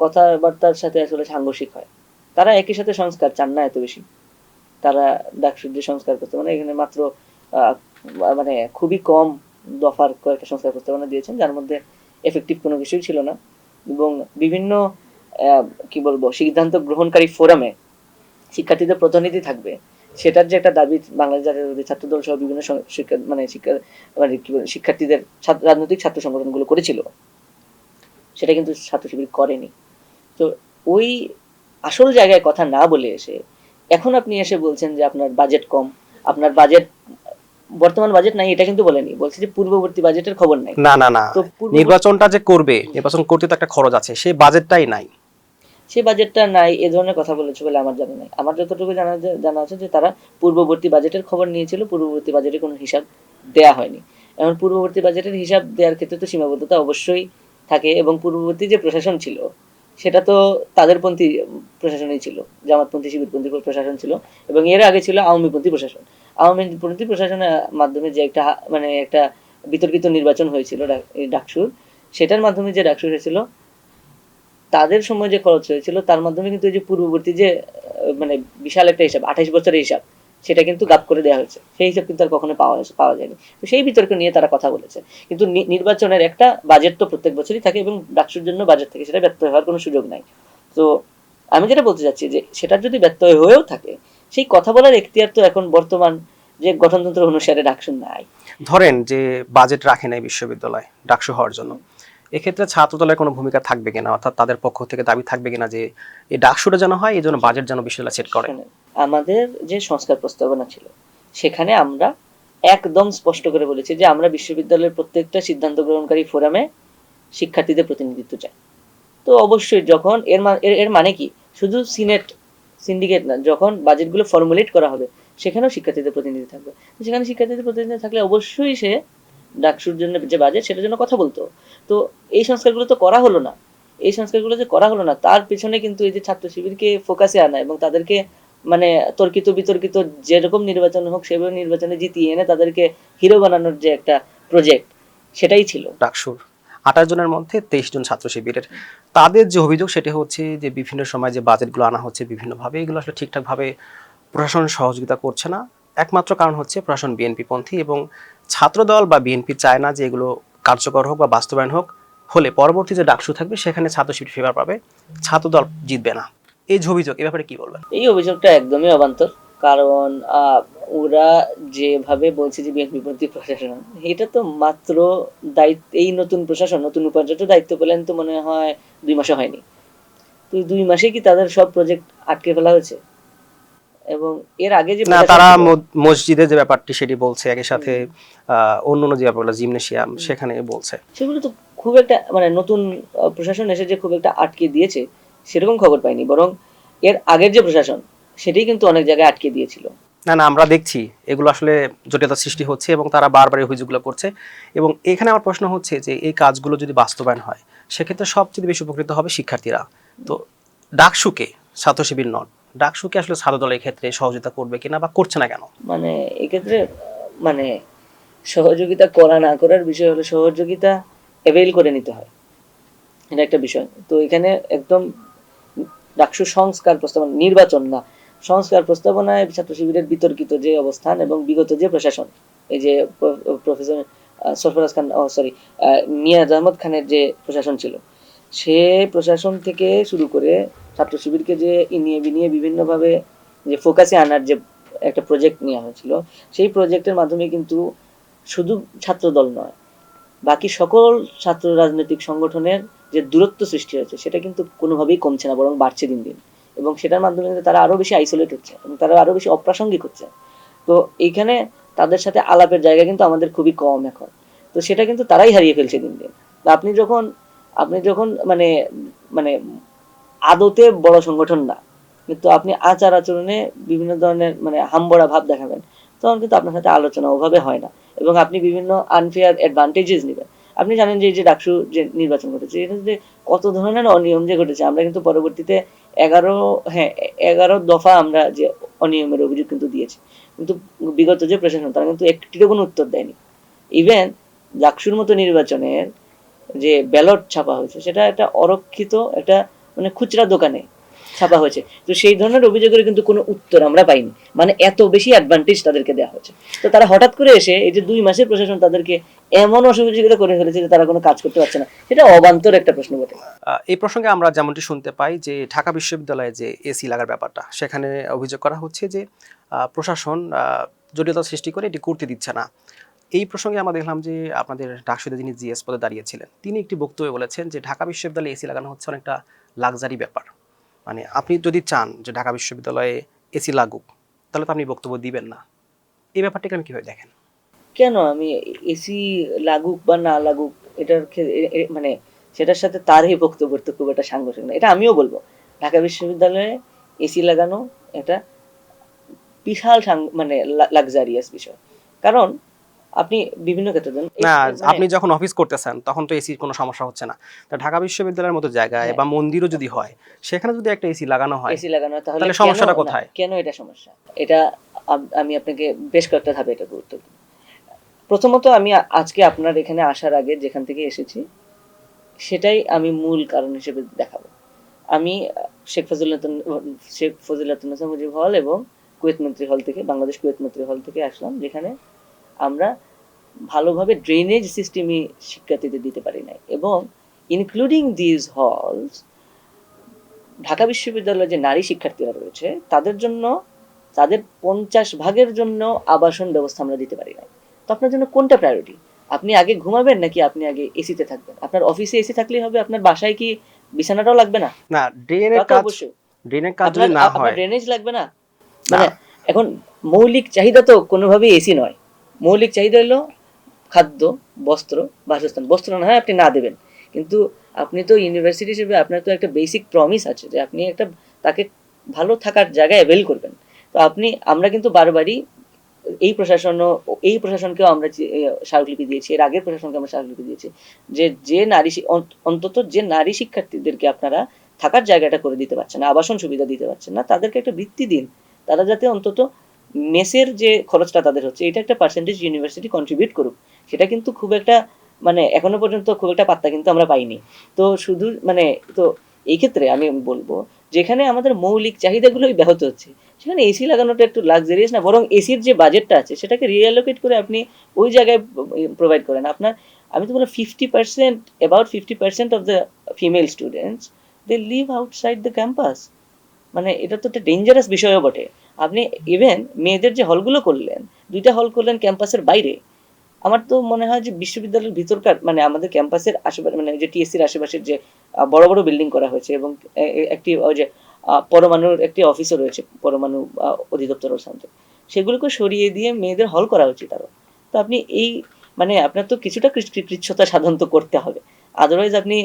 কথাবার্তার সাথে আসলে সাংঘর্ষিক হয়। তারা একই সাথে সংস্কার চান না এত বেশি। তারা ডাকসুর যে সংস্কার প্রস্তাবনা এখানে মাত্র মানে খুবই কম দফার কয়েকটা সংস্কার প্রস্তাবনা দিয়েছেন যার মধ্যে এফেক্টিভ কোনো কিছুই ছিল না। এবং বিভিন্ন কি বলবো সিদ্ধান্ত গ্রহণকারী ফোরামে শিক্ষার্থীদের প্রতিনিধি থাকবে সেটার যে একটা দাবি বাংলাদেশ জাতীয়তাবাদী ছাত্র দল সহ বিভিন্ন শিক্ষা মানে কি বলে শিক্ষার্থীদের রাজনৈতিক ছাত্র সংগঠনগুলো করেছিল সেটা কিন্তু ছাত্র শিবির করেনি। তো ওই আসল জায়গায় কথা না বলে এসে এখন আপনি এসে বলছেন যে আপনার বাজেট কম, আপনার বাজেট বর্তমান বাজেট নাই এটা কিন্তু বলেনি, বলছে যে পূর্ববর্তী বাজেটের খবর নাই। না না না, তো নির্বাচনটা যে করবে, নির্বাচন করতে তো একটা খরচ আছে, সেই বাজেটটাই নাই। সেই বাজেটটা নাই এ ধরনের কথা বলেছে বলে আমার জানা নাই। আমার যতটুকু জানা আছে যে তারা পূর্ববর্তী বাজেটের খবর নিয়েছিল, পূর্ববর্তী বাজেটে কোনো হিসাব দেয়া হয়নি। এখন পূর্ববর্তী বাজেটের হিসাব দেওয়ার ক্ষেত্রে তো সীমাবদ্ধতা অবশ্যই থাকে এবং পূর্ববর্তী যে প্রশাসন ছিল সেটা তো তাদেরপন্থী প্রশাসনই ছিল, জামাতপন্থী শিবিরপন্থী প্রশাসন ছিল এবং এর আগে ছিল আওয়ামীপন্থী প্রশাসন। আওয়ামীপন্থী প্রশাসনের মাধ্যমে যে একটা মানে একটা বিতর্কিত নির্বাচন হয়েছিল ডাকসুর, সেটার মাধ্যমে যে ডাকসু হয়েছিল তাদের সময় যে খরচ হয়েছিল তার মাধ্যমে কিন্তু এই যে পূর্ববর্তী যে মানে বিশাল একটা হিসাব 28 বছরের হিসাব সেটা কিন্তু গাপ করে দেওয়া হয়েছে, সেই হিসাব কিন্তু আর কখনো পাওয়া যায়নি। তো সেই বিতর্ক নিয়ে তারা কথা বলেছে। কিন্তু নির্বাচনের একটা বাজেট তো প্রত্যেক বছরই থাকে এবং ডাকসুর জন্য বাজেট থেকে সেটা ব্যর্থ হওয়ার কোনো সুযোগ নাই। তো আমি যেটা বলতে চাচ্ছি যে সেটা যদি ব্যর্থ হয়েও থাকে সেই কথা বলার এখতিয়ার তো এখন বর্তমান যে গঠনতন্ত্র অনুসারে ডাকসুর নাই। ধরেন যে বাজেট রাখে নাই বিশ্ববিদ্যালয় ডাকসু হওয়ার জন্য, এক্ষেত্রে ছাত্র দলের কোনো ভূমিকা থাকবে কিনা, অর্থাৎ তাদের পক্ষ থেকে দাবি থাকবে কিনা যে এই ডাকসুটা যেন হয়, এই জন্য বাজেট যেন বিশ্ববিদ্যালয় সেট করে? আমাদের যে সংস্কার প্রস্তাবনা ছিল সেখানে আমরা একদম স্পষ্ট করে বলেছি যে আমরা বিশ্ববিদ্যালয়ের প্রত্যেকটা সিদ্ধান্ত গ্রহণকারী ফোরামে শিক্ষার্থীদের প্রতিনিধিত্ব চাই। তো অবশ্যই যখন এর মানে কি শুধু সিন্ডিকেট না, যখন বাজেটগুলো ফর্মুলেট করা হবে সেখানেও শিক্ষার্থীদের প্রতিনিধি থাকবে। সেখানে শিক্ষার্থীদের প্রতিনিধি থাকলে অবশ্যই সে ডাকসুর জন্য যে বাজেট সেটার জন্য কথা বলতো। তো এই সংস্কারগুলো তো করা হলো না। এই সংস্কারগুলো যে করা হলো না তার পেছনে কিন্তু এই যে ছাত্র শিবিরকে ফোকাসে আনা এবং তাদেরকে মানে তর্কিত বিতর্কিত যেরকম নির্বাচন হোক সেভাবে নির্বাচনে জিতিয়ে এনে তাদেরকে হিরো বানানোর যে একটা প্রজেক্ট সেটাই ছিল। ডাকসুর 28 জনের মধ্যে 23 জন ছাত্র শিবিরের, তাদের যে অভিযোগ সেটা হচ্ছে যে বিভিন্ন সময় যে বাজেটগুলো আনা হচ্ছে বিভিন্নভাবে, এগুলো আসলে ঠিকঠাকভাবে প্রশাসন সহযোগিতা করছে না। একমাত্র কারণ হচ্ছে প্রশাসন বিএনপি পন্থী এবং ছাত্রদল বা বিএনপি চায় না যে এগুলো কার্যকর হোক বা বাস্তবায়ন হোক, হলে পরবর্তী যে ডাকসু থাকবে সেখানে ছাত্র শিবির ফেভার পাবে, ছাত্রদল জিতবে না। এই যে অভিযোগ, এ ব্যাপারে কি বলবেন? এই অভিযোগটা একদমই অবান্তর। কারণ ওরা যেভাবে বলছে যে বিএনপি পন্থী প্রশাসন, এটা তো মাত্র দায়িত্ব এই নতুন প্রশাসন নতুন উপাচার্য দায়িত্ব পেলেন তো মনে হয় 2 মাসও হয়নি। তো 2 মাসে কি তাদের সব প্রজেক্ট আটকে ফেলা হয়েছে? এবং এর আগে যে না, তারা মসজিদের যে ব্যাপারটি সেটি বলছে, একই সাথে অন্য যে ব্যাপারগুলো জিমনেশিয়াম সেখানে বলছে, সেগুলো তো খুব একটা মানে নতুন প্রশাসন এসে যে খুব একটা আটকে দিয়েছে সেরকম খবর পাইনি, বরং এর আগের যে প্রশাসন সেটাই কিন্তু অনেক জায়গায় আটকে দিয়েছিল। না না, আমরা দেখছি এগুলো আসলে জটিলতা সৃষ্টি হচ্ছে এবং তারা বারবার এই অভিযোগগুলো করছে। এবং এখানে আমার প্রশ্ন হচ্ছে যে এই কাজগুলো যদি বাস্তবায়ন হয় সেক্ষেত্রে সবচেয়ে বেশি উপকৃত হবে শিক্ষার্থীরা। তো ডাকসুকে, ছাত্র শিবির নন, ডাকসুকে আসলে ছাত্র দলের ক্ষেত্রে সহযোগিতা করবে কিনা বা করছে না কেন? মানে এক্ষেত্রে মানে সহযোগিতা করা না করার বিষয় হলো সহযোগিতা অ্যাভেইল করে নিতে হয়। এটা একটা বিষয়। তো এখানে একদম ডাকসু সংস্কার প্রস্তাবনা, নির্বাচন না, সংস্কার প্রস্তাবনায় ছাত্র শিবিরের বিতর্কিত যে অবস্থান এবং বিগত যে প্রশাসন, এই যে প্রফেসর সরফরাজ খান, সরি, নিয়াজ আহমদ খানের যে প্রশাসন ছিল, সে প্রশাসন থেকে শুরু করে ছাত্র শিবিরকে যে ইনিয়ে বিনিয়ে বিভিন্নভাবে যে ফোকাসে আনার যে একটা প্রজেক্ট নেওয়া হয়েছিল, সেই প্রজেক্টের মাধ্যমে কিন্তু শুধু ছাত্র দল নয়, বাকি সকল ছাত্র রাজনৈতিক সংগঠনের যে দূরত্ব সৃষ্টি হয়েছে সেটা কিন্তু কোনোভাবেই কমছে না, বরং বাড়ছে দিন দিন। এবং সেটার মাধ্যমে কিন্তু তারা আরো বেশি আইসোলেট হচ্ছে এবং তারা আরো বেশি অপ্রাসঙ্গিক হচ্ছে। তো এইখানে তাদের সাথে আলাপের জায়গা কিন্তু আমাদের খুবই কম এখন। তো সেটা কিন্তু তারাই হারিয়ে ফেলছে দিন দিন। আপনি যখন মানে মানে আদতে বড় সংগঠন না, কিন্তু আপনি আচার আচরণে বিভিন্ন ধরনের মানে হাম্বড়া ভাব দেখাবেন, তখন কিন্তু আপনার সাথে আলোচনা ওভাবে হয় না এবং আপনি বিভিন্ন আনফেয়ার অ্যাডভান্টেজেস নেবেন। আপনি জানেন যে এই যে ডাকসু যে নির্বাচন ঘটেছে, এটা যে কত ধরনের অনিয়ম যে ঘটেছে, আমরা কিন্তু পরবর্তীতে 11 দফা আমরা যে অনিয়মের অভিযোগ কিন্তু দিয়েছি, কিন্তু বিগত যে প্রশাসন তারা কিন্তু একটিরও কোনো উত্তর দেয়নি। ইভেন ডাকসুর মতো নির্বাচনের যে ব্যালট ছাপা হয়েছে সেটা একটা অরক্ষিত একটা মানে খুচরা দোকানে ছাপা হয়েছে। তো সেই ধরনের অভিযোগের কিন্তু কোনো উত্তর আমরা পাইনি, মানে এত বেশি অ্যাডভান্টেজ তাদেরকে দেওয়া হয়েছে। তো তারা হঠাৎ করে এসে এই যে 2 মাসের প্রশাসন তাদেরকে এমন অসহযোগিতা করে ফেলেছে যে তারা কোনো কাজ করতে পারছে না, সেটা অবান্তর একটা প্রশ্ন বটে। এই প্রসঙ্গে আমরা যেমনটি শুনতে পাই যে ঢাকা বিশ্ববিদ্যালয়ে যে এসি লাগার ব্যাপারটা, সেখানে অভিযোগ করা হচ্ছে যে প্রশাসন জটিলতা সৃষ্টি করে এটি করতে দিচ্ছে না। এই প্রসঙ্গে আমরা দেখলাম যে আপনাদের ডাকসুতে যিনি জিএস পদে দাঁড়িয়েছিলেন, তিনি একটি বক্তব্যে বলেছেন যে ঢাকা বিশ্ববিদ্যালয়ে এসি লাগানো হচ্ছে অনেকটা লাক্সারি ব্যাপার। মানে আপনি যদি চান যে ঢাকা বিশ্ববিদ্যালয়ে এসি লাগুক, তাহলে তো আপনি বক্তব্য দিবেন না। এই ব্যাপারটাকে আমি কিভাবে দেখেন? কেন আমি এসি লাগুক বা না লাগুক এটার মানে সেটার সাথে তার এই বক্তব্য তো খুব একটা সাংঘর্ষিক না, এটা আমিও বলবো। ঢাকা বিশ্ববিদ্যালয়ে এসি লাগানো একটা বিশাল মানে লাক্সারিয়াস বিষয়। কারণ আপনি বিভিন্ন ক্ষেত্রে দেন না, আপনি যখন অফিস করতেছেন তখন তো এসির কোনো সমস্যা হচ্ছে না। তা ঢাকা বিশ্ববিদ্যালয়ের মতো জায়গায় বা মন্দিরও যদি হয়, সেখানে যদি একটা এসি লাগানো হয়, এসি লাগানো হয়, তাহলে তাহলে সমস্যাটা কোথায়? কেন এটা সমস্যা? এটা আমি আপনাকে বেশ কয়েকটা ধাপে এটা গুরুত্ব দিই। প্রথমত আমি আজকে আপনার এখানে আসার আগে যেখান থেকে এসেছি সেটাই আমি মূল কারণ হিসেবে দেখাবো। আমি শেখ ফজিলাতুন্নেসা মুজিব হল এবং কুয়েত মন্ত্রী হল থেকে, বাংলাদেশ কুয়েত মন্ত্রী হল থেকে আসলাম, যেখানে আমরা ভালোভাবে ড্রেনেজ সিস্টেমই শিক্ষার্থীদের দিতে পারি নাই। এবং ইনক্লুডিং দিজ হলস, ঢাকা বিশ্ববিদ্যালয়ে যে নারী শিক্ষার্থীরা রয়েছে তাদের জন্য, তাদের 50% জন্য আবাসন ব্যবস্থা আমরা দিতে পারি নাই। তো আপনার জন্য কোনটা প্রায়োরিটি? আপনি আগে ঘুমাবেন নাকি আপনি আগে এসিতে থাকবেন? আপনার অফিসে এসি থাকলেই হবে, আপনার বাসায় কি বিছানাটাও লাগবে না? না, ড্রেনের তা তো কাজ, অবশ্যই। ড্রেনের কাজ যদি আপনার না আপনার হয়, ড্রেনেজ লাগবে না? মানে এখন মৌলিক চাহিদা তো কোনোভাবেই এসি নয়। মৌলিক চাহিদা হলো খাদ্য, বস্ত্র, বাসস্থান। বস্ত্র না হয় আপনি না দেবেন, কিন্তু আপনি তো ইউনিভার্সিটি হিসেবে আপনার তো একটা বেসিক প্রমিস আছে যে আপনি একটা তাকে ভালো থাকার জায়গা অ্যাভেল করবেন। তো আমরা কিন্তু বারবারই এই প্রশাসনকেও আমরা স্মারকলিপি দিয়েছি, এর আগের প্রশাসনকে আমরা স্মারকলিপি দিয়েছি যে অন্তত যে নারী শিক্ষার্থীদেরকে আপনারা থাকার জায়গাটা করে দিতে পারছেন না, আবাসন সুবিধা দিতে পারছেন না, তাদেরকে একটা বৃত্তি দিন। তারা যাতে অন্তত মেসের যে খরচটা তাদের হচ্ছে এটা একটা পার্সেন্টেজ ইউনিভার্সিটি কন্ট্রিবিউট করুক। সেটা কিন্তু খুব একটা মানে এখনো পর্যন্ত খুব একটা পাত্তা কিন্তু আমরা পাইনি। তো শুধু মানে তো এই ক্ষেত্রে আমি বলবো যেখানে আমাদের মৌলিক চাহিদাগুলোই ব্যাহত হচ্ছে সেখানে এসি লাগানোটা একটু লাক্সারিয়াস না, বরং এসির যে বাজেটটা আছে সেটাকে রিঅ্যালোকেট করে আপনি ওই জায়গায় প্রোভাইড করেন। আপনার আমি তো বললাম 50%, about 50% of the female students they live outside the campus. মানে এটা তো একটা ডেঞ্জারাস বিষয়ও বটে। আপনি ইভেন মেয়েদের যে হলগুলো করলেন, 2টা হল করলেন ক্যাম্পাসের বাইরে। আমার তো মনে হয় যে বিশ্ববিদ্যালয়ের ভিতরকার মানে আমাদের ক্যাম্পাসের আশেপাশে মানে যে টিএসসির আশেপাশের যে বড় বড় বিল্ডিং করা হয়েছে এবং একটি ওই যে পরমাণুর একটি অফিসও রয়েছে, পরমাণু অধিদপ্তর শান্ত, সেগুলোকে সরিয়ে দিয়ে মেয়েদের হল করা উচিত আরো। তো আপনি এই মানে আপনার তো কিছুটা কৃচ্ছতা সাধন তো করতে হবে, আদারওয়াইজ আপনি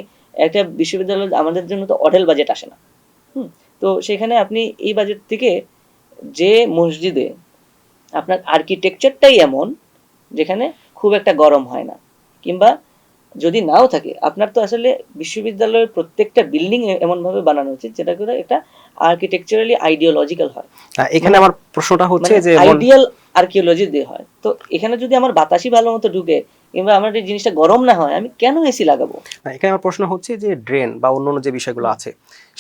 একটা বিশ্ববিদ্যালয় আমাদের জন্য তো অঢেল বাজেট আসে না। তো সেখানে আপনি এই বাজেট থেকে যে মসজিদে আপনার আর্কিটেকচারটাই এমন যেখানে খুব একটা গরম হয় না, কিংবা যদি নাও থাকে আপনার তো আসলে বিশ্ববিদ্যালয়ের প্রত্যেকটা বিল্ডিং এমনভাবে বানানো উচিত যেটা করে একটা আর্কিটেকচারালি আইডিওলজিক্যাল হয়। এখানে আমার প্রশ্নটা হচ্ছে যে আইডিয়াল আর্কিওলজি দিয়ে হয়। তো এখানে যদি আমার বাতাসই ভালো মতো ঢুকে কিংবা আমার এই জিনিসটা গরম না হয়, আমি কেন এসি লাগাবো? না, এখানে আমার প্রশ্ন হচ্ছে যে ড্রেন বা অন্যান্য যে বিষয়গুলো আছে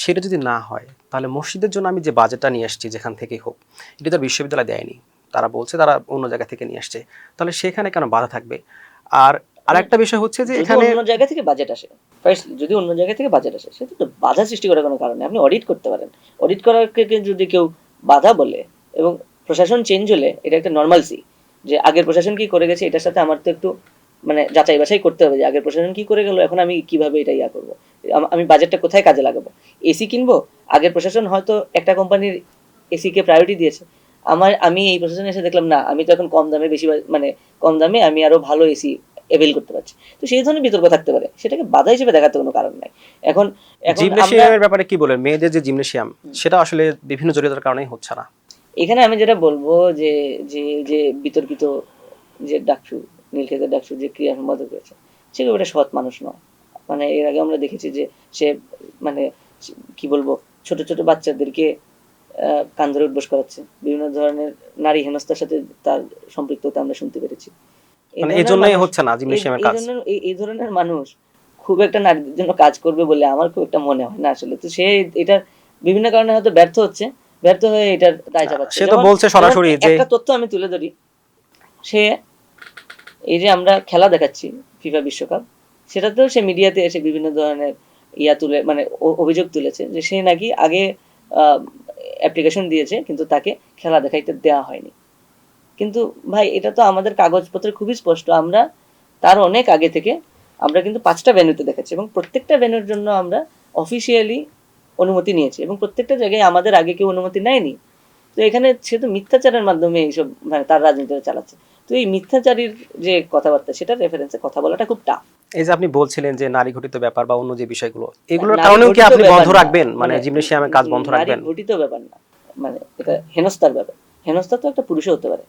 সেটা যদি না হয়, তাহলে মসজিদের জন্য আমি যে বাজেটটা নিয়ে আসছি যেখান থেকেই হোক, এটা তো বিশ্ববিদ্যালয় দেয়নি, তারা বলছে তারা অন্য জায়গা থেকে নিয়ে আসছে, তাহলে সেখানে কেন বাধা থাকবে? আর আরেকটা বিষয় হচ্ছে যে যদি এখানে অন্য জায়গা থেকে বাজেট আসে, ফার্স্ট যদি অন্য জায়গা থেকে বাজেট আসে, সেটা তো বাধা সৃষ্টি করার কোনো কারণ নেই। আপনি অডিট করতে পারেন। অডিট করাকে যদি কেউ বাধা বলে, এবং প্রশাসন চেঞ্জ হলে এটা একটা নর্মালসি, যে আগের প্রশাসন কি করে গেছে এটার সাথে আমার তো একটু মানে যাচাই বাছাই করতে হবে, যে আগের প্রশাসন কি করে গেল, এখন আমি কিভাবে এটা ইয়া করবো, আমি বাজেটটা কোথায় কাজে লাগাবো। এসি কিনবো, আগের প্রশাসন হয়তো একটা কোম্পানির এসি কে প্রায়োরিটি দিয়েছে, আমি এই প্রশাসনে এসে দেখলাম না, আমি তো এখন কম দামে বেশি মানে কম দামে আমি আরো ভালো এসি এভেল করতে পারছি। তো সেই ধরনের বিতর্ক থাকতে পারে, সেটাকে বাধা হিসেবে দেখাতে কোনো কারণ নাই। এখন এখন আমরা জিমনেশিয়ামের ব্যাপারে কি বলেন? মেয়েদের যে জিমনেশিয়াম, সেটা আসলে বিভিন্ন জড়িততার কারণেই হচ্ছে না। এখানে আমি যেটা বলবো যে যে যে বিতর্কিত যে ডাকসু, নীলক্ষেতের ডাকসু যে ক্রিয়া সম্পাদক রয়েছে, সে খুব একটা সৎ মানুষ নয়। মানে এর আগে আমরা দেখেছি যে সে মানে কি বলবো, ছোট ছোট বাচ্চাদেরকে কান ধরে উঠবোস করাচ্ছে, বিভিন্ন ধরনের নারী হেনস্থার সাথে তার সম্পৃক্ততা আমরা শুনতে পেরেছি। এই মানে এই ধরনের জন্যই মানুষ, হচ্ছে না জিমনেশিয়ামের এই কাজ। জন্য এই ধরনের মানুষ খুব একটা নারীদের জন্য কাজ করবে বলে আমার খুব একটা মনে হয় না আসলে। তো সে এটার বিভিন্ন কারণে হয়তো ব্যর্থ হচ্ছে, ব্যর্থ হয়ে এটার দায় চাপাচ্ছে। সে তো যেমন বলছে সরাসরি যে একটা তথ্য আমি তুলে ধরি, সে এই যে আমরা খেলা দেখাচ্ছি ফিফা বিশ্বকাপ, সেটাতেও সে মিডিয়াতে এসে বিভিন্ন ধরনের ইয়া তুলে মানে অভিযোগ তুলেছে যে সে নাকি আগে অ্যাপ্লিকেশন দিয়েছে কিন্তু তাকে খেলা দেখাইতে দেওয়া হয়নি। কিন্তু ভাই এটা তো আমাদের কাগজপত্রে খুবই স্পষ্ট, আমরা তার অনেক আগে থেকে আমরা কিন্তু 5টা ভেন্যুতে দেখাচ্ছি, এবং প্রত্যেকটা ভেন্যুর জন্য আমরা অফিসিয়ালি অনুমতি নিয়েছি, এবং প্রত্যেকটা জায়গায় আমাদের আগে কেউ অনুমতি নেয়নি। তো এখানে সে তো মিথ্যাচারের মাধ্যমে এইসব মানে তার রাজনীতিটা চালাচ্ছে। তো এই মিথ্যাচারীর যে কথাবার্তা, সেটার রেফারেন্সে কথা বলাটা খুব টাফ। এই যে আপনি বলছিলেন যে নারী ঘটিত ব্যাপার বা অন্য যে বিষয়গুলো, এগুলোর নারী কারণেও কি ঘটিত আপনি ব্যাপার বন্ধ না, রাখবেন? মানে জিমনেশিয়ামের কাজ বন্ধ নারী রাখবেন? ঘটিত ব্যাপার না, মানে এটা হেনস্থার ব্যাপার। হেনস্থা তো একটা পুরুষও হতে পারে,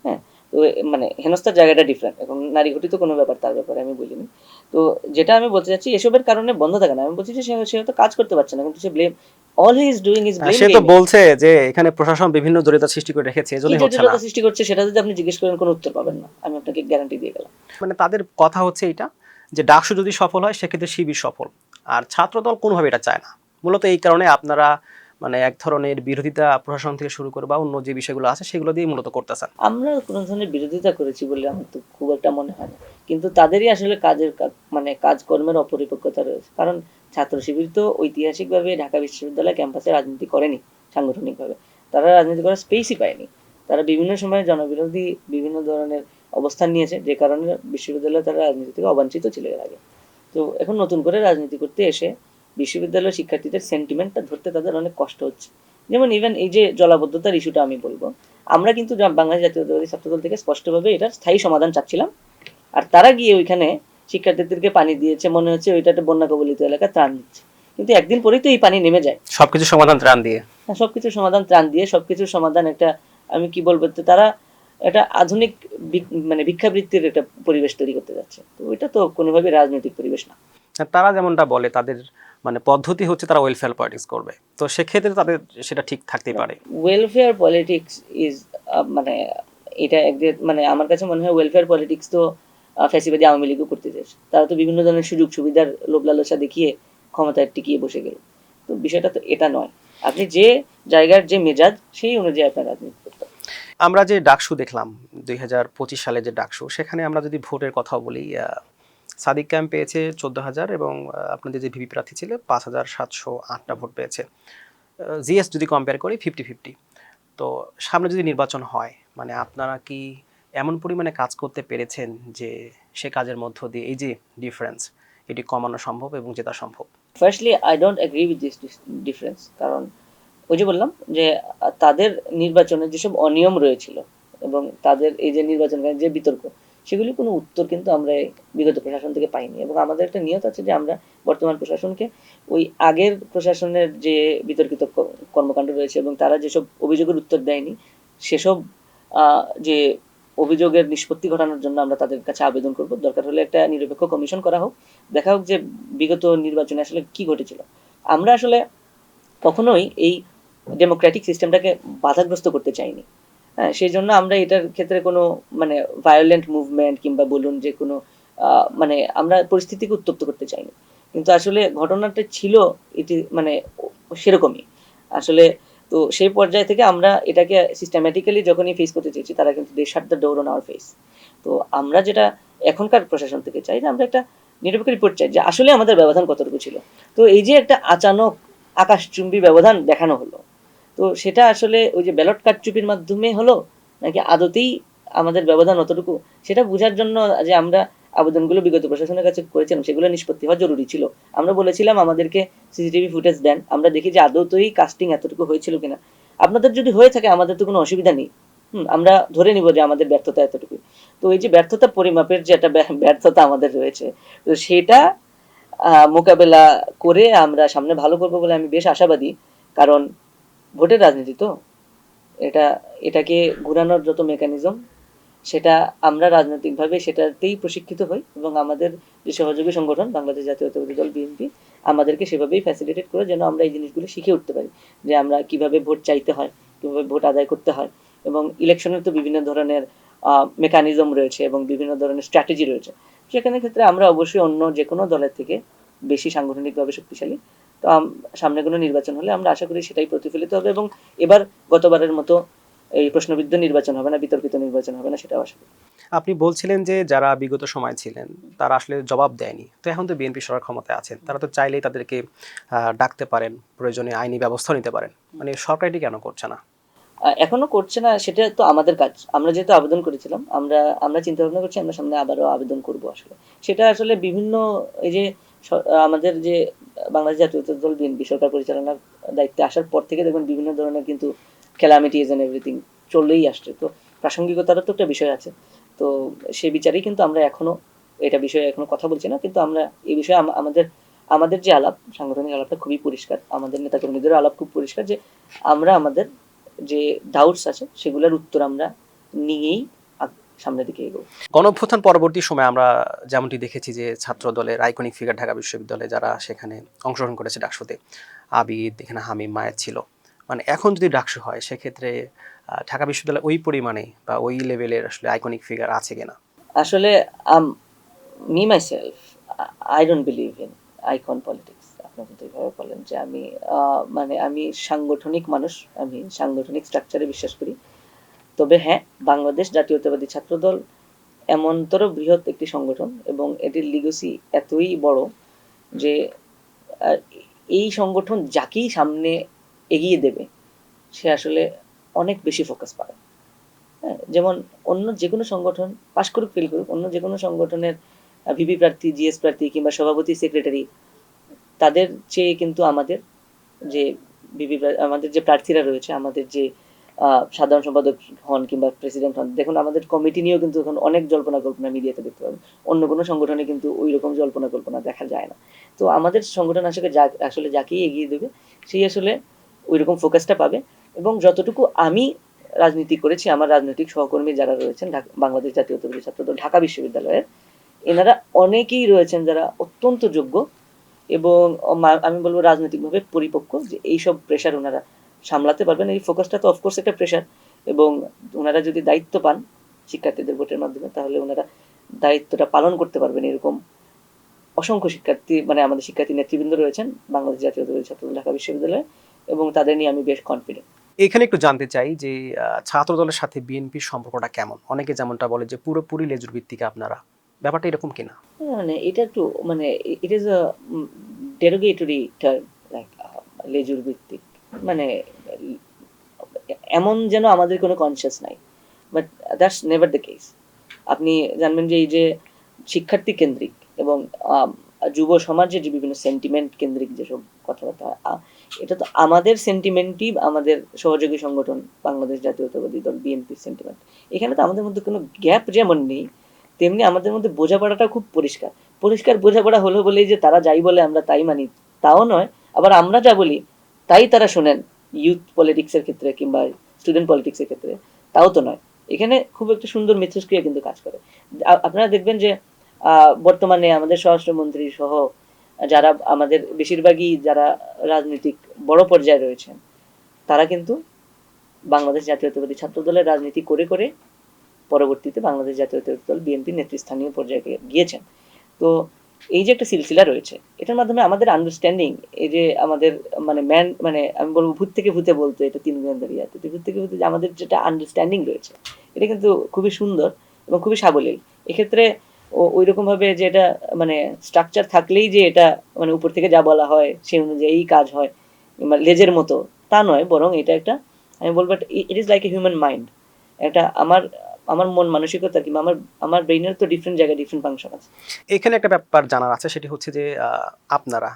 হ্যাঁ। তো মানে হেনস্থার জায়গাটা ডিফারেন্ট, এখন নারী ঘটিত কোনো ব্যাপার তার ব্যাপারে আমি বলিনি। তো যেটা আমি বলতে চাচ্ছি, এসবের কারণে বন্ধ থাকে না, আমি বলছি যে সে হয়তো কাজ করতে পারছে না, কিন্তু সে blame, all he is doing is blame সে তো গেমিং। বলছে যে এখানে প্রশাসন বিভিন্ন জড়িত সৃষ্টি করে রেখেছে, কি এজন্যই হচ্ছে না। জটিলতা সৃষ্টি করছে সেটা যদি আপনি জিজ্ঞেস করেন কোনো উত্তর পাবেন না, আমি আপনাকে গ্যারান্টি দিয়ে গেলাম। মানে তাদের কথা হচ্ছে এটা, যে ডাকসু যদি সফল হয় সেক্ষেত্রে শিবির সফল, আর ছাত্রদল কোনোভাবে এটা চায় না। মূলত এই কারণে আপনারা মানে এক ধরনের বিরোধিতা প্রশাসন থেকে শুরু করে বা অন্য যে বিষয়গুলো আছে সেগুলো দিয়ে মূলত করতেছেন। আমরা কোনো ধরনের বিরোধিতা করেছি বলে আমার তো খুব একটা মনে হয় না, কিন্তু তাদেরই আসলে মানে কাজকর্মের অপরিপক্কতা রয়েছে। কারণ ছাত্র শিবির তো ঐতিহাসিকভাবে ঢাকা বিশ্ববিদ্যালয় ক্যাম্পাসে রাজনীতি করেনি সাংগঠনিকভাবে, তারা রাজনীতি করার স্পেসই পায়নি। তারা বিভিন্ন সময়ে জনবিরোধী বিভিন্ন ধরনের অবস্থান নিয়েছে, যে কারণে বিশ্ববিদ্যালয়ে তারা রাজনীতি থেকে অবাঞ্ছিত ছিল এর আগে। তো এখন নতুন করে রাজনীতি করতে এসে বিশ্ববিদ্যালয়ের শিক্ষার্থীদের সেন্টিমেন্টটা ধরতে তাদের অনেক কষ্ট হচ্ছে। যেমন ইভেন এই যে জলাবদ্ধতার ইস্যুটা আমি বলবো, আমরা কিন্তু বাংলাদেশ জাতীয়তাবাদী ছাত্রদল থেকে স্পষ্টভাবে এটার স্থায়ী সমাধান চাচ্ছিলাম, আর তারা গিয়ে ওইখানে শিক্ষার্থীদেরকে পানি দিয়েছে, মনে হচ্ছে ওইটা একটা বন্যা কবলিত এলাকা, ত্রাণ দিচ্ছে। কিন্তু একদিন পরেই তো এই পানি নেমে যায়। সবকিছু সমাধান ত্রাণ দিয়ে। হ্যাঁ, সবকিছুর সমাধান ত্রাণ দিয়ে, সবকিছুর সমাধান একটা আমি কি বলবো, তো তারা একটা আধুনিক মানে ভিক্ষাবৃত্তির একটা পরিবেশ তৈরি করতে যাচ্ছে। তো ওইটা তো কোনোভাবে রাজনৈতিক পরিবেশ না। তারা যেমনটা বলে তাদের মানে পদ্ধতি হচ্ছে তারা ওয়েলফেয়ার পলিটিক্স করবে, তো সেক্ষেত্রে তাদের সেটা ঠিক থাকতেই পারে। ওয়েলফেয়ার পলিটিক্স ইজ মানে এটা একদিকে মানে আমার কাছে মনে হয় ওয়েলফেয়ার পলিটিক্স তো ফ্যাসিবাদী আওয়ামী লীগও করতে চেয়েছে। তারা তো বিভিন্ন ধরনের সুযোগ সুবিধার লোভ লালসা দেখিয়ে ক্ষমতায় টিকিয়ে বসে গেল। তো বিষয়টা তো এটা নয়, আপনি যে জায়গার যে মেজাজ সেই অনুযায়ী আপনার রাজনীতি করতে হবে। আমরা যে ডাকসু দেখলাম 2025 সালে যে ডাকসু, সেখানে আমরা যদি ভোটের কথা বলি, সাদিক ক্যাম্প পেয়েছে 14,000 এবং আপনাদের যে ভিপি প্রার্থী ছিল 5,708টা ভোট পেয়েছে। জিএস যদি কম্পেয়ার করি 50-50। তো সামনে যদি নির্বাচন হয়, মানে আপনারা কি এমন পরিমাণে কাজ করতে পেরেছেন যে সে কাজের মধ্য দিয়ে এই যে ডিফারেন্স এটি কমানো সম্ভব এবং জেতা সম্ভব? Firstly I don't agree with this difference, কারণ ওই যে বললাম যে তাদের নির্বাচনে যেসব অনিয়ম রয়েছিল এবং তাদের এই যে নির্বাচন যে বিতর্ক, সেগুলি কোনো উত্তর কিন্তু আমরা এই বিগত প্রশাসন থেকে পাইনি। এবং আমাদের একটা নিয়ত আছে যে আমরা বর্তমান প্রশাসনকে ওই আগের প্রশাসনের যে বিতর্কিত কর্মকাণ্ড রয়েছে এবং তারা যেসব অভিযোগের উত্তর দেয়নি, সেসব যে অভিযোগের নিষ্পত্তি ঘটানোর জন্য আমরা তাদের কাছে আবেদন করব। দরকার হলে একটা নিরপেক্ষ কমিশন করা হোক, দেখা হোক যে বিগত নির্বাচনে আসলে কি ঘটেছিল। আমরা আসলে কখনোই এই ডেমোক্রেটিক সিস্টেমটাকে বাধাগ্রস্ত করতে চাইনি, হ্যাঁ, সেই জন্য আমরা এটার ক্ষেত্রে কোনো মানে ভায়োলেন্ট মুভমেন্ট কিংবা বলুন যে কোনো মানে আমরা পরিস্থিতিকে উত্তপ্ত করতে চাইনি, কিন্তু আসলে ঘটনাটা ছিল এটি মানে সেরকমই আসলে। তো সেই পর্যায় থেকে আমরা এটাকে সিস্টেম্যাটিক্যালি যখনই ফেস করতে চেয়েছি, তারা কিন্তু they shut the door on our face. তো আমরা যেটা এখনকার প্রশাসন থেকে চাই যে আমরা একটা নিরপেক্ষ রিপোর্ট চাই যে আসলে আমাদের ব্যবধান কতটুকু ছিল। তো এই যে একটা আচানক আকাশচুম্বী ব্যবধান দেখানো হলো, তো সেটা আসলে ওই যে ব্যালট কারচুপির মাধ্যমে হলো নাকি আদতেই আমাদের ব্যবধান অতটুকু, সেটা বোঝার জন্য যে আমরা আবেদনগুলো বিগত প্রশাসনের কাছে করেছিলাম সেগুলো নিষ্পত্তি হওয়া জরুরি ছিল। আমরা বলেছিলাম আমাদেরকে সিসিটিভি ফুটেজ দেন, আমরা দেখি যে আদতেই কাস্টিং এতটুকু হয়েছিল কিনা। আপনাদের যদি হয়ে থাকে আমাদের তো কোনো অসুবিধা নেই, আমরা ধরে নিব যে আমাদের ব্যর্থতা এতটুকু। তো এই যে ব্যর্থতা পরিমাপের যে একটা ব্যর্থতা আমাদের রয়েছে, তো সেটা মোকাবেলা করে আমরা সামনে ভালো করবো বলে আমি বেশ আশাবাদী। কারণ ভোটের রাজনীতি তো এটা, এটাকে ঘুরানোর যত মেকানিজম, সেটা আমরা রাজনৈতিকভাবে সেটাতেই প্রশিক্ষিত হই এবং আমাদের যে সহযোগী সংগঠন বাংলাদেশ জাতীয়তাবাদী দল বিএনপি আমাদেরকে সেভাবেই ফ্যাসিলিটেট করে যেন আমরা এই জিনিসগুলো শিখে উঠতে পারি যে আমরা কিভাবে ভোট চাইতে হয়, কিভাবে ভোট আদায় করতে হয়। এবং ইলেকশনের তো বিভিন্ন ধরনের মেকানিজম রয়েছে এবং বিভিন্ন ধরনের স্ট্র্যাটেজি রয়েছে, সেখানে ক্ষেত্রে আমরা অবশ্যই অন্য যে কোনো দলের থেকে বেশি সাংগঠনিকভাবে শক্তিশালী। তো সামনে কোনো নির্বাচন হলে আমরা আশা করি সেটাই প্রতিফলিত হবে এবং এবার গতবারের মতো এই প্রশ্নবিদ্ধ নির্বাচন হবে না, বিতর্কিত নির্বাচন হবে না, সেটাও আশা করি। আপনি বলছিলেন যে যারা বিগত সময় ছিলেন তারা আসলে জবাব দেয়নি, তো এখন তো বিএনপি সরকার ক্ষমতায় আছেন, তারা তো চাইলেই তাদেরকে ডাকতে পারেন, প্রয়োজনে আইনি ব্যবস্থা নিতে পারেন, মানে সরকার এটি কেন করছে না? এখনো করছে না, সেটা তো আমাদের কাজ। আমরা যেহেতু আবেদন করেছিলাম, আমরা আমরা চিন্তা ভাবনা করছি আমরা সামনে আবারও আবেদন করব আসলে। সেটা আসলে বিভিন্ন এই যে আমাদের যে বাংলাদেশ জাতীয়তাবাদী দল বিএনপি সরকার পরিচালনার দায়িত্বে আসার পর থেকে দেখবেন বিভিন্ন ধরনের কিন্তু ক্যালামিটিজ এন্ড এভরিথিং চলেই আসছে। তো প্রাসঙ্গিকতারও তো একটা বিষয় আছে। তো সেই বিচারেই কিন্তু আমরা এখনো এটা বিষয়ে এখনো কথা বলছি না, কিন্তু আমরা এই বিষয়ে আমাদের আমাদের যে আলাপ, সাংগঠনিক আলাপটা খুবই পরিষ্কার, আমাদের নেতাকর্মীদেরও আলাপ খুব পরিষ্কার যে আমরা আমাদের যে ডাউটস আছে সেগুলোর উত্তর আমরা নিয়েই সামনের দিকে এগোবো। গণঅভ্যুত্থান পরবর্তী সময়ে আমরা যেমনটি দেখেছি যে ছাত্র দলের আইকনিক ফিগার ঢাকা বিশ্ববিদ্যালয়ে যারা সেখানে অংশগ্রহণ করেছে ডাকসুতে, আবিদ, এখানে হামিম, মায়ের ছিল, মানে এখন যদি ডাকসু হয় সেক্ষেত্রে ঢাকা বিশ্ববিদ্যালয়ে ওই পরিমাণে বা ওই লেভেলের আসলে আইকনিক ফিগার আছে কিনা? আসলে me myself I don't believe in icon politics. আপনি কিন্তু এইভাবে বলেন যে আমি মানে আমি সাংগঠনিক মানুষ, আমি সাংগঠনিক স্ট্রাকচারে বিশ্বাস করি। তবে হ্যাঁ, বাংলাদেশ জাতীয়তাবাদী ছাত্রদল এমনতর বৃহৎ একটি সংগঠন এবং এটির লিগেসি এতই বড় যে এই সংগঠন যাকেই সামনে এগিয়ে দেবে সে আসলে অনেক বেশি ফোকাস পাবে। হ্যাঁ, যেমন অন্য যে কোনো সংগঠন পাশ করুক ফেল করুক, অন্য যে কোনো সংগঠনের ভিপি প্রার্থী, জিএস প্রার্থী কিংবা সভাপতি, সেক্রেটারি, তাদের চেয়ে কিন্তু আমাদের যে আমাদের যে প্রার্থীরা রয়েছে, আমাদের যে সাধারণ সম্পাদক হন কিংবা প্রেসিডেন্ট হন, দেখুন আমাদের কমিটি নিয়েও কিন্তু এখন অনেক জল্পনা কল্পনা মিডিয়াতে দেখতে পাবেন। অন্য কোনো সংগঠনে কিন্তু ওই রকম জল্পনা কল্পনা দেখা যায় না। তো আমাদের সংগঠন আসলে যাকেই এগিয়ে দেবে সেই আসলে ওই রকম ফোকাসটা পাবে। এবং যতটুকু আমি রাজনীতি করেছি, আমার রাজনৈতিক সহকর্মী যারা রয়েছেন বাংলাদেশ জাতীয়তাবাদী ছাত্রদল ঢাকা বিশ্ববিদ্যালয়ের, এনারা অনেকেই রয়েছেন যারা অত্যন্ত যোগ্য এবং আমি বলবো রাজনৈতিকভাবে পরিপক্ক, যে এইসব প্রেশার ওনারা সামলাতে পারবেন। এই ফোকাসটা তো অফকোর্স একটা প্রেশার, এবং ওনারা যদি দায়িত্ব পান শিক্ষার্থীদের ভোটের মাধ্যমে তাহলে ওনারা দায়িত্বটা পালন করতে পারবেন। এরকম অসংখ্য শিক্ষার্থী মানে আমাদের শিক্ষার্থী নেতৃবৃন্দ রয়েছেন বাংলাদেশ জাতীয়তাবাদী ছাত্রদল ঢাকা বিশ্ববিদ্যালয়ে, এবং তাদের নিয়ে আমি বেশ কনফিডেন্ট। এখানে একটু জানতে চাই যে ছাত্র দলের সাথে বিএনপির সম্পর্কটা কেমন? অনেকে যেমনটা বলে যে পুরোপুরি লেজুর ভিত্তিক আপনারা, ব্যাপারটা এরকম কিনা? মানে এটা একটু মানে it is a derogatory term, like লেজুর ভিত্তিক মানে এমন যেন আমাদের কোনো কনসিয়াস নাই, but that's never the case. আপনি জানবেন যে এই যে শিক্ষার্থী কেন্দ্রিক এবং যুব সমাজের যে বিভিন্ন সেন্টিমেন্ট কেন্দ্রিক যেসব কথাবার্তা, এটা তো আমাদের সেন্টিমেন্টই আমাদের সহযোগী সংগঠন বাংলাদেশ জাতীয়তাবাদী দল বিএনপির সেন্টিমেন্ট। এখানে তো আমাদের মধ্যে কোনো গ্যাপ যেমন নেই, তেমনি আমাদের মধ্যে বোঝাপড়াটা খুব পরিষ্কার। পরিষ্কার বোঝাপড়া হলো বলেই যে তারা যাই বলে আমরা তাই মানি তাও নয়, আবার আমরা যা বলি তাই তারা শোনেন ইউথ পলিটিক্সের ক্ষেত্রে কিংবা স্টুডেন্ট পলিটিক্সের ক্ষেত্রে, তাও তো নয়। এখানে খুব একটা সুন্দর মিথস্ক্রিয়া কিন্তু কাজ করে। আপনারা দেখবেন যে বর্তমানে আমাদের স্বরাষ্ট্রমন্ত্রী সহ যারা আমাদের বেশিরভাগই যারা রাজনৈতিক বড় পর্যায়ে রয়েছেন, তারা কিন্তু বাংলাদেশ জাতীয়তাবাদী ছাত্র দলের রাজনীতি করে করে পরবর্তীতে বাংলাদেশ জাতীয়তাবাদী দল বিএনপি নেতৃস্থানীয় পর্যায়ে গিয়েছেন। তো এই যে একটা সিলসিলা রয়েছে, এটার মাধ্যমে আমাদের আন্ডারস্ট্যান্ডিং, এই যে আমাদের মানে মানে আমি বলবো ভূত থেকে ভূতে বলতো এটা তিন গোয়েন্দারিয়া, তো ভূত থেকে ভূতে যে আমাদের যেটা আন্ডারস্ট্যান্ডিং রয়েছে, এটা কিন্তু খুবই সুন্দর এবং খুবই সাবলীল। এক্ষেত্রে ওই রকম ভাবে যে এটা মানে স্ট্রাকচার থাকলেই যে এটা মানে উপর থেকে যা বলা হয় সেই অনুযায়ী কাজ হয়, লেজের মতো তা নয়, বরং এটা একটা, আমি বলবো it is like a human mind. একটা আমার আমার মন মানসিকতা কিংবা আমার আমার ব্রেইনের তো ডিফারেন্ট জায়গায় ডিফারেন্ট ফাংশন আছে। এখানে একটা ব্যাপার জানার আছে, সেটি হচ্ছে যে আপনারা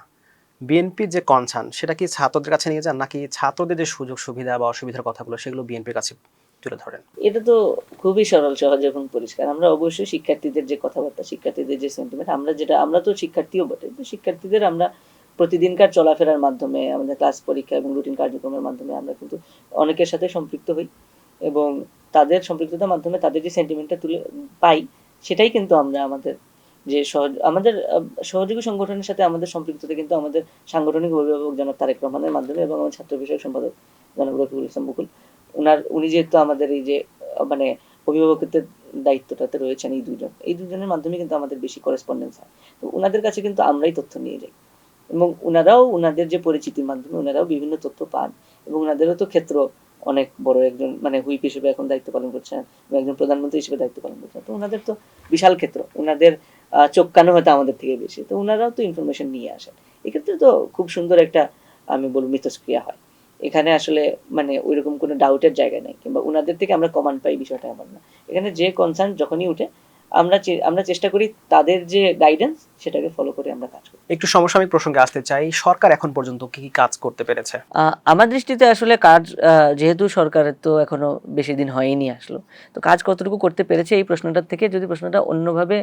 বিএনপির যে কনসার্ন সেটা কি ছাত্রদের কাছে নিয়ে যান, নাকি ছাত্রদের যে সুযোগ সুবিধা বা অসুবিধার কথাগুলো সেগুলো বিএনপির কাছে তুলে ধরেন? এটা তো খুবই সরল সহজ এবং পরিষ্কার। আমরা অবশ্যই শিক্ষার্থীদের যে কথাবার্তা, শিক্ষার্থীদের যে সেন্টিমেন্ট, আমরা তো শিক্ষার্থীও বটে, তো শিক্ষার্থীদের আমরা প্রতিদিনকার চলাফেরার মাধ্যমে, আমাদের ক্লাস পরীক্ষা এবং রুটিন কার্যক্রমের মাধ্যমে আমরা কিন্তু অনেকের সাথে সম্পৃক্ত হই এবং তাদের সম্পৃক্ততার মাধ্যমে তাদের যে সেন্টিমেন্টটা তুলে পাই, সেটাই কিন্তু আমরা আমাদের যে আমাদের সহযোগী সংগঠনের সাথে আমাদের সম্পৃক্ততা কিন্তু আমাদের সাংগঠনিক অভিভাবক জনাব তারেক রহমানের মাধ্যমে এবং আমার ছাত্র বিষয়ক সম্পাদক জনাব রফিকুল ইসলাম মুকুল, উনি যেহেতু আমাদের এই যে মানে অভিভাবকত্বের দায়িত্বটাতে রয়েছেন, এই দুজনের মাধ্যমে কিন্তু আমাদের বেশি করেসপন্ডেন্স হয়। তো ওনাদের কাছে কিন্তু আমরাই তথ্য নিয়ে যাই এবং ওনারাও ওনাদের যে পরিচিতির মাধ্যমে ওনারাও বিভিন্ন তথ্য পান এবং ওনাদেরও তো ক্ষেত্র অনেক বড়, একজন মানে হুইপ হিসেবে এখন দায়িত্ব পালন করছেন এবং একজন প্রধানমন্ত্রী হিসেবে দায়িত্ব পালন করছেন, তো ওনাদের তো বিশাল ক্ষেত্র, ওনাদের চোখ কানও হয়তো আমাদের থেকে বেশি, তো ওনারাও তো ইনফরমেশন নিয়ে আসেন। এক্ষেত্রে তো খুব সুন্দর একটা, আমি বলবো, মিথস্ক্রিয়া হয় এখানে। আসলে মানে ওইরকম কোনো ডাউটের জায়গা নেই, কিংবা ওনাদের থেকে আমরা কমান্ড পাই বিষয়টা এমন না। এখানে যে কনসার্ন যখনই উঠে আমরা চেষ্টা করি তাদের যে গাইডেন্স সেটাকে ফলো করে আমরা কাজ করি। একটু সমসাময়িক প্রসঙ্গে আসতে চাই, সরকার এখন পর্যন্ত কি কি কাজ করতে পেরেছে? আমার দৃষ্টিতে আসলে কাজ, যেহেতু সরকারের তো এখনো বেশি দিন হয়নি আসলো, তো কাজ কতটুকু করতে পেরেছে এই প্রশ্নটার থেকে যদি প্রশ্নটা অন্যভাবে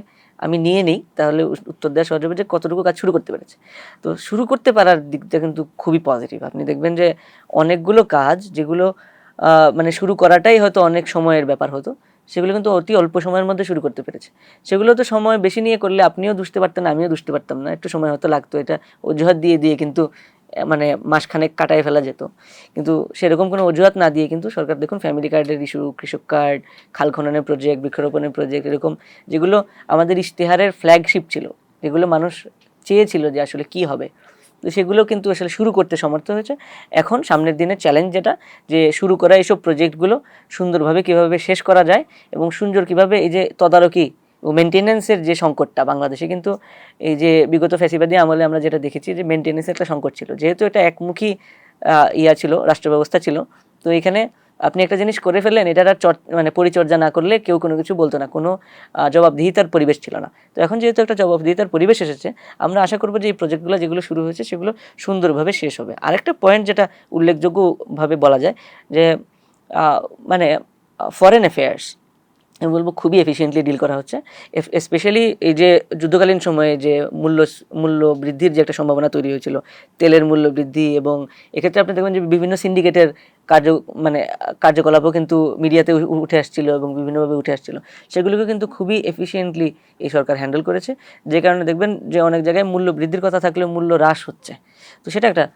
আমি নিয়ে নিই, তাহলে উত্তর দেওয়া সহজ হবে যে কতটুকু কাজ শুরু করতে পেরেছে। তো শুরু করতে পারার দিকটা কিন্তু খুবই পজিটিভ। আপনি দেখবেন যে অনেকগুলো কাজ যেগুলো মানে শুরু করাটাই হয়তো অনেক সময়ের ব্যাপার হতো, সেগুলো কিন্তু অতি অল্প সময়ের মধ্যে শুরু করতে পেরেছে। সেগুলো তো সময় বেশি নিয়ে করলে আপনিও দুষতে পারতেন, আমিও দুষতে পারতাম না, একটু সময় হয়তো লাগতো, এটা অজুহাত দিয়ে দিয়ে কিন্তু মানে মাসখানেক কাটায় ফেলা যেত। কিন্তু সেরকম কোনো অজুহাত না দিয়ে কিন্তু সরকার দেখুন ফ্যামিলি কার্ডের ইস্যু, কৃষক কার্ড, খাল খননের প্রজেক্ট, বৃক্ষরোপণের প্রজেক্ট, এরকম যেগুলো আমাদের ইশতেহারের ফ্ল্যাগশিপ ছিল, যেগুলো মানুষ চেয়েছিল যে আসলে কি হবে, তো সেগুলো কিন্তু আসলে শুরু করতে সমর্থ হয়েছে। এখন সামনের দিনের চ্যালেঞ্জ যেটা, যে শুরু করা এইসব প্রজেক্টগুলো সুন্দরভাবে কীভাবে শেষ করা যায় এবং সুন্দর কীভাবে এই যে তদারকি ও মেনটেন্যান্সের যে সংকটটা বাংলাদেশে, কিন্তু এই যে বিগত ফ্যাসিবাদী আমলে আমরা যেটা দেখেছি যে মেনটেন্যান্সের একটা সংকট ছিল, যেহেতু এটা একমুখী ছিল, রাষ্ট্র ব্যবস্থা ছিল, তো এখানে আপনি একটা জিনিস করে ফেললেন, এটার আর মানে পরিচর্যা না করলে কেউ কোনো কিছু বলতো না, কোনো জবাবদিহিতার পরিবেশ ছিল না। তো এখন যেহেতু একটা জবাবদিহিতার পরিবেশ এসেছে, আমরা আশা করবো যে এই প্রজেক্টগুলো যেগুলো শুরু হয়েছে সেগুলো সুন্দরভাবে শেষ হবে। আরেকটা পয়েন্ট যেটা উল্লেখযোগ্যভাবে বলা যায় যে মানে ফরেন অ্যাফেয়ার্স আমি বলবো খুবই এফিসিয়েন্টলি ডিল করা হচ্ছে। স্পেশালি এই যে যুদ্ধকালীন সময়ে যে মূল্য বৃদ্ধির যে একটা সম্ভাবনা তৈরি হয়েছিল, তেলের মূল্য বৃদ্ধি, এবং এক্ষেত্রে আপনি দেখবেন যে বিভিন্ন সিন্ডিকেটের মানে কার্যকলাপও কিন্তু মিডিয়াতে উঠে আসছিল এবং বিভিন্নভাবে উঠে আসছিল, সেগুলোকে কিন্তু খুবই এফিসিয়েন্টলি এই সরকার হ্যান্ডেল করেছে, যে কারণে দেখবেন যে অনেক জায়গায় মূল্য বৃদ্ধির কথা থাকলেও মূল্য হ্রাস হচ্ছে। তো সেটা একটা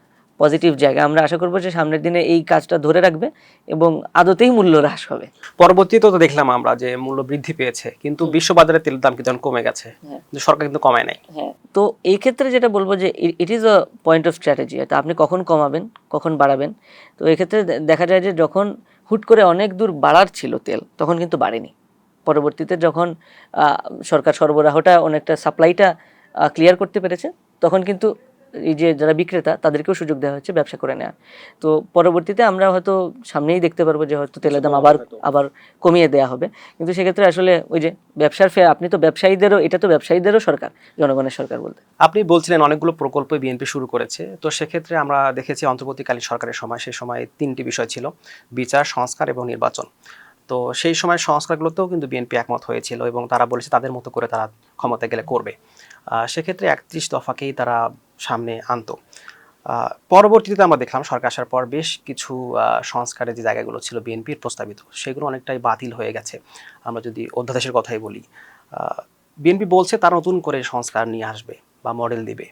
পজিটিভ জায়গা। আমরা আশা করবো যে সামনের দিনে এই কাজটা ধরে রাখবে এবং আদতেই মূল্য হ্রাস হবে। পরবর্তীতে তো দেখলাম আমরা যে মূল্য বৃদ্ধি পেয়েছে, কিন্তু বিশ্ববাজারে তেলের দাম কিন্তু কমে গেছে, কিন্তু সরকার কিন্তু কমায় নাই। হ্যাঁ, তো এই ক্ষেত্রে যেটা বলবো যে ইট is a point of strategy, এটা আপনি কখন কমাবেন কখন বাড়াবেন। তো এক্ষেত্রে দেখা যায় যে যখন হুট করে অনেক দূর বাড়ার ছিল তেল, তখন কিন্তু বাড়েনি। পরবর্তীতে যখন সরকার সরবরাহটা অনেকটা সাপ্লাইটা ক্লিয়ার করতে পেরেছে, তখন কিন্তু এই যে যারা বিক্রেতা তাদেরকেও সুযোগ দেওয়া হচ্ছে ব্যবসা করে নেওয়ার। তো পরবর্তীতে আমরা হয়তো সামনেই দেখতে পারবো যে হয়তো তেলের দাম আবার কমিয়ে দেওয়া হবে। কিন্তু সেক্ষেত্রে আসলে ওই যে ব্যবসার আপনি তো ব্যবসায়ীদেরও, এটা তো ব্যবসায়ীদেরও সরকার, জনগণের সরকার বলতে। আপনি বলছিলেন অনেকগুলো প্রকল্প বিএনপি শুরু করেছে, তো সেক্ষেত্রে আমরা দেখেছি অন্তর্বর্তীকালীন সরকারের সময়, সেই সময় 3টি বিষয় ছিল: বিচার, সংস্কার এবং নির্বাচন। তো সেই সময় সংস্কারগুলোতেও কিন্তু বিএনপি একমত হয়েছিল এবং তারা বলেছে তাদের মতো করে তারা ক্ষমতা গেলে করবে। সেক্ষেত্রে 31 দফাকেই তারা সামনে আনতো। পরবর্তীতে আমরা দেখলাম সরকার আসার পর বেশ কিছু সংস্কারের যে জায়গাগুলো ছিল বিএনপির প্রস্তাবিত, সেগুলো অনেকটাই বাতিল হয়ে গেছে। আমরা যদি অধ্যাদেশের কথাই বলি, বিএনপি বলছে তারা নতুন করে সংস্কার নিয়ে আসবে বা মডেল দিবে।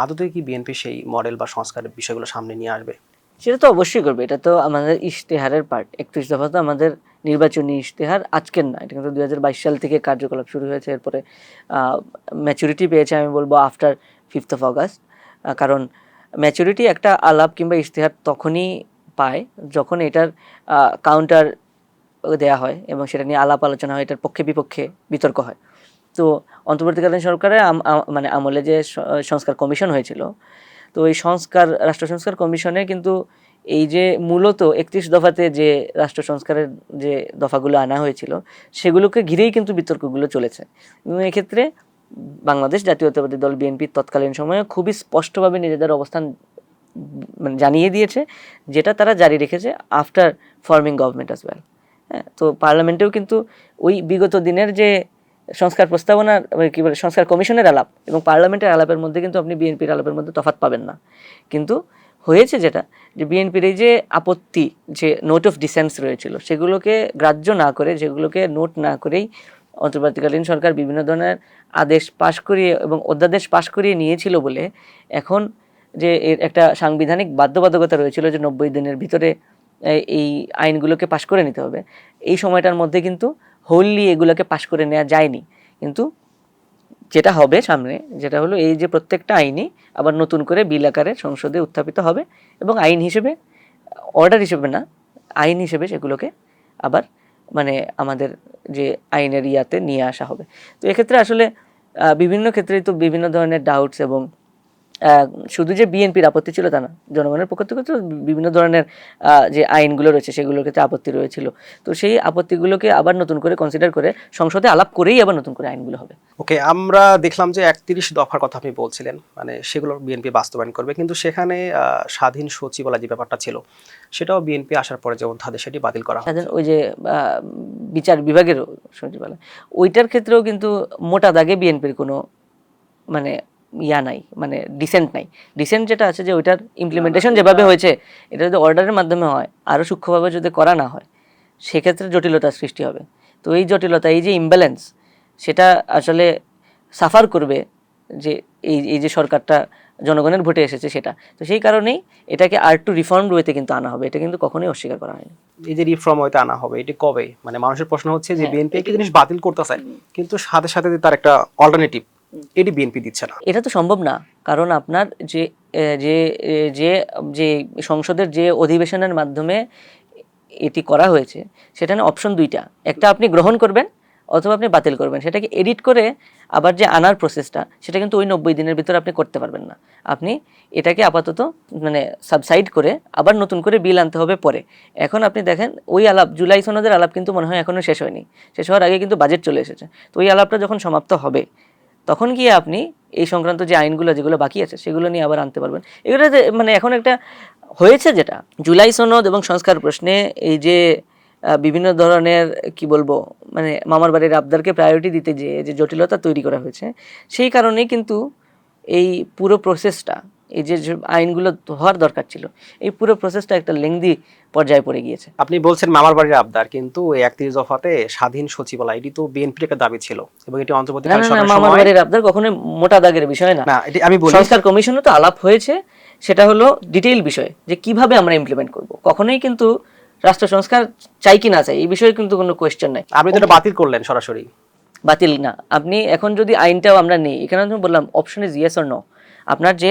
আদতে কি বিএনপি সেই মডেল বা সংস্কারের বিষয়গুলো সামনে নিয়ে আসবে? সেটা তো অবশ্যই করবে, এটা তো আমাদের ইশতেহারের পার্ট। 31 দফা তো আমাদের নির্বাচনী ইশতেহার, আজকের না, এটা কিন্তু 2022 সাল থেকে কার্যকলাপ শুরু হয়েছে। এরপরে ম্যাচুরিটি পেয়েছে আমি বলবো আফটার 5th of August। কারণ ম্যাচুরিটি একটা আলাপ কিংবা ইশতেহার তখনই পায় যখন এটার কাউন্টার দেয়া হয় এবং সেটা নিয়ে আলাপ আলোচনা হয়, এটার পক্ষে বিপক্ষে বিতর্ক হয়। তো অন্তর্বর্তীকালীন সরকারের মানে আমলে যে সংস্কার কমিশন হয়েছিল, তো এই রাষ্ট্র সংস্কার কমিশনে কিন্তু এই যে মূলত 31 দফাতে যে রাষ্ট্র সংস্কারের যে দফাগুলো আনা হয়েছিল সেগুলোকে ঘিরেই কিন্তু বিতর্কগুলো চলেছে। এবং এক্ষেত্রে বাংলাদেশ জাতীয়তাবাদী দল বিএনপি তৎকালীন সময়ে খুবই স্পষ্টভাবে নিজেদের অবস্থান মানে জানিয়ে দিয়েছে, যেটা তারা জারি রেখেছে after forming government as well. হ্যাঁ, তো পার্লামেন্টেও কিন্তু ওই বিগত দিনের যে সংস্কার প্রস্তাবনা কী বলে সংস্কার কমিশনের আলাপ এবং পার্লামেন্টের আলাপের মধ্যে কিন্তু আপনি বিএনপির আলাপের মধ্যে তফাৎ পাবেন না। কিন্তু হয়েছে যেটা, যে বিএনপির এই যে আপত্তি, যে নোট অফ ডিসেন্স রয়েছিল সেগুলোকে গ্রাহ্য না করে, যেগুলোকে নোট না করেই অন্তর্বর্তীকালীন সরকার বিভিন্ন ধরনের আদেশ পাশ করিয়ে এবং অধ্যাদেশ পাশ করিয়ে নিয়েছিল বলে এখন যে এর একটা সাংবিধানিক বাধ্যবাধকতা রয়েছিল যে 90 দিনের ভিতরে এই আইনগুলোকে পাশ করে নিতে হবে, এই সময়টার মধ্যে কিন্তু হোললি এগুলোকে পাশ করে নেওয়া যায়নি। কিন্তু যেটা হবে সামনে, যেটা হলো এই যে প্রত্যেকটা আইনই আবার নতুন করে বিল আকারে সংসদে উত্থাপিত হবে এবং আইন হিসেবে, অর্ডার হিসেবে না, আইন হিসেবে সেগুলোকে আবার মানে আমাদের যে আইনের ইয়াতে নিয়ে আসা হবে। তো এক্ষেত্রে আসলে বিভিন্ন ক্ষেত্রেই তো বিভিন্ন ধরনের ডাউটস এবং শুধু যে বিএনপির আপত্তি ছিল তা না, জনগণের পক্ষ থেকে তো বিভিন্ন ধরনের যে আইনগুলো রয়েছে সেগুলোর ক্ষেত্রে আপত্তি রয়েছিল। তো সেই আপত্তিগুলোকে আবার নতুন করে কনসিডার করে সংসদে আলাপ করেই আবার নতুন করে আইনগুলো হবে। ওকে, আমরা দেখলাম যে 31 দফার কথা আপনি বলছিলেন, মানে সেগুলো বিএনপি বাস্তবায়ন করবে, কিন্তু সেখানে স্বাধীন সচিবালয় যে ব্যাপারটা ছিল সেটাও বিএনপি আসার পরে যে অধ্যাদেশ সেটি বাতিল করা হয়। স্বাধীন ওই যে বিচার বিভাগের সচিবালয়, ওইটার ক্ষেত্রেও কিন্তু মোটা দাগে বিএনপির কোনো মানে ইয়া নাই, মানে ডিসেন্ট নাই। ডিসেন্ট যেটা আছে যে ওইটার ইমপ্লিমেন্টেশন যেভাবে হয়েছে, এটা যদি অর্ডারের মাধ্যমে হয়, আরও সূক্ষ্মভাবে যদি করা না হয়, সেক্ষেত্রে জটিলতার সৃষ্টি হবে। তো এই জটিলতা, এই যে ইমব্যালেন্স, সেটা আসলে সাফার করবে যে এই যে সরকারটা জনগণের ভোটে এসেছে সেটা। তো সেই কারণেই এটাকে আরেকটু রিফর্ম ওয়েতে কিন্তু আনা হবে, এটা কিন্তু কখনোই অস্বীকার করা হয়নি। এই যে রিফর্ম হইতে আনা হবে, এটি কবে? মানে মানুষের প্রশ্ন হচ্ছে যে বিএনপি একটি জিনিস বাতিল করতেছে কিন্তু সাথে সাথে তার একটা অল্টারনেটিভ এটি বিএনপি দিচ্ছে না। এটা তো সম্ভব না, কারণ আপনার যে যে যে যে সংসদের যে অধিবেশনের মাধ্যমে এটি করা হয়েছে সেখানে অপশন দুইটা, একটা আপনি গ্রহণ করবেন অথবা আপনি বাতিল করবেন। সেটাকে এডিট করে আবার যে আনার প্রসেসটা, সেটা কিন্তু ওই 90 দিনের ভিতরে আপনি করতে পারবেন না। আপনি এটাকে আপাতত মানে সাবসাইড করে আবার নতুন করে বিল আনতে হবে পরে। এখন আপনি দেখেন ওই আলাপ, জুলাই সনদের আলাপ কিন্তু মনে হয় এখনও শেষ হয়নি, শেষ হওয়ার আগে কিন্তু বাজেট চলে এসেছে। তো ওই আলাপটা যখন সমাপ্ত হবে তখন গিয়ে আপনি এই সংক্রান্ত যে আইনগুলো যেগুলো বাকি আছে সেগুলো নিয়ে আবার আনতে পারবেন। এগুলো মানে এখন একটা হয়েছে যেটা জুলাই সনদ এবং সংস্কার প্রশ্নে এই যে বিভিন্ন ধরনের কি বলবো মানে মামার বাড়ির আবদারকে প্রায়োরিটি দিতে যে জটিলতা তৈরি করা হয়েছে, সেই কারণেই কিন্তু এই পুরো প্রসেসটা, এই যে আইনগুলো হওয়ার দরকার ছিল, এই পুরো প্রসেসটা একটা লেংদি পর্যায়ে পড়ে গিয়েছে। আপনি বলছেন মামার বাড়ির আবদার, কিন্তু 31 দফাতে স্বাধীন সচিবালয় এটি তো বিএনপির একটা দাবি ছিল এবং এটি অন্তর্বর্তীকালীন সরকারের মামার সময় বাড়ির আবদার কখনোই মোটা দাগের বিষয় না। না, এটি আমি বলি সংস্কার কমিশনে তো আলাপ হয়েছে, সেটা হলো ডিটেইল বিষয় যে কিভাবে আমরা ইমপ্লিমেন্ট করব। কখনোই কিন্তু রাষ্ট্র সংস্কার চাই কি না চাই এই বিষয়ে কিন্তু কোনো কোয়েশ্চেন নাই। আপনি তো এটা বাতিল করলেন সরাসরি। বাতিল না, আপনি এখন যদি আইনটাও আমরা নেই, এখানে আমি বললাম option is yes or no. আপনার যে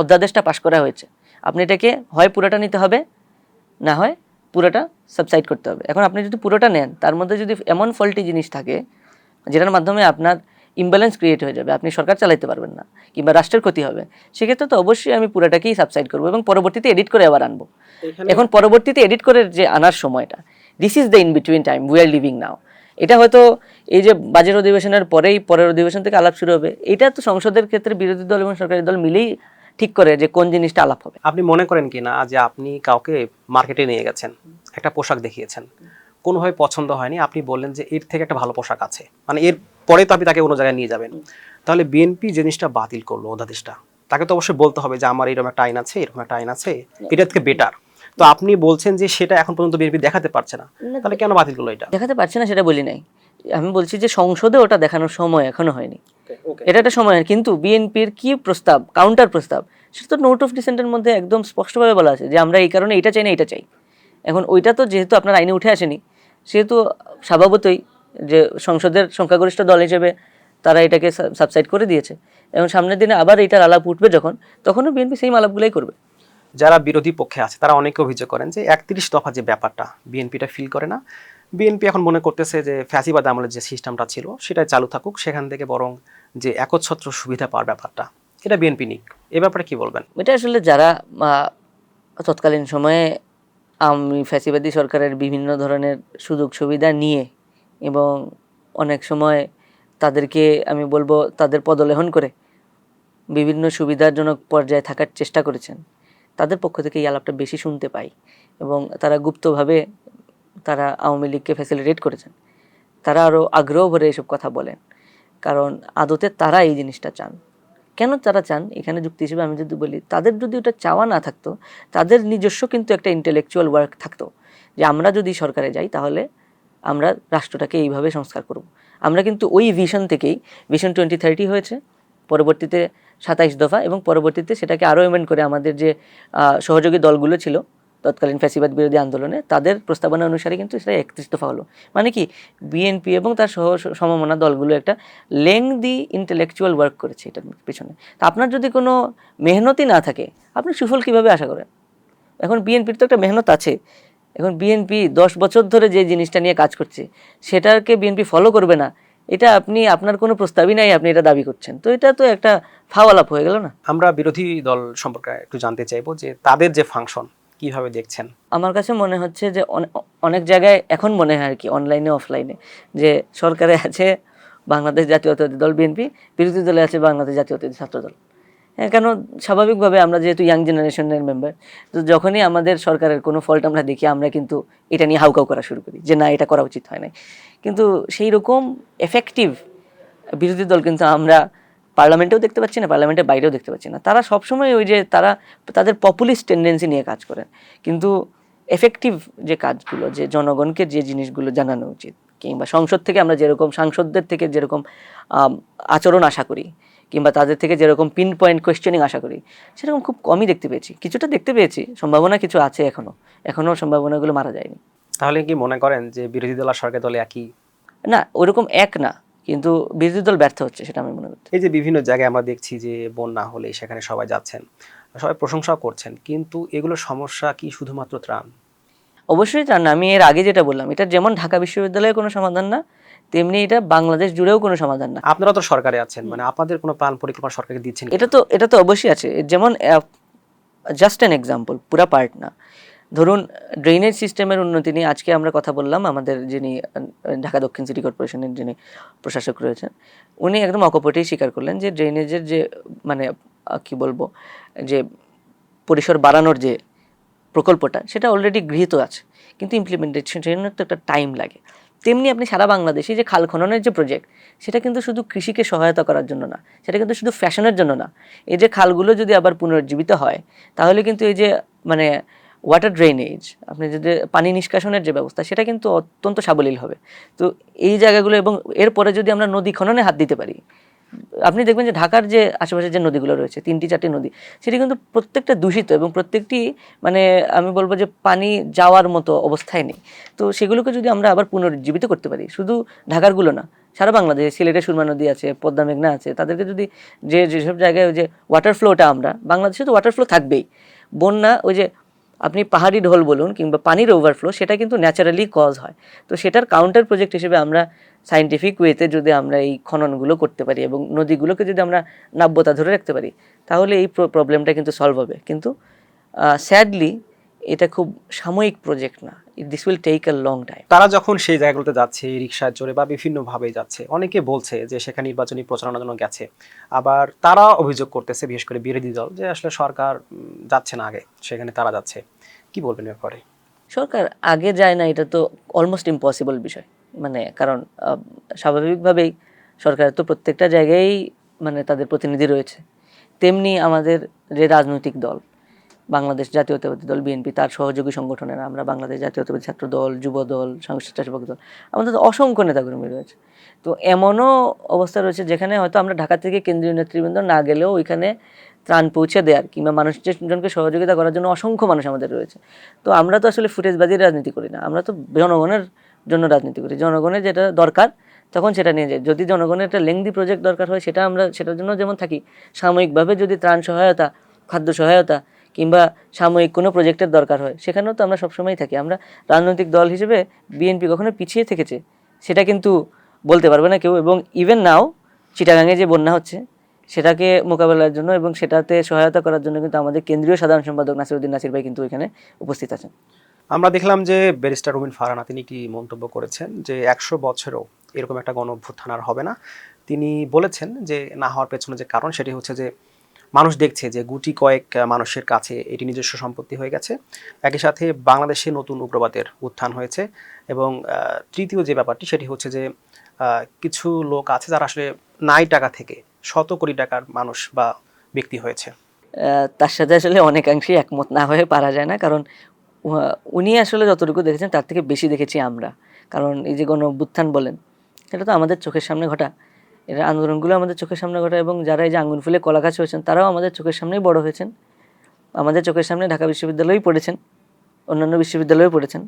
অধ্যাদেশটা পাশ করা হয়েছে, আপনি এটাকে হয় পুরোটা নিতে হবে, না হয় পুরোটা সাবসাইড করতে হবে। এখন আপনি যদি পুরোটা নেন, তার মধ্যে যদি এমন ফল্টি জিনিস থাকে যেটার মাধ্যমে আপনার ইমব্যালেন্স ক্রিয়েট হয়ে যাবে, আপনি সরকার চালাইতে পারবেন না কিংবা রাষ্ট্রের ক্ষতি হবে, সেক্ষেত্রে তো অবশ্যই আমি পুরোটাকেই সাবসাইড করবো এবং পরবর্তীতে এডিট করে আবার আনবো। এখন পরবর্তীতে এডিট করে যে আনার সময়টা, this is the in between time we are living now. এটা হয়তো এই যে বাজেট অধিবেশনের পরেই পরের অধিবেশন থেকে আলাপ শুরু হবে, এটা তো সংসদের ক্ষেত্রে বিরোধী দল এবং সরকারি দল মিলেই ঠিক করে যে কোন জিনিসটা আলাপ হবে। আপনি মনে করেন কি না যে আপনি কাউকে মার্কেটে নিয়ে গেছেন, একটা পোশাক দেখিয়েছেন, কোনোভাবে পছন্দ হয়নি, আপনি বললেন যে এর থেকে একটা ভালো পোশাক আছে, মানে এর পরে তো আপনি তাকে অন্য জায়গায় নিয়ে যাবেন, তাহলে বিএনপি জিনিসটা বাতিল করলো অধ্যাদেশটা, তাকে তো অবশ্যই বলতে হবে যে আমার এরকম একটা আইন আছে, এরকম একটা আইন আছে, এটা থেকে বেটার। তো আপনি বলছেন যে সেটা এখন পর্যন্ত বিএনপি দেখাতে পারছে না, তাহলে কেন বাতিল করলো? এটা দেখাতে পারছে না সেটা বলি নাই, আমি বলছি যে সংসদে ওটা দেখানোর সময় এখনো হয়নি, এটা একটা সময়। কিন্তু বিএনপির কি প্রস্তাব, কাউন্টার প্রস্তাব, সেটা তো নোট অফ ডিসেন্টের মধ্যে একদম স্পষ্টভাবে বলা আছে যে আমরা এই কারণে এটা চাই না এটা চাই। এখন ওইটা তো যেহেতু আপনার আইনে উঠে আসেনি, সেহেতু স্বভাবতই যে সংসদের সংখ্যাগরিষ্ঠ দল হিসেবে তারা এটাকে সাবসাইড করে দিয়েছে। এবং সামনের দিনে আবার এটার আলাপ উঠবে যখন, তখনও বিএনপি সেই আলাপগুলোই করবে। যারা বিরোধী পক্ষে আছে তারা অনেকে অভিযোগ করেন যে 31 দফা যে ব্যাপারটা বিএনপিটা ফিল করে না। বিএনপি এখন মনে করতেছে যে ফ্যাসিবাদ আমলের যে সিস্টেমটা ছিল সেটাই চালু থাকুক, সেখান থেকে বরং যে একচ্ছত্র সুবিধা পাওয়ার ব্যাপারটা এটা বিএনপি নিক। এ ব্যাপারে কি বলবেন? এটা আসলে যারা তৎকালীন সময়ে ফ্যাসিবাদী সরকারের বিভিন্ন ধরনের সুযোগ সুবিধা নিয়ে এবং অনেক সময় তাদেরকে আমি বলবো তাদের পদলেহন করে বিভিন্ন সুবিধাজনক পর্যায়ে থাকার চেষ্টা করেছেন, তাদের পক্ষ থেকে এই আলাপটা বেশি শুনতে পাই। এবং তারা গুপ্তভাবে তারা আওয়ামী লীগকে ফ্যাসিলিটেট করেছেন, তারা আরও আগ্রহ ভরে এসব কথা বলেন, কারণ আদতে তারা এই জিনিসটা চান। কেন তারা চান, এখানে যুক্তি হিসেবে আমি যদি বলি, তাদের যদি ওটা চাওয়া না থাকতো, তাদের নিজস্ব কিন্তু একটা ইন্টেলেকচুয়াল ওয়ার্ক থাকতো যে আমরা যদি সরকারে যাই তাহলে আমরা রাষ্ট্রটাকে এইভাবে সংস্কার করব। আমরা কিন্তু ওই ভিশন থেকেই, ভিশন 2030 হয়েছে, পরবর্তীতে 27 দফা, এবং পরবর্তীতে সেটাকে আরও এমেন্ড করে আমাদের যে সহযোগী দলগুলো ছিল তৎকালীন ফ্যাসিবাদ বিরোধী আন্দোলনে, তাদের প্রস্তাবনা অনুসারে কিন্তু সেটা 31 দফা হলো। মানে কি, বিএনপি এবং তার সমমনা দলগুলো একটা লেংদি ইন্টেলেকচুয়াল ওয়ার্ক করেছে এটার পিছনে। তা আপনার যদি কোনো মেহনতই না থাকে, আপনি সুফল কীভাবে আশা করেন? এখন বিএনপির তো একটা মেহনত আছে। এখন বিএনপি 10 বছর ধরে যে জিনিসটা নিয়ে কাজ করছে সেটাকে বিএনপি ফলো করবে না, এটা আপনি, আপনার কোনো প্রস্তাবই নাই, আপনি এটা দাবি করছেন, তো এটা তো একটা ফাওয়ালাপ হয়ে গেল না? আমরা বিরোধী দল সম্পর্কে একটু জানতে চাইবো যে তাদের যে ফাংশন কিভাবে দেখছেন? আমার কাছে মনে হচ্ছে যে অনেক জায়গায় এখন মনে হয় আর কি, অনলাইনে অফলাইনে, যে সরকারে আছে বাংলাদেশ জাতীয়তাবাদী দল বিএনপি, বিরোধী দলে আছে বাংলাদেশ জাতীয়তাবাদী ছাত্রদল। হ্যাঁ, কেন, স্বাভাবিকভাবে আমরা যেহেতু ইয়াং জেনারেশনের মেম্বার, তো যখনই আমাদের সরকারের কোনো ফল্ট আমরা দেখি, আমরা কিন্তু এটা নিয়ে হাউকাউ করা শুরু করি যে না, এটা করা উচিত হয় না। কিন্তু সেই রকম এফেক্টিভ বিরোধী দল কিন্তু আমরা পার্লামেন্টেও দেখতে পাচ্ছি না, পার্লামেন্টের বাইরেও দেখতে পাচ্ছি না। তারা সবসময় ওই যে তাদের পপুলিস্ট টেন্ডেন্সি নিয়ে কাজ করেন, কিন্তু এফেক্টিভ যে কাজগুলো, যে জনগণকে যে জিনিসগুলো জানানো উচিত, কিংবা সংসদ থেকে আমরা যেরকম, সাংসদদের থেকে যেরকম আচরণ আশা করি, কিংবা তাদের থেকে যেরকম পিন পয়েন্ট কোয়েশ্চেনিং আশা করি, সেরকম খুব কমই দেখতে পেয়েছি। কিছুটা দেখতে পেয়েছি, সম্ভাবনা কিছু আছে, এখনও সম্ভাবনাগুলো মারা যায়নি। তাহলে কি মনে করেন যে বিরোধী দল আর সরকারি দল একই? না, ওরকম এক না, কিন্তু বিরোধী দল ব্যর্থ হচ্ছে, সেটা আমি মনে করি। এই যে বিভিন্ন জায়গায় আমরা দেখছি যে বন্যা হলে সেখানে সবাই যাচ্ছেন, সবাই প্রশংসা করছেন, কিন্তু এগুলো সমস্যা কি শুধুমাত্র ত্রাণ? অবশ্যই ত্রাণ না। আমি এর আগে যেটা বললাম, এটা যেমন ঢাকা বিশ্ববিদ্যালয়ের কোনো সমাধান না, তেমনি এটা বাংলাদেশ জুড়েও কোনো সমাধান না। আপনারা তো সরকারে আছেন, মানে আপনাদের কোনো প্ল্যান পরিকল্পনা সরকারকে দিচ্ছেন? এটা তো অবশ্যই আছে। যেমন জাস্ট অ্যান এক্সাম্পল, পুরা পার্ট না। ধরুন, ড্রেনেজ সিস্টেমের উন্নতি নিয়ে আজকে আমরা কথা বললাম, আমাদের যিনি ঢাকা দক্ষিণ সিটি কর্পোরেশনের যিনি প্রশাসক রয়েছেন, উনি একদম অকপটেই স্বীকার করলেন যে ড্রেনেজের যে মানে কি বলবো, যে পরিসর বাড়ানোর যে প্রকল্পটা, সেটা অলরেডি গৃহীত আছে, কিন্তু ইমপ্লিমেন্টেশনের জন্য তো একটা টাইম লাগে। তেমনি আপনি সারা বাংলাদেশে যে খাল খননের যে প্রজেক্ট, সেটা কিন্তু শুধু কৃষিকে সহায়তা করার জন্য না, সেটা কিন্তু শুধু ফ্যাশনের জন্য না। এই যে খালগুলো যদি আবার পুনর্জীবিত হয়, তাহলে কিন্তু এই যে মানে ওয়াটার ড্রেনেজ, আপনি যদি পানি নিষ্কাশনের যে ব্যবস্থা, সেটা কিন্তু অত্যন্ত সাবলীল হবে। তো এই জায়গাগুলো, এবং এরপরে যদি আমরা নদী খননে হাত দিতে পারি, আপনি দেখবেন যে ঢাকার যে আশেপাশে যে নদীগুলো রয়েছে, 3-4টি নদী, সেটি কিন্তু প্রত্যেকটা দূষিত, এবং প্রত্যেকটি মানে আমি বলবো যে পানি যাওয়ার মতো অবস্থায় নেই। তো সেগুলোকে যদি আমরা আবার পুনর্জীবিত করতে পারি, শুধু ঢাকারগুলো না, সারা বাংলাদেশে, সিলেটে সুরমা নদী আছে, পদ্মা মেঘনা আছে, তাদেরকে যদি যেসব জায়গায় ওই যে ওয়াটার ফ্লোটা, আমরা বাংলাদেশে তো ওয়াটার ফ্লো থাকবেই, বন্যা, ওই যে আপনি পাহাড়ি ঢল বলুন কিংবা পানির ওভারফ্লো, সেটা কিন্তু ন্যাচারালি কজ হয়। তো সেটার কাউন্টার প্রজেক্ট হিসেবে আমরা সাইন্টিফিক ওয়েতে যদি আমরা এই খননগুলো করতে পারি এবং নদীগুলোকে যদি আমরা নাব্যতা ধরে রাখতে পারি, তাহলে এই প্রবলেমটা কিন্তু সলভ হবে। কিন্তু স্যাডলি এটা খুব সাময়িক প্রজেক্ট না, this will take a long time. তারা যখন সেই জায়গাগুলোতে যাচ্ছে রিক্সায় চড়ে বা বিভিন্নভাবে যাচ্ছে, অনেকে বলছে যে সেখানে নির্বাচনী প্রচারণার জন্য গেছে, আবার তারা অভিযোগ করতেছে, বিশেষ করে বিরোধী দল, যে আসলে সরকার যাচ্ছে না আগে, সেখানে তারা যাচ্ছে। কি বলবেন ব্যাপারে? সরকার আগে যায় না, এটা তো অলমোস্ট ইম্পসিবল বিষয়। মানে কারণ স্বাভাবিকভাবেই সরকারের তো প্রত্যেকটা জায়গায় মানে তাদের প্রতিনিধি রয়েছে, তেমনি আমাদের যে রাজনৈতিক দল, বাংলাদেশ জাতীয়তাবাদী দল বিএনপি, তার সহযোগী সংগঠনেরা আমরা বাংলাদেশ জাতীয়তাবাদী ছাত্র দল, যুব দল, স্বেচ্ছাসেবক দল, আমাদের তো অসংখ্য নেতাকর্মী রয়েছে। তো এমনও অবস্থা রয়েছে যেখানে হয়তো আমরা ঢাকা থেকে কেন্দ্রীয় নেতৃবৃন্দ না গেলেও ওইখানে ত্রাণ পৌঁছে দেওয়ার কিংবা মানুষজনকে সহযোগিতা করার জন্য অসংখ্য মানুষ আমাদের রয়েছে। তো আমরা তো আসলে ফুটেজবাজির রাজনীতি করি না, আমরা তো জনগণের জন্য রাজনীতি করি। জনগণের যেটা দরকার তখন সেটা নিয়ে যাই। যদি জনগণের একটা লেংদি প্রজেক্ট দরকার হয় সেটা আমরা সেটার জন্য যেমন থাকি, সাময়িকভাবে যদি ত্রাণ সহায়তা, খাদ্য সহায়তা কিংবা সাময়িক কোনো প্রজেক্টের দরকার হয় সেখানেও তো আমরা সবসময়ই থাকি। আমরা রাজনৈতিক দল হিসেবে বিএনপি কখনো পিছিয়ে থেকেছে সেটা কিন্তু বলতে পারবে না কেউ। এবং ইভেন নাও চিটাগাঙে যে বন্যা হচ্ছে সেটাকে মোকাবেলার জন্য এবং সেটাতে সহায়তা করার জন্য কিন্তু আমাদের কেন্দ্রীয় সাধারণ সম্পাদক নাসিরউদ্দিন নাসির ভাই কিন্তু এখানে উপস্থিত আছেন। আমরা দেখলাম যে ব্যারিস্টার রুমিন ফারহানা তিনি একটি মন্তব্য করেছেন যে 100 বছরেও এরকম একটা গণ অভ্যুত্থান আর হবে না। তিনি বলেছেন যে না হওয়ার পেছনে যে কারণ সেটি হচ্ছে যে মানুষ দেখছে যে গুটি কয়েক মানুষের কাছে এটি নিজস্ব সম্পত্তি হয়ে গেছে। একই সাথে বাংলাদেশে নতুন উগ্রবাদের উত্থান হয়েছে এবং তৃতীয় যে ব্যাপারটি সেটি হচ্ছে যে কিছু লোক আছে যারা আসলে নাই টাকা থেকে শত কোটি টাকার মানুষ বা ব্যক্তি হয়েছে। তার সাথে আসলে অনেকাংশেই একমত না হয়ে পারা যায় না, কারণ উনি আসলে যতটুকু দেখেছেন তার থেকে বেশি দেখেছি আমরা। কারণ এই যে গণ অভ্যুত্থান বলেন এটা তো আমাদের চোখের সামনে ঘটা, এর আন্দোলনগুলো আমাদের চোখের সামনে ঘটা এবং যারা এই যে আঙ্গুল ফুলে কলা গাছ হয়েছেন তারাও আমাদের চোখের সামনেই বড় হয়েছেন, আমাদের চোখের সামনে ঢাকা বিশ্ববিদ্যালয়েই পড়েছেন, অন্যান্য বিশ্ববিদ্যালয়েও পড়েছেন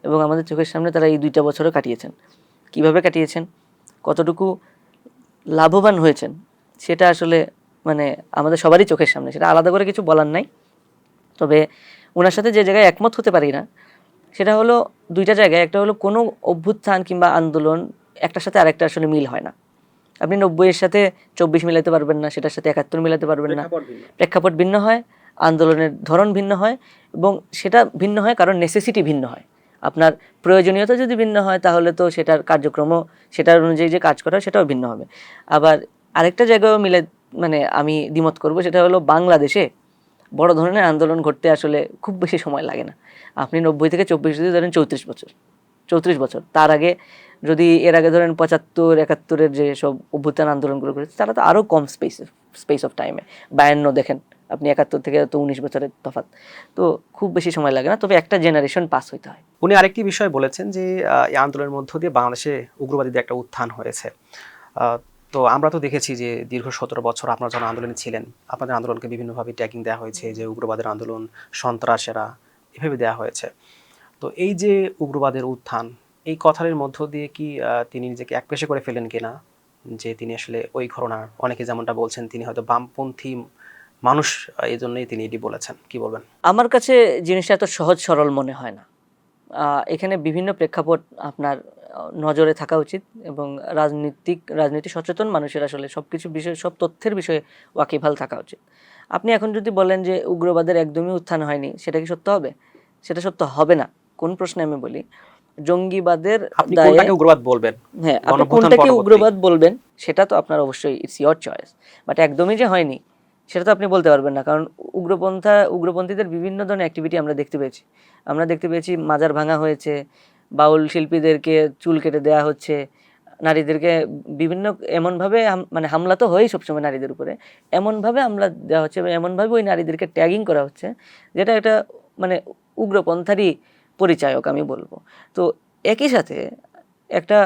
এবং আমাদের চোখের সামনে তারা এই 2টা বছরও কাটিয়েছেন। কিভাবে কাটিয়েছেন, কতটুকু লাভবান হয়েছেন সেটা আসলে মানে আমাদের সবারই চোখের সামনে, সেটা আলাদা করে কিছু বলার নাই। তবে ওনার সাথে যে জায়গায় একমত হতে পারি না সেটা হলো 2টা জায়গায়। একটা হলো কোনো অভ্যুত্থান কিংবা আন্দোলন একটার সাথে আরেকটা আসলে মিল হয় না। আপনি 90-এর সাথে 24 মিলাতে পারবেন না, সেটার সাথে 71 মিলাতে পারবেন না। প্রেক্ষাপট ভিন্ন হয়, আন্দোলনের ধরন ভিন্ন হয় এবং সেটা ভিন্ন হয় কারণ নেসেসিটি ভিন্ন হয়। আপনার প্রয়োজনীয়তা যদি ভিন্ন হয় তাহলে তো সেটার কার্যক্রমও সেটার অনুযায়ী যে কাজ করা হয় সেটাও ভিন্ন হবে। আবার আরেকটা জায়গায়ও মিলে মানে আমি দ্বিমত করব, সেটা হলো বাংলাদেশে বড় ধরনের আন্দোলন ঘটতে আসলে খুব বেশি সময় লাগে না। আপনি 90 থেকে 24 যদি ধরেন 34 বছর, তার আগে যদি এর আগে ধরেন 75-71-এর যে সব অভ্যুত্থান আন্দোলনগুলো করেছে তারা তো আরও কম স্পেস অফ টাইমে, 52 দেখেন আপনি, 71 থেকে তো 19 বছরের তফাৎ, তো খুব বেশি সময় লাগে না, তবে একটা জেনারেশন পাস হইতে হয়। উনি আরেকটি বিষয় বলেছেন যে এই আন্দোলনের মধ্য দিয়ে বাংলাদেশে উগ্রবাদীদের একটা উত্থান হয়েছে। তো আমরা তো দেখেছি যে দীর্ঘ 17 বছর আপনারা যখন আন্দোলনে ছিলেন আপনাদের আন্দোলনকে বিভিন্নভাবে ট্যাগিং দেওয়া হয়েছে, যে উগ্রবাদের আন্দোলন, সন্ত্রাসেরা, এভাবে দেওয়া হয়েছে। তো এই যে উগ্রবাদের উত্থান, এই কথার মধ্য দিয়ে কি তিনি নিজেকে একপেশে করে ফেলেন কিনা, যে তিনি আসলে ওই ঘটনার, অনেকে যেমনটা বলছেন তিনি হয়তো বামপন্থী মানুষ, এই জন্যই তিনি এটি বলেছেন, কি বলবেন? আমার কাছে জিনিসটা এত সহজ সরল মনে হয় না। এখানে বিভিন্ন প্রেক্ষাপট আপনার নজরে থাকা উচিত এবং রাজনীতি সচেতন মানুষের আসলে সব কিছু বিষয়ে, সব তথ্যের বিষয়ে ওয়াকিবহাল থাকা উচিত। আপনি এখন যদি বলেন যে উগ্রবাদের একদমই উত্থান হয়নি, সেটা কি সত্য হবে? সেটা সত্য হবে না। কোন প্রশ্নে আমি বলি, জঙ্গিবাদের আপনি কোনটাকে উগ্রবাদ বলবেন? হ্যাঁ, আপনি কোনটাকে উগ্রবাদ বলবেন সেটা তো আপনার অবশ্যই ইটস ইয়োর চয়েস, বাট একদমই যে হয়নি সেটা তো আপনি বলতে পারবেন না। কারণ উগ্রপন্থীদের বিভিন্ন ধরনের অ্যাক্টিভিটি আমরা দেখতে পেয়েছি। মাজার ভাঙা হয়েছে, বাউল শিল্পীদেরকে চুল কেটে দেওয়া হচ্ছে, নারীদেরকে বিভিন্ন এমনভাবে মানে হামলা তো হয়ই সবসময় নারীদের উপরে, এমনভাবে হামলা দেওয়া হচ্ছে এবং এমনভাবে ওই নারীদেরকে ট্যাগিং করা হচ্ছে যেটা একটা মানে উগ্রপন্থারই পরিচায়ক আমি বলবো। তো একই সাথে একটা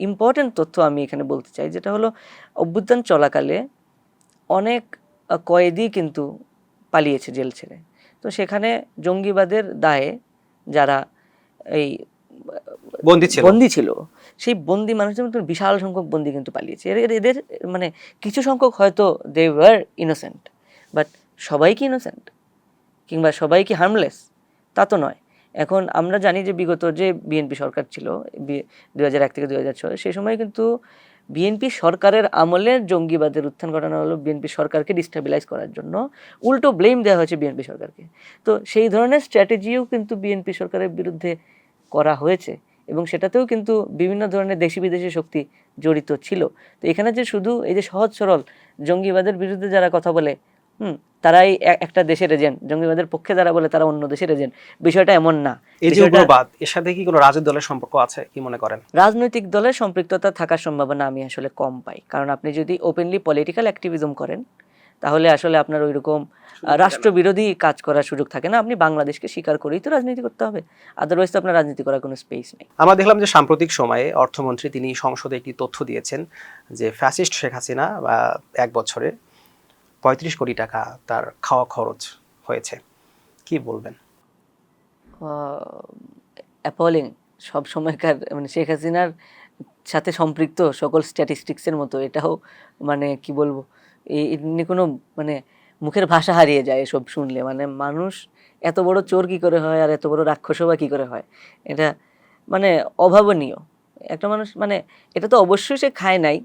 ইম্পর্টেন্ট তথ্য আমি এখানে বলতে চাই, যেটা হলো অভ্যুত্থান চলাকালে অনেক কয়েদি কিন্তু পালিয়েছে জেল ছেড়ে। তো সেখানে জঙ্গিবাদের দায়ে যারা এই বন্দী ছিল সেই বন্দী মানুষদের মধ্যে বিশাল সংখ্যক বন্দী কিন্তু পালিয়েছে। এদের মানে কিছু সংখ্যক হয়তো দে ওয়ার ইনোসেন্ট, বাট সবাই কি ইনোসেন্ট কিংবা সবাই কি হার্মলেস তা তো নয়। এখন আমরা জানি যে বিগত যে বিএনপি সরকার ছিল 2001 থেকে 2006, সেই সময় কিন্তু বিএনপি সরকারের আমলে জঙ্গিবাদের উত্থান ঘটানো হলো বিএনপি সরকারকে ডিস্টেবিলাইজ করার জন্য, উল্টো ব্লেম দেওয়া হয়েছে বিএনপি সরকারকে। তো সেই ধরনের স্ট্র্যাটেজিও কিন্তু বিএনপি সরকারের বিরুদ্ধে করা হয়েছে এবং সেটাতেও কিন্তু বিভিন্ন ধরনের দেশি বিদেশি শক্তি জড়িত ছিল। তো এখানে যে শুধু এই যে সহজ সরল জঙ্গিবাদের বিরুদ্ধে যারা কথা বলে তারাই একটা দেশের এজেন্ট, জঙ্গিবাদের পক্ষে যারা বলে তারা অন্য দেশের এজেন্ট, বিষয়টা এমন না। এই যে উগ্রবাদ, এর সাথে কি কোনো রাজনৈতিক দলের সম্পর্ক আছে কি মনে করেন? রাজনৈতিক দলের সম্পৃক্ততা থাকার সম্ভাবনা আমি আসলে কম পাই, কারণ আপনি যদি ওপেনলি পলিটিক্যাল অ্যাক্টিভিজম করেন তাহলে আসলে আপনার ওইরকম রাষ্ট্রবিরোধী কাজ করার সুযোগ থাকে না। আপনি বাংলাদেশকে স্বীকার করেই তো রাজনীতি করতে হবে, আদারওয়াইজ তো আপনার রাজনীতি করার কোনো স্পেস নেই। আমরা দেখলাম যে সাম্প্রতিক সময়ে অর্থমন্ত্রী তিনি সংসদে একটি তথ্য দিয়েছেন যে ফ্যাসিস্ট শেখ হাসিনা 1 বছরে 35 কোটি টাকা তার খাওয়া খরচ হয়েছে, কি বলবেন? অ্যাপলিং সব সময়কার মানে শেখ হাসিনার সাথে সম্পৃক্ত সকল স্ট্যাটিস্টিক্সের মতো এটাও মানে কি বলবো, এমনি কোনো মানে মুখের ভাষা হারিয়ে যায় এসব শুনলে। মানে মানুষ এত বড় চোর কি করে হয় আর এত বড় রাক্ষসও বা কি করে হয়, এটা মানে অভাবনীয়। একটা মানুষ মানে এটা তো অবশ্যই সে খায় নাই।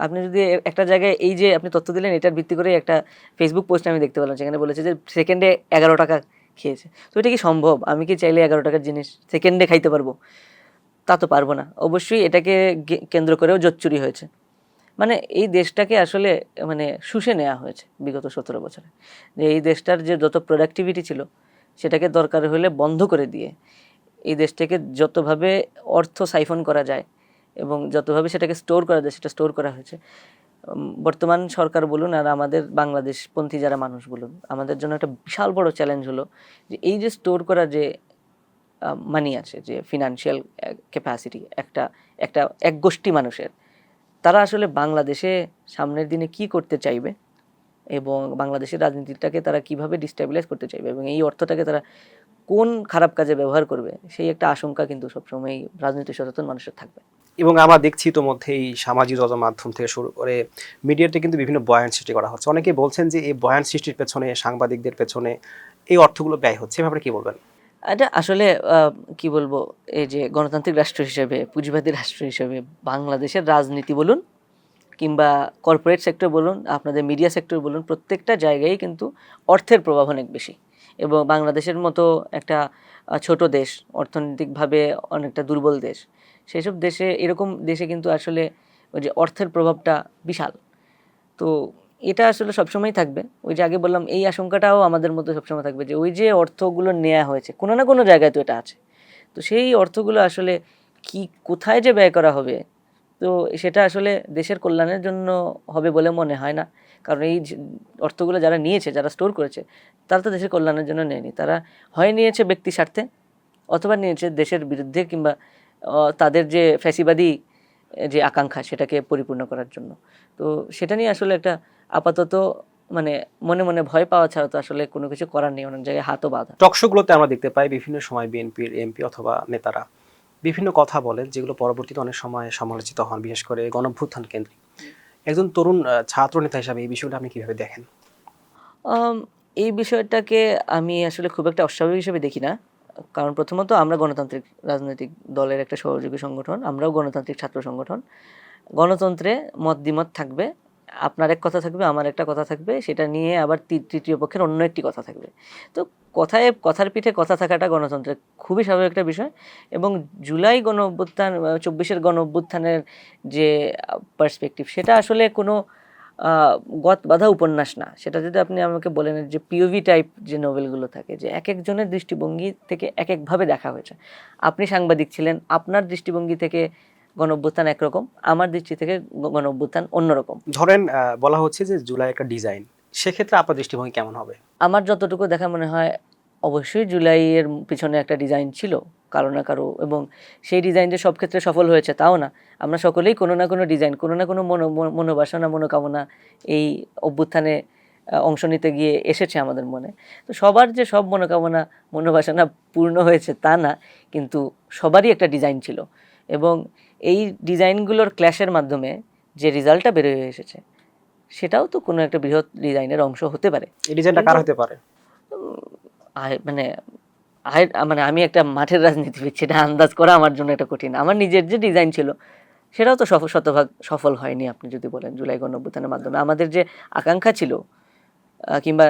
আপনি যদি একটা জায়গায় এই যে আপনি তথ্য দিলেন এটার ভিত্তি করে একটা ফেসবুক পোস্ট আমি দেখতে পেলাম, সেখানে বলেছে যে সেকেন্ডে 11 টাকা খেয়েছে। তো এটা কি সম্ভব? আমি কি চাইলে 11 টাকার জিনিস সেকেন্ডে খাইতে পারবো? তা তো পারবো না। অবশ্যই এটাকে কেন্দ্র করেও জোচ্চুরি হয়েছে। মানে এই দেশটাকে আসলে মানে শুষে নেওয়া হয়েছে বিগত 17 বছরে। যে এই দেশটার যে যত প্রোডাক্টিভিটি ছিল সেটাকে দরকার হলে বন্ধ করে দিয়ে এই দেশটাকে যতভাবে অর্থ সাইফন করা যায় এবং যতভাবে সেটাকে স্টোর করা যায় সেটা স্টোর করা হয়েছে। বর্তমান সরকার বলুন আর আমাদের বাংলাদেশপন্থী যারা মানুষ বলুন, আমাদের জন্য একটা বিশাল বড় চ্যালেঞ্জ হলো যে এই যে স্টোর করা যে মানি আছে, যে ফিনান্সিয়াল ক্যাপাসিটি একটা একটা এক গোষ্ঠী মানুষের, তারা আসলে বাংলাদেশে সামনের দিনে কি করতে চাইবে এবং বাংলাদেশের রাজনীতিটাকে তারা কিভাবে ডিস্টেবিলাইজ করতে চাইবে এবং এই অর্থটাকে তারা কোন খারাপ কাজে ব্যবহার করবে, সেই একটা আশঙ্কা কিন্তু সবসময় রাজনীতি সচেতন মানুষের থাকবে। এবং আমরা দেখছি তো মধ্যেই সামাজিক মাধ্যম থেকে শুরু করে মিডিয়াতে কিন্তু বিভিন্ন বয়ান সৃষ্টি করা হচ্ছে। অনেকে বলছেন যে এই বয়ান সৃষ্টির পেছনে, সাংবাদিকদের পেছনে এই অর্থগুলো ব্যয় হচ্ছে, এ ব্যাপারে কি বলবেন? এটা আসলে কি বলবো, এই যে গণতান্ত্রিক রাষ্ট্র হিসেবে, পুঁজিবাদী রাষ্ট্র হিসেবে বাংলাদেশের রাজনীতি বলুন কিংবা কর্পোরেট সেক্টর বলুন, আপনাদের মিডিয়া সেক্টর বলুন, প্রত্যেকটা জায়গায় কিন্তু অর্থের প্রভাব অনেক বেশি। এবং বাংলাদেশের মতো একটা ছোট দেশ, অর্থনৈতিকভাবে অনেকটা দুর্বল দেশ, সেসব দেশে, এরকম দেশে কিন্তু আসলে ওই যে অর্থের প্রভাবটা বিশাল। তো এটা আসলে সবসময় থাকবে। ওই যে আগে বললাম, এই আশঙ্কাটাও আমাদের মধ্যে সবসময় থাকবে যে ওই যে অর্থগুলো নেওয়া হয়েছে কোনো না কোনো জায়গায় তো এটা আছে, তো সেই অর্থগুলো আসলে কি কোথায় যে ব্যয় করা হবে, তো সেটা আসলে দেশের কল্যাণের জন্য হবে বলে মনে হয় না। কারণ এই অর্থগুলো যারা নিয়েছে, যারা স্টোর করেছে, তারা তো দেশের কল্যাণের জন্য নেয়নি। তারা হয় নিয়েছে ব্যক্তি স্বার্থে, অথবা নিয়েছে দেশের বিরুদ্ধে কিংবা তাদের যে ফ্যাসিবাদী যে আকাঙ্ক্ষা সেটাকে পরিপূর্ণ করার জন্য। তো সেটা নিয়ে আসলে একটা আপাতত মানে মনে মনে ভয় পাওয়া ছাড়া তো আসলে কোনো কিছু করার নেই, অনেক জায়গায় হাতও বাঁধা। টকশোগুলোতে আমরা দেখতে পাই বিভিন্ন সময় বিএনপির এমপি অথবা নেতারা বিভিন্ন কথা বলেন, যেগুলো পরবর্তীতে অনেক সময় সমালোচিত হন, বিশেষ করে গণঅভ্যুত্থান কেন্দ্রিক। একজন তরুণ ছাত্র নেতা হিসাবে এই বিষয়টা আপনি কিভাবে দেখেন? আম, এই বিষয়টাকে আমি আসলে খুব একটা অস্বাভাবিক হিসেবে দেখি না। কারণ প্রথমত আমরা গণতান্ত্রিক রাজনৈতিক দলের একটা সহযোগী সংগঠন, আমরাও গণতান্ত্রিক ছাত্র সংগঠন। গণতন্ত্রে মত দ্বিমত থাকবে, আপনার এক কথা থাকবে, আমার একটা কথা থাকবে, সেটা নিয়ে আবার তৃতীয় পক্ষের অন্য একটি কথা থাকবে। তো কথার পিঠে কথা থাকাটা গণতন্ত্রের খুবই স্বাভাবিক একটা বিষয়। এবং জুলাই গণ অভ্যুত্থান, 24-এর গণ অভ্যুত্থানের যে পার্সপেক্টিভ, সেটা আসলে কোনো গত বাঁধা উপন্যাস না। সেটা যদি আপনি আমাকে বলেন যে পিওভি টাইপ যে নোভেলগুলো থাকে, যে এক একজনের দৃষ্টিভঙ্গি থেকে এক একভাবে দেখা হয়েছে। আপনি সাংবাদিক ছিলেন, আপনার দৃষ্টিভঙ্গি থেকে গণ অভ্যুত্থান একরকম, আমার দৃষ্টি থেকে গণ অভ্যুত্থান অন্যরকম। ধরেন বলা হচ্ছে যে জুলাই একটা ডিজাইন, সেক্ষেত্রে আপনার দৃষ্টিভঙ্গি কেমন হবে? আমার যতটুকু দেখা মনে হয় অবশ্যই জুলাইয়ের পিছনে একটা ডিজাইন ছিল কারো না কারো, এবং সেই ডিজাইন যে সব ক্ষেত্রে সফল হয়েছে তাও না। আমরা সকলেই কোনো না কোনো ডিজাইন, কোনো না কোনো মনোবাসনা, মনোকামনা এই অভ্যুত্থানে অংশ নিতে গিয়ে এসেছে আমাদের মনে। তো সবার যে সব মনোকামনা, মনোবাসনা পূর্ণ হয়েছে তা না, কিন্তু সবারই একটা ডিজাইন ছিল। এবং এই ডিজাইনগুলোর ক্ল্যাশের মাধ্যমে যে রেজাল্টটা বেরোয় এসেছে, সেটাও তো কোনো একটা বৃহৎ ডিজাইনের অংশ হতে পারে। এই ডিজাইনটা কার হতে পারে? মানে মানে আমি একটা মাঠের রাজনীতিবিদ, সেটা আন্দাজ করা আমার জন্য একটা কঠিন। আমার নিজের যে ডিজাইন ছিল সেটাও তো শতভাগ সফল হয়নি। আপনি যদি বলেন জুলাই গণঅভ্যুত্থানের মাধ্যমে আমাদের যে আকাঙ্ক্ষা ছিল, কিংবা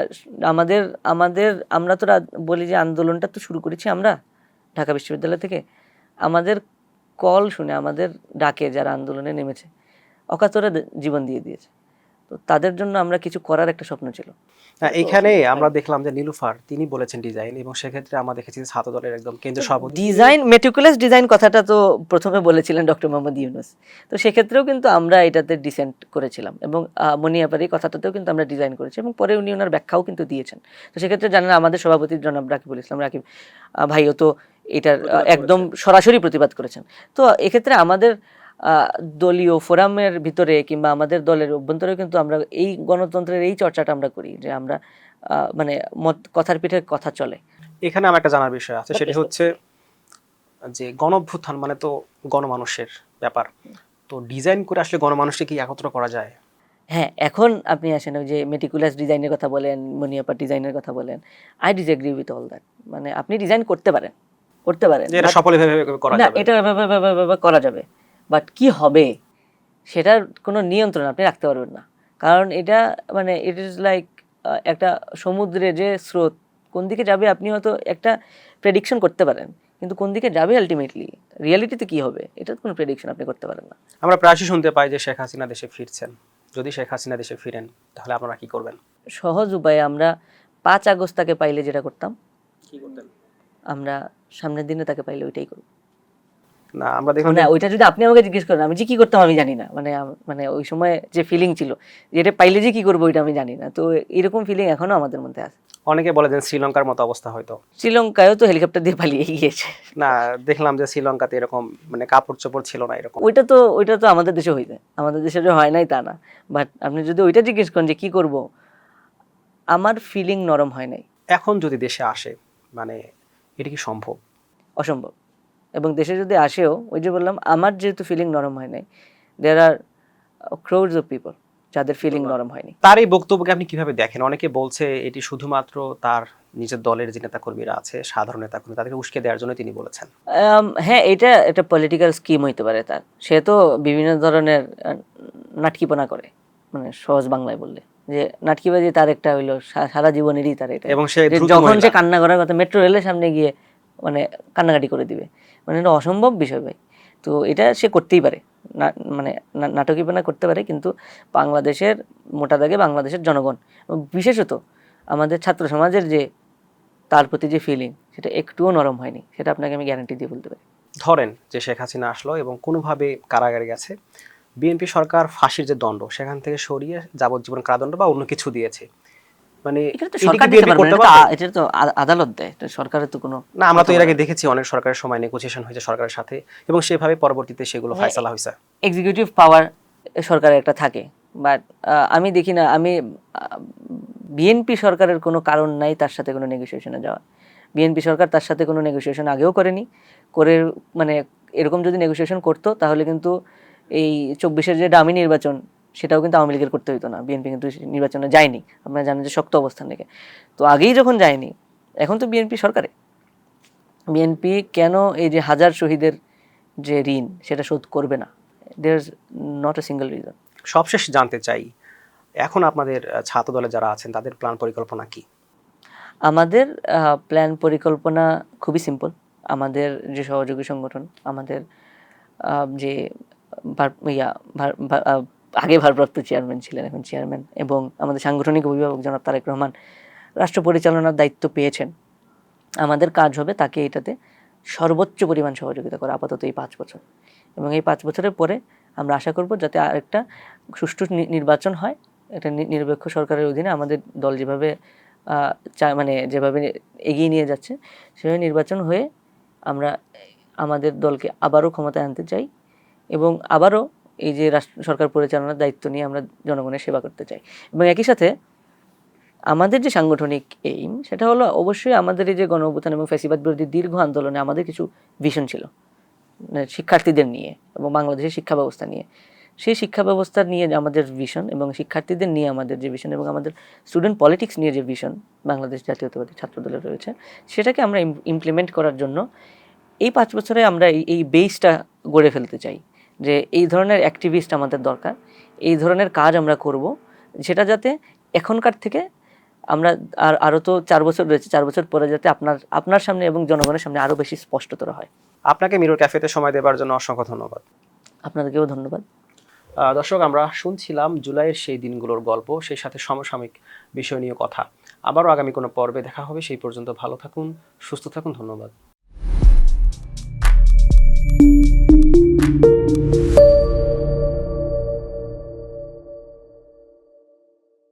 আমাদের আমাদের আমরা তো বলি যে আন্দোলনটা তো শুরু করেছি আমরা ঢাকা বিশ্ববিদ্যালয় থেকে। আমাদের কল শুনে, আমাদের ডাকে যারা আন্দোলনে নেমেছে, অকাতরে জীবন দিয়ে দিয়েছে। তো তো তাদের জন্য আমরা কিছু করার একটা স্বপ্ন ছিল। এখানে আমরা দেখলাম যে নীলুফার তিনি বলেছেন ডিজাইন, এবং সেক্ষেত্রে আমরা দেখেছি যে ছাত্র দলের একদম কেন্দ্রীয় সভাপতি ডিজাইন, মেটিকুলাস ডিজাইন কথাটা তো প্রথমে বলেছিলেন ডক্টর মোহাম্মদ ইউনূস। তো সেক্ষেত্রেও কিন্তু আমরা এটাতে ডিসেন্ট করেছিলাম, এবং মনিয়াপাড়ি কথাটাতেও কিন্তু আমরা ডিজাইন করেছি, এবং পরে উনি ওনার ব্যাখ্যাও কিন্তু দিয়েছেন। তো সেক্ষেত্রে জানেন আমাদের সভাপতি জনাব রাকিবুল ইসলাম রাকিব ভাইও তো এটার একদম সরাসরি প্রতিবাদ করেছেন। তো এক্ষেত্রে আমাদের দলীয় ফোরামের ভিতরে কিংবা আমাদের দলের অভ্যন্তরে কিন্তু আমরা এই গণতন্ত্রের এই চর্চাটা আমরা করি, যে আমরা মানে কথার পিঠে কথা চলে। এখানে আমার একটা জানার বিষয় আছে, সেটা হচ্ছে যে গণঅভ্যুত্থান মানে তো গণমানুষের ব্যাপার, তো ডিজাইন করে আসলে গণমানুষকে কি একত্র করা যায়? হ্যাঁ, এখন আপনি আসেন ওই যে মেটিকুলাস ডিজাইনের কথা বলেন, মনিয়াপার ডিজাইনের কথা বলেন, I disagree with all that. মানে আপনি ডিজাইন করতে পারেন যে এটা সফলভাবে করা না, যাবে, এটা এভাবে করা যাবে, বাট কি হবে সেটার কোনো নিয়ন্ত্রণ আপনি রাখতে পারবেন না। কারণ এটা মানে ইট ইজ লাইক একটা সমুদ্রে যে স্রোত, কোন দিকে যাবে আপনি হয়তো একটা প্রেডিকশন করতে পারেন, কিন্তু কোন দিকে যাবে আলটিমেটলি রিয়ালিটিতে কি হবে এটার কোনো প্রেডিকশন আপনি করতে পারেন না। আমরা প্রায়শই শুনতে পাই যে শেখ হাসিনা দেশে ফিরছেন, যদি শেখ হাসিনা দেশে ফিরেন তাহলে আপনারা কি করবেন? সহজ উপায়ে আমরা 5 আগস্ট তাকে পাইলে যেটা করতাম, কি করতেন? আমরা সামনের দিনে তাকে পাইলে ওইটাই করব। না, আমরা দেখলাম না, ওইটা যদি আপনি আমাকে জিজ্ঞেস করেন আমি যে কি করতাম আমি জানি না। মানে ওই সময় যে ফিলিং ছিল যে এটা পাইলে যে কি করবো ওইটা আমি জানি না। তো এরকম ফিলিং এখনো আমাদের মধ্যে আছে। অনেকে বলে যে শ্রীলঙ্কার মতো অবস্থা হয়তো। শ্রীলঙ্কায়ও তো হেলিকপ্টার দিয়ে পালিয়ে গিয়েছে। না, দেখলাম যে শ্রীলঙ্কাতে এরকম মানে কাপড় চোপড় ছিল না এরকম। ওইটা তো আমাদের দেশে হইছে, আমাদের দেশে যে হয় নাই তা না। বাট আপনি যদি ওইটা জিজ্ঞেস করেন যে কি করব, আমার ফিলিং নরম হয় নাই। এখন যদি দেশে আসে মানে এটা কি সম্ভব? অসম্ভব। এবং দেশে যদি আসেও, ওই যে বললাম আমার যেহেতু ফিলিং নরম হয় নাই, দেয়ার আর ক্রোডস অফ পিপল যাদের ফিলিং নরম হয়নি। তার এই বক্তব্যকে আপনি কিভাবে দেখেন? অনেকে বলছে এটি শুধুমাত্র তার নিজের দলের যে নেতাকর্মীরা আছে, সাধারণ নেতাকর্মী, তাদেরকে উস্কে দেওয়ার জন্য তিনি বলেছেন। হ্যাঁ, এটা পলিটিক্যাল স্কিম হইতে পারে তার। সে তো বিভিন্ন ধরনের নাটকিপনা করে, মানে সহজ বাংলায় বললে যে নাটকিবাজি তার একটা হইলো সারা জীবনেরই তার এটা। এবং সে দ্রুত যখন সে মহিলা। কান্না করার কথা, মেট্রো রেলের সামনে গিয়ে মানে কান্নাকাটি করে দিবে, মানে এটা অসম্ভব বিষয় ভাই। তো এটা সে করতেই পারে, মানে নাটকীপনা করতে পারে, কিন্তু বাংলাদেশের মোটা দাগে বাংলাদেশের জনগণ, বিশেষত আমাদের ছাত্র সমাজের যে তার প্রতি যে ফিলিং, সেটা একটুও নরম হয়নি, সেটা আপনাকে আমি গ্যারান্টি দিয়ে বলতে পারি। ধরেন যে শেখ হাসিনা আসলো এবং কোনোভাবে কারাগারে গেছে, বিএনপি সরকার ফাঁসির যে দণ্ড সেখান থেকে সরিয়ে যাবজ্জীবন কারাদণ্ড বা অন্য কিছু দিয়েছে, মানে এটা তো এটা কি সরকার দিতে বিএনপি পারবে করতে না, পারবে? এটা তো আদালত দেয়, এটা সরকারের তো কোনো। না, আমরা তো এর আগে দেখেছি অনেক সরকারের সময় নেগোসিয়েশন হয়েছে সরকারের সাথে, এবং সেভাবে পরবর্তীতে সেগুলো ফয়সালা হয়েছে। এক্সিকিউটিভ পাওয়ার সরকারের একটা থাকে, বাট আমি দেখি না, আমি বিএনপি সরকারের কোনো কারণ নাই তার সাথে কোনো নেগোসিয়েশনে যাওয়া। বিএনপি সরকার তার সাথে কোনো নেগোসিয়েশন আগেও করেনি, করে মানে এরকম যদি নেগোসিয়েশন করতো তাহলে কিন্তু এই 24-এর যে ডামি নির্বাচন সেটাও কিন্তু আওয়ামী লীগের করতে হইতো না। বিএনপি কিন্তু নির্বাচনে যায়নি, আপনারা জানেন যে শক্ত অবস্থান থেকে। তো আগেই যখন যায়নি, এখন তো বিএনপি সরকারে, বিএনপি কেন এই যে হাজার শহীদের যে ঋণ সেটা শোধ করবে না? There is not a single reason. সবশেষ জানতে চাই, এখন আপনাদের ছাত্র দলে যারা আছেন তাদের প্ল্যান পরিকল্পনা কি? আমাদের প্ল্যান পরিকল্পনা খুবই সিম্পল। আমাদের যে সহযোগী সংগঠন, আমাদের যে আগে ভারপ্রাপ্ত চেয়ারম্যান ছিলেন, এখন চেয়ারম্যান, এবং আমাদের সাংগঠনিক অভিভাবক জনাব তারেক রহমান রাষ্ট্র পরিচালনার দায়িত্ব পেয়েছেন। আমাদের কাজ হবে তাকে এটাতে সর্বোচ্চ পরিমাণ সহযোগিতা করা, আপাতত এই 5 বছর। এবং এই 5 বছরের পরে আমরা আশা করব যাতে আরেকটা সুষ্ঠু নির্বাচন হয়, একটা নিরপেক্ষ সরকারের অধীনে আমাদের দল যেভাবে মানে যেভাবে এগিয়ে নিয়ে যাচ্ছে সেভাবে নির্বাচন হয়ে আমরা আমাদের দলকে আবারও ক্ষমতায় আনতে চাই, এবং আবারও এই যে সরকার পরিচালনার দায়িত্ব নিয়ে আমরা জনগণের সেবা করতে চাই। এবং একই সাথে আমাদের যে সাংগঠনিক এইম, সেটা হলো অবশ্যই আমাদের এই যে গণ-অভ্যুত্থান এবং ফ্যাসিবাদ বিরোধী দীর্ঘ আন্দোলনে আমাদের কিছু ভিশন ছিল, মানে শিক্ষার্থীদের নিয়ে এবং বাংলাদেশের শিক্ষা ব্যবস্থা নিয়ে। সেই শিক্ষা ব্যবস্থা নিয়ে আমাদের ভিশন, এবং শিক্ষার্থীদের নিয়ে আমাদের যে ভিশন, এবং আমাদের স্টুডেন্ট পলিটিক্স নিয়ে যে ভিশন বাংলাদেশ জাতীয়তাবাদী ছাত্র দলের রয়েছে, সেটাকে আমরা ইমপ্লিমেন্ট করার জন্য এই 5 বছরে আমরা এই বেসটা গড়ে ফেলতে চাই, যে এই ধরনের অ্যাক্টিভিস্ট আমাদের দরকার, এই ধরনের কাজ আমরা করব, সেটা যাতে এখনকার থেকে আমরা আরও তো 4 বছর রয়েছে, 4 বছর পরে যাতে আপনার সামনে এবং জনগণের সামনে আরও বেশি স্পষ্টতর হয়। আপনাকে মিরর ক্যাফেতে সময় দেওয়ার জন্য অসংখ্য ধন্যবাদ। আপনাদেরকেও ধন্যবাদ। দর্শক, আমরা শুনছিলাম জুলাইয়ের সেই দিনগুলোর গল্প, সেই সাথে সমসাময়িক বিষয় নিয়ে কথা। আবারও আগামী কোনো পর্বে দেখা হবে, সেই পর্যন্ত ভালো থাকুন, সুস্থ থাকুন, ধন্যবাদ।